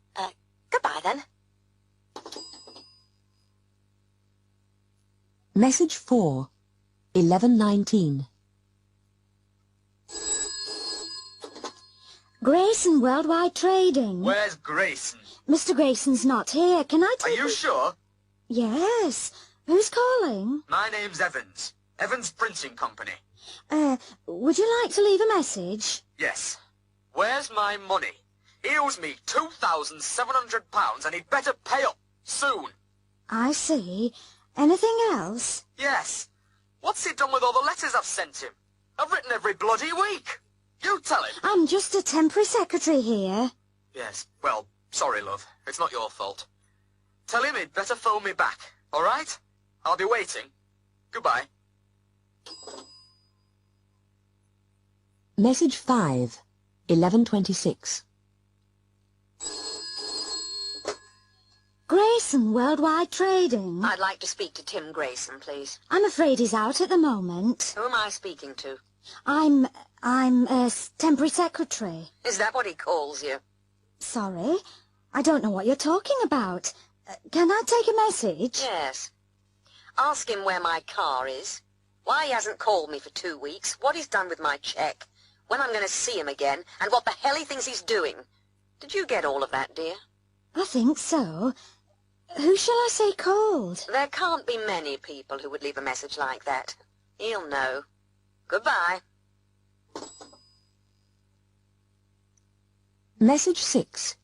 Goodbye, then. Message 4, 11:19. Grayson Worldwide Trading. Where's Grayson? Mr. Grayson's not here. Can I take... Are you sure? Yes. Who's calling? My name's Evans. Evans Printing Company. Would you like to leave a message? Yes. Where's my money? He owes me £2,700 and he'd better pay up soon. I see. Anything else? Yes. What's he done with all the letters I've sent him? I've written every bloody week. You tell him. I'm just a temporary secretary here. Yes. Well, sorry, love. It's not your fault. Tell him he'd better phone me back, all right? I'll be waiting. Goodbye. Message 5, 11:26. Grayson Worldwide Trading. I'd like to speak to Tim Grayson, please. I'm afraid he's out at the moment. Who am I speaking to? I'm a temporary secretary. Is that what he calls you? Sorry, I don't know what you're talking about. Can I take a message? Yes. Ask him where my car is, why he hasn't called me for 2 weeks, what he's done with my cheque, when I'm going to see him again, and what the hell he thinks he's doing. Did you get all of that, dear? I think so. Who shall I say called? There can't be many people who would leave a message like that. He'll know. Goodbye. Message 6,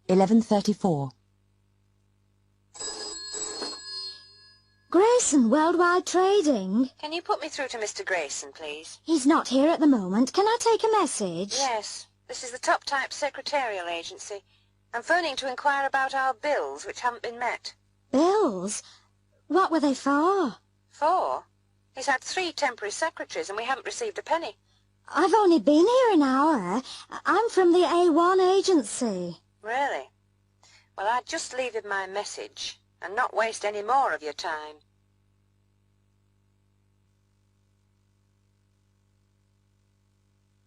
11:34. Grayson Worldwide Trading. Can you put me through to Mr. Grayson, please? He's not here at the moment. Can I take a message? Yes. This is the top-type secretarial agency. I'm phoning to inquire about our bills, which haven't been met. Bills? What were they for? For? He's had 3 temporary secretaries, and we haven't received a penny. I've only been here an hour. I'm from the A1 agency. Really? Well, I'd just leave him my message, and not waste any more of your time.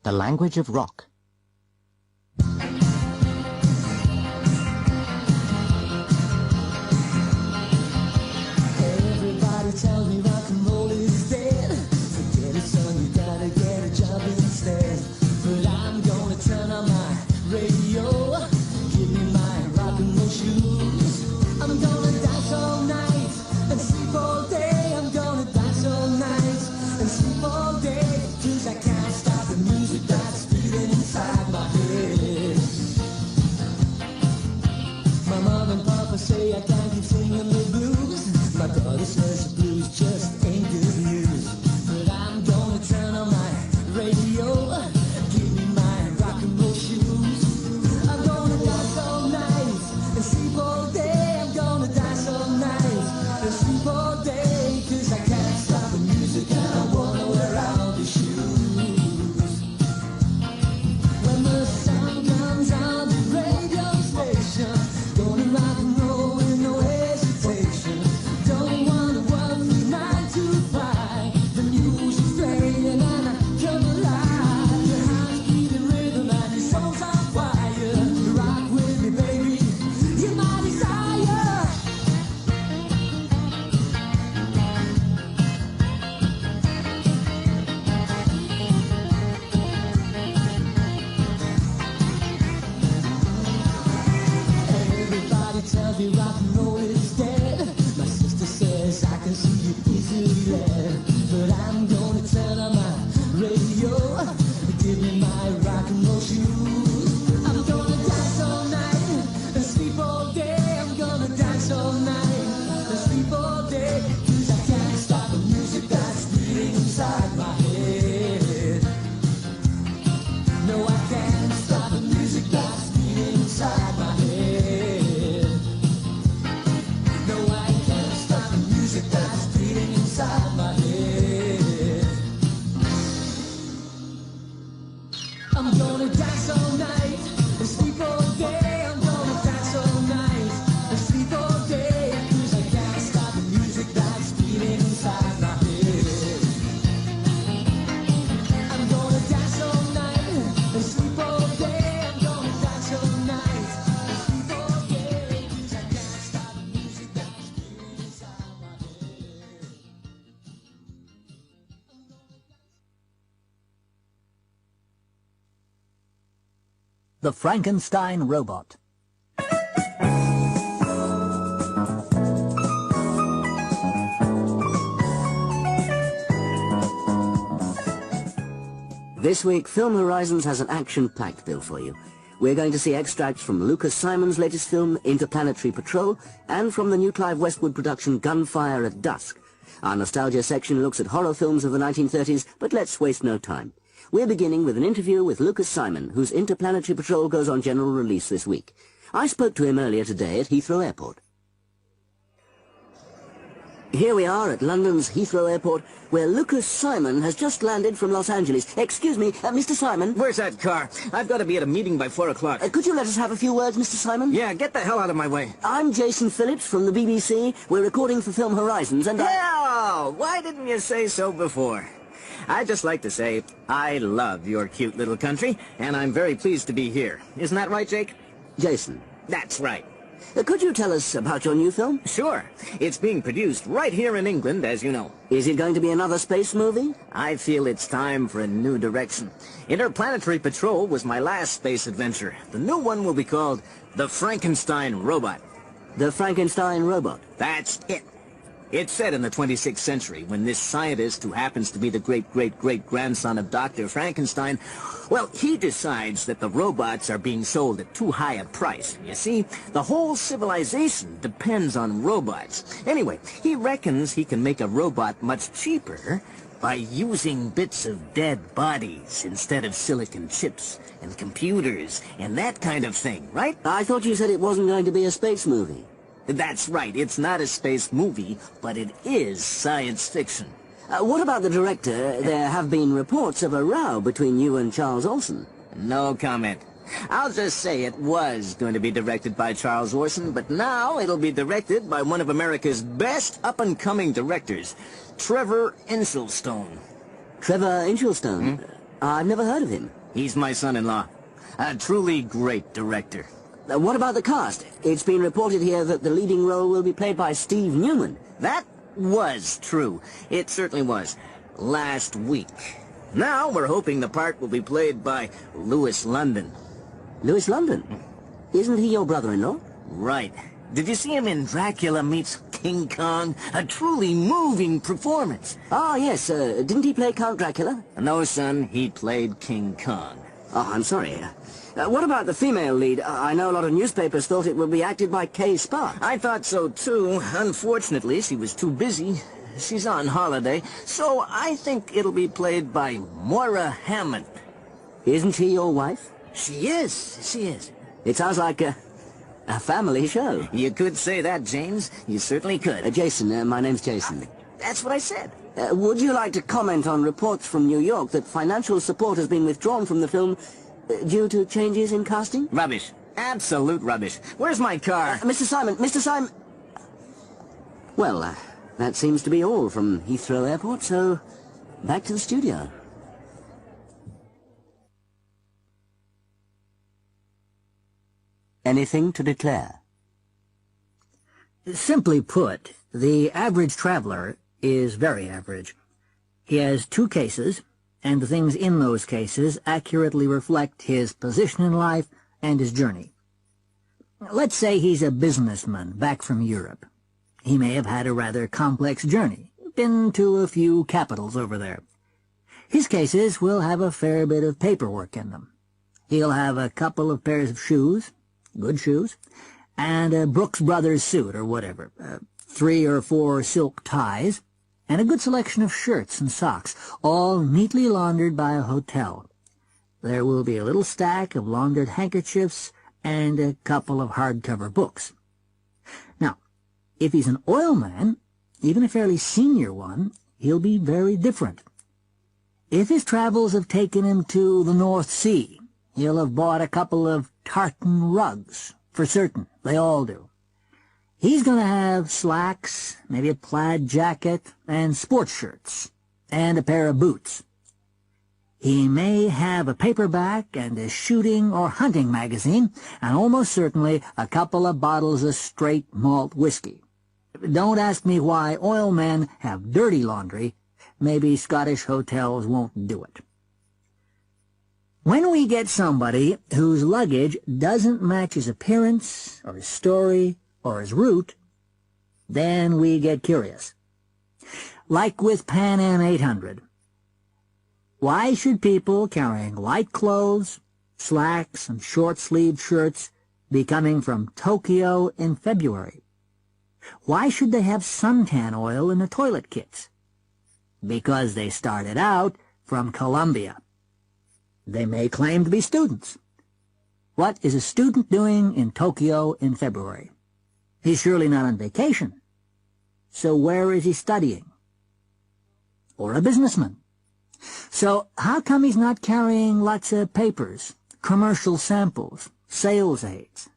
The language of rock. Everybody tells me rock and roll is dead. Forget it, son, you gotta get a job instead. But I'm gonna turn on my radio. Give me my rock and roll shoes. I'm gonna dance all night and sleep all day. I'm gonna dance all night and sleep all day. 'Cause I can't stop the music that's beating inside. roll is dead. My sister says I can see you easily led, but I'm gonna turn on my radio. Give me my rock and roll shoes. I'm gonna dance all night and sleep all day. I'm gonna dance all night and sleep all day, 'cause I can't stop the music that's beating inside my head. No, I can't stop the music that's beating inside my head. No, I can't stop the music that's beating inside my head. I'm gonna dance all night and sleep all day. I'm gonna dance all night and sleep all day, 'cause I can't stop the music that's beating inside my head. I'm gonna dance all night and sleep all day. I'm gonna dance all night and sleep all day, 'cause I can't stop the music that's beating inside my head. The Frankenstein Robot. This week, Film Horizons has an action-packed bill for you. We're going to see extracts from Lucas Simon's latest film, Interplanetary Patrol, and from the new Clive Westwood production, Gunfire at Dusk. Our nostalgia section looks at horror films of the 1930s, but let's waste no time. We're beginning with an interview with Lucas Simon, whose Interplanetary Patrol goes on general release this week. I spoke to him earlier today at Heathrow Airport. Here we are at London's Heathrow Airport, where Lucas Simon has just landed from Los Angeles. Excuse me, Mr. Simon. Where's that car? I've got to be at a meeting by 4 o'clock. Could you let us have a few words, Mr. Simon? Yeah, get the hell out of my way. I'm Jason Phillips from the BBC. We're recording for Film Horizons, and Hell! Why didn't you say so before? I'd just like to say, I love your cute little country, and I'm very pleased to be here. Isn't that right, Jake? Jason. That's right. Could you tell us about your new film? Sure. It's being produced right here in England, as you know. Is it going to be another space movie? I feel it's time for a new direction. Interplanetary Patrol was my last space adventure. The new one will be called The Frankenstein Robot. The Frankenstein Robot? That's it. It's set in the 26th century, when this scientist, who happens to be the great-great-great-grandson of Dr. Frankenstein, well, he decides that the robots are being sold at too high a price. You see, the whole civilization depends on robots. Anyway, he reckons he can make a robot much cheaper by using bits of dead bodies instead of silicon chips and computers and that kind of thing, right? I thought you said it wasn't going to be a space movie. That's right. It's not a space movie, but it is science fiction. What about the director? There have been reports of a row between you and Charles Orson. No comment. I'll just say it was going to be directed by Charles Orson, but now it'll be directed by one of America's best up-and-coming directors, Trevor Inchilstone. Trevor Inchilstone? I've never heard of him. He's my son-in-law. A truly great director. What about the cast? It's been reported here that the leading role will be played by Steve Newman. That was true. It certainly was. Last week. Now we're hoping the part will be played by Louis London. Louis London? Isn't he your brother-in-law? Right. Did you see him in Dracula Meets King Kong? A truly moving performance. Ah, yes. Didn't he play Count Dracula? No, son. He played King Kong. Oh, I'm sorry. What about the female lead? I know a lot of newspapers thought it would be acted by Kay Sparks. I thought so, too. Unfortunately, she was too busy. She's on holiday, so I think it'll be played by Moira Hammond. Isn't she your wife? She is. She is. It sounds like a family show. You could say that, James. You certainly could. Jason, my name's Jason. That's what I said. Would you like to comment on reports from New York that financial support has been withdrawn from the film due to changes in casting? Rubbish. Absolute rubbish. Where's my car? Mr. Simon! Well, that seems to be all from Heathrow Airport, so back to the studio. Anything to declare? Simply put, the average traveler is very average. He has 2 cases, and the things in those cases accurately reflect his position in life and his journey. Let's say he's a businessman back from Europe. He may have had a rather complex journey, been to a few capitals over there. His cases will have a fair bit of paperwork in them. He'll have a couple of pairs of shoes, good shoes, and a Brooks Brothers suit or whatever, 3 or 4 silk ties, and a good selection of shirts and socks, all neatly laundered by a hotel. There will be a little stack of laundered handkerchiefs and a couple of hardcover books. Now, if he's an oil man, even a fairly senior one, he'll be very different. If his travels have taken him to the North Sea, he'll have bought a couple of tartan rugs, for certain. They all do. He's going to have slacks, maybe a plaid jacket, and sports shirts, and a pair of boots. He may have a paperback and a shooting or hunting magazine, and almost certainly a couple of bottles of straight malt whiskey. Don't ask me why oil men have dirty laundry. Maybe Scottish hotels won't do it. When we get somebody whose luggage doesn't match his appearance, or his story, or his route, then we get curious. Like with Pan Am 800. Why should people carrying light clothes, slacks, and short-sleeved shirts be coming from Tokyo in February? Why should they have suntan oil in their toilet kits? Because they started out from Colombia. They may claim to be students. What is a student doing in Tokyo in February? He's surely not on vacation. So where is he studying? Or a businessman. So how come he's not carrying lots of papers, commercial samples, sales aids?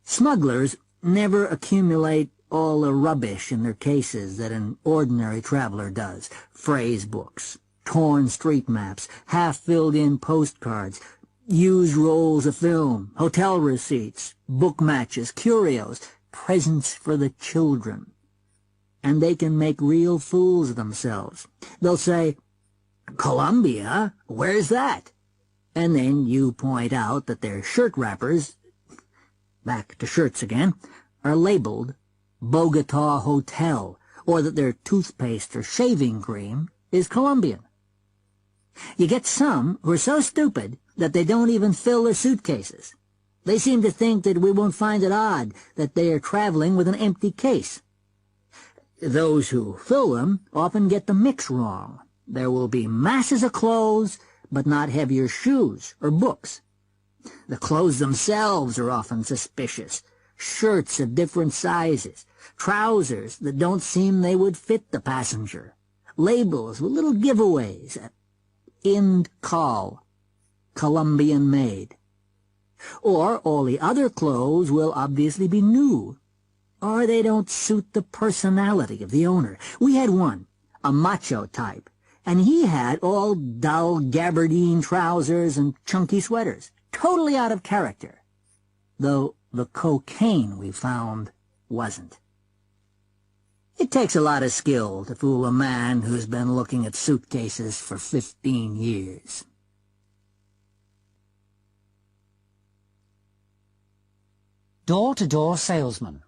Smugglers never accumulate all the rubbish in their cases that an ordinary traveler does. Phrase books, torn street maps, half-filled-in postcards, used rolls of film, hotel receipts, book matches, curios, presents for the children. And they can make real fools of themselves. They'll say, "Colombia? Where's that?" And then you point out that their shirt wrappers, back to shirts again, are labeled Bogota Hotel, or that their toothpaste or shaving cream is Colombian. You get some who are so stupid that they don't even fill their suitcases. They seem to think that we won't find it odd that they are traveling with an empty case. Those who fill them often get the mix wrong. There will be masses of clothes, but not heavier shoes or books. The clothes themselves are often suspicious. Shirts of different sizes, trousers that don't seem they would fit the passenger, labels with little giveaways, Ind Call, Colombian made. Or all the other clothes will obviously be new, or they don't suit the personality of the owner. We had one, a macho type, and he had all dull gabardine trousers and chunky sweaters, totally out of character, though the cocaine we found wasn't. It takes a lot of skill to fool a man who's been looking at suitcases for 15 years. Door-to-door salesman.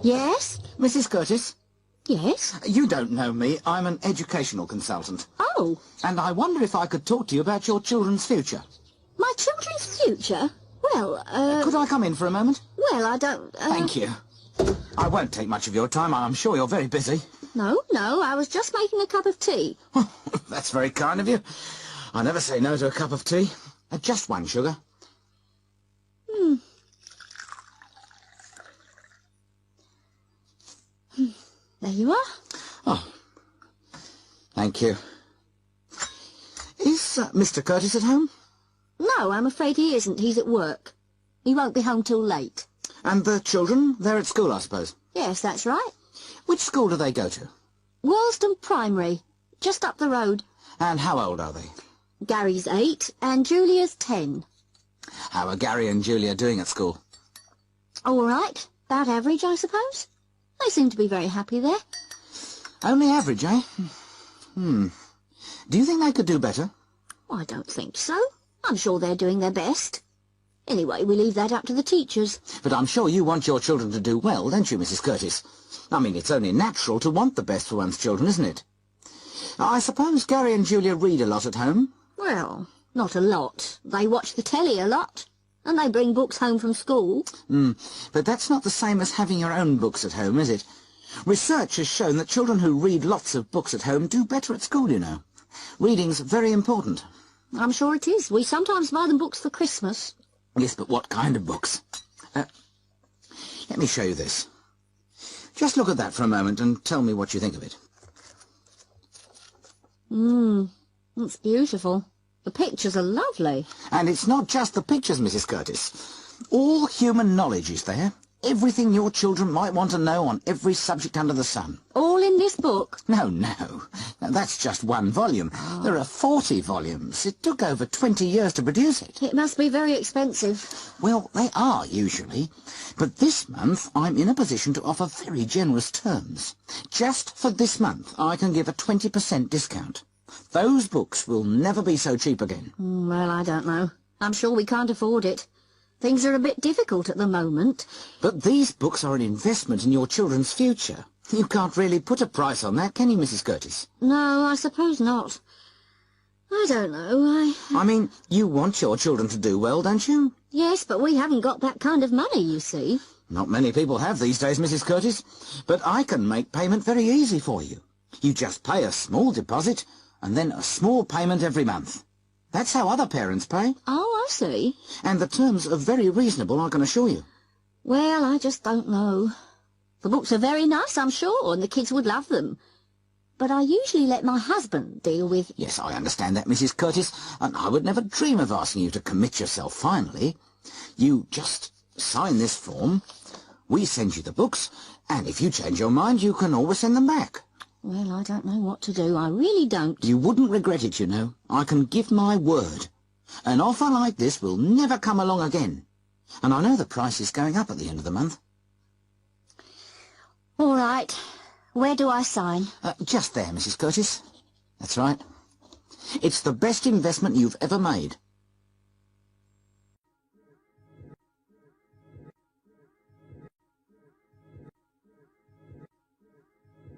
Yes? Mrs. Curtis? Yes? You don't know me. I'm an educational consultant. Oh. And I wonder if I could talk to you about your children's future. My children's future? Well, Could I come in for a moment? Well, I don't, Thank you. I won't take much of your time. I'm sure you're very busy. No, I was just making a cup of tea. That's very kind of you. I never say no to a cup of tea. Just one, sugar. There you are. Oh, thank you. Is Mr. Curtis at home? No, I'm afraid he isn't. He's at work. He won't be home till late. And the children? They're at school, I suppose. Yes, that's right. Which school do they go to? Worston Primary, just up the road. And how old are they? Gary's 8 and Julia's 10. How are Gary and Julia doing at school? All right. About average, I suppose. They seem to be very happy there. Only average, eh? Do you think they could do better? I don't think so. I'm sure they're doing their best. Anyway, we leave that up to the teachers. But I'm sure you want your children to do well, don't you, Mrs. Curtis? I mean, it's only natural to want the best for one's children, isn't it? I suppose Gary and Julia read a lot at home? Well, not a lot. They watch the telly a lot. And they bring books home from school. But that's not the same as having your own books at home, is it? Research has shown that children who read lots of books at home do better at school, you know. Reading's very important. I'm sure it is. We sometimes buy them books for Christmas. Yes, but what kind of books? Let me show you this. Just look at that for a moment and tell me what you think of it. It's beautiful. The pictures are lovely. And it's not just the pictures, Mrs. Curtis. All human knowledge is there. Everything your children might want to know on every subject under the sun. All in this book? No. That's just one volume. There are 40 volumes. It took over 20 years to produce it. It must be very expensive. Well, they are, usually. But this month, I'm in a position to offer very generous terms. Just for this month, I can give a 20% discount. Those books will never be so cheap again. Well, I don't know. I'm sure we can't afford it. Things are a bit difficult at the moment. But these books are an investment in your children's future. You can't really put a price on that, can you, Mrs. Curtis? No, I suppose not. I don't know. I mean, you want your children to do well, don't you? Yes, but we haven't got that kind of money, you see. Not many people have these days, Mrs. Curtis. But I can make payment very easy for you. You just pay a small deposit and then a small payment every month. That's how other parents pay. Oh, I see. And the terms are very reasonable, I can assure you. Well, I just don't know. The books are very nice, I'm sure, and the kids would love them. But I usually let my husband deal with... Yes, I understand that, Mrs. Curtis, and I would never dream of asking you to commit yourself finally. You just sign this form, we send you the books, and if you change your mind, you can always send them back. Well, I don't know what to do. I really don't. You wouldn't regret it, you know. I can give my word. An offer like this will never come along again. And I know the price is going up at the end of the month. All right. Where do I sign? Just there, Mrs. Curtis. That's right. It's the best investment you've ever made.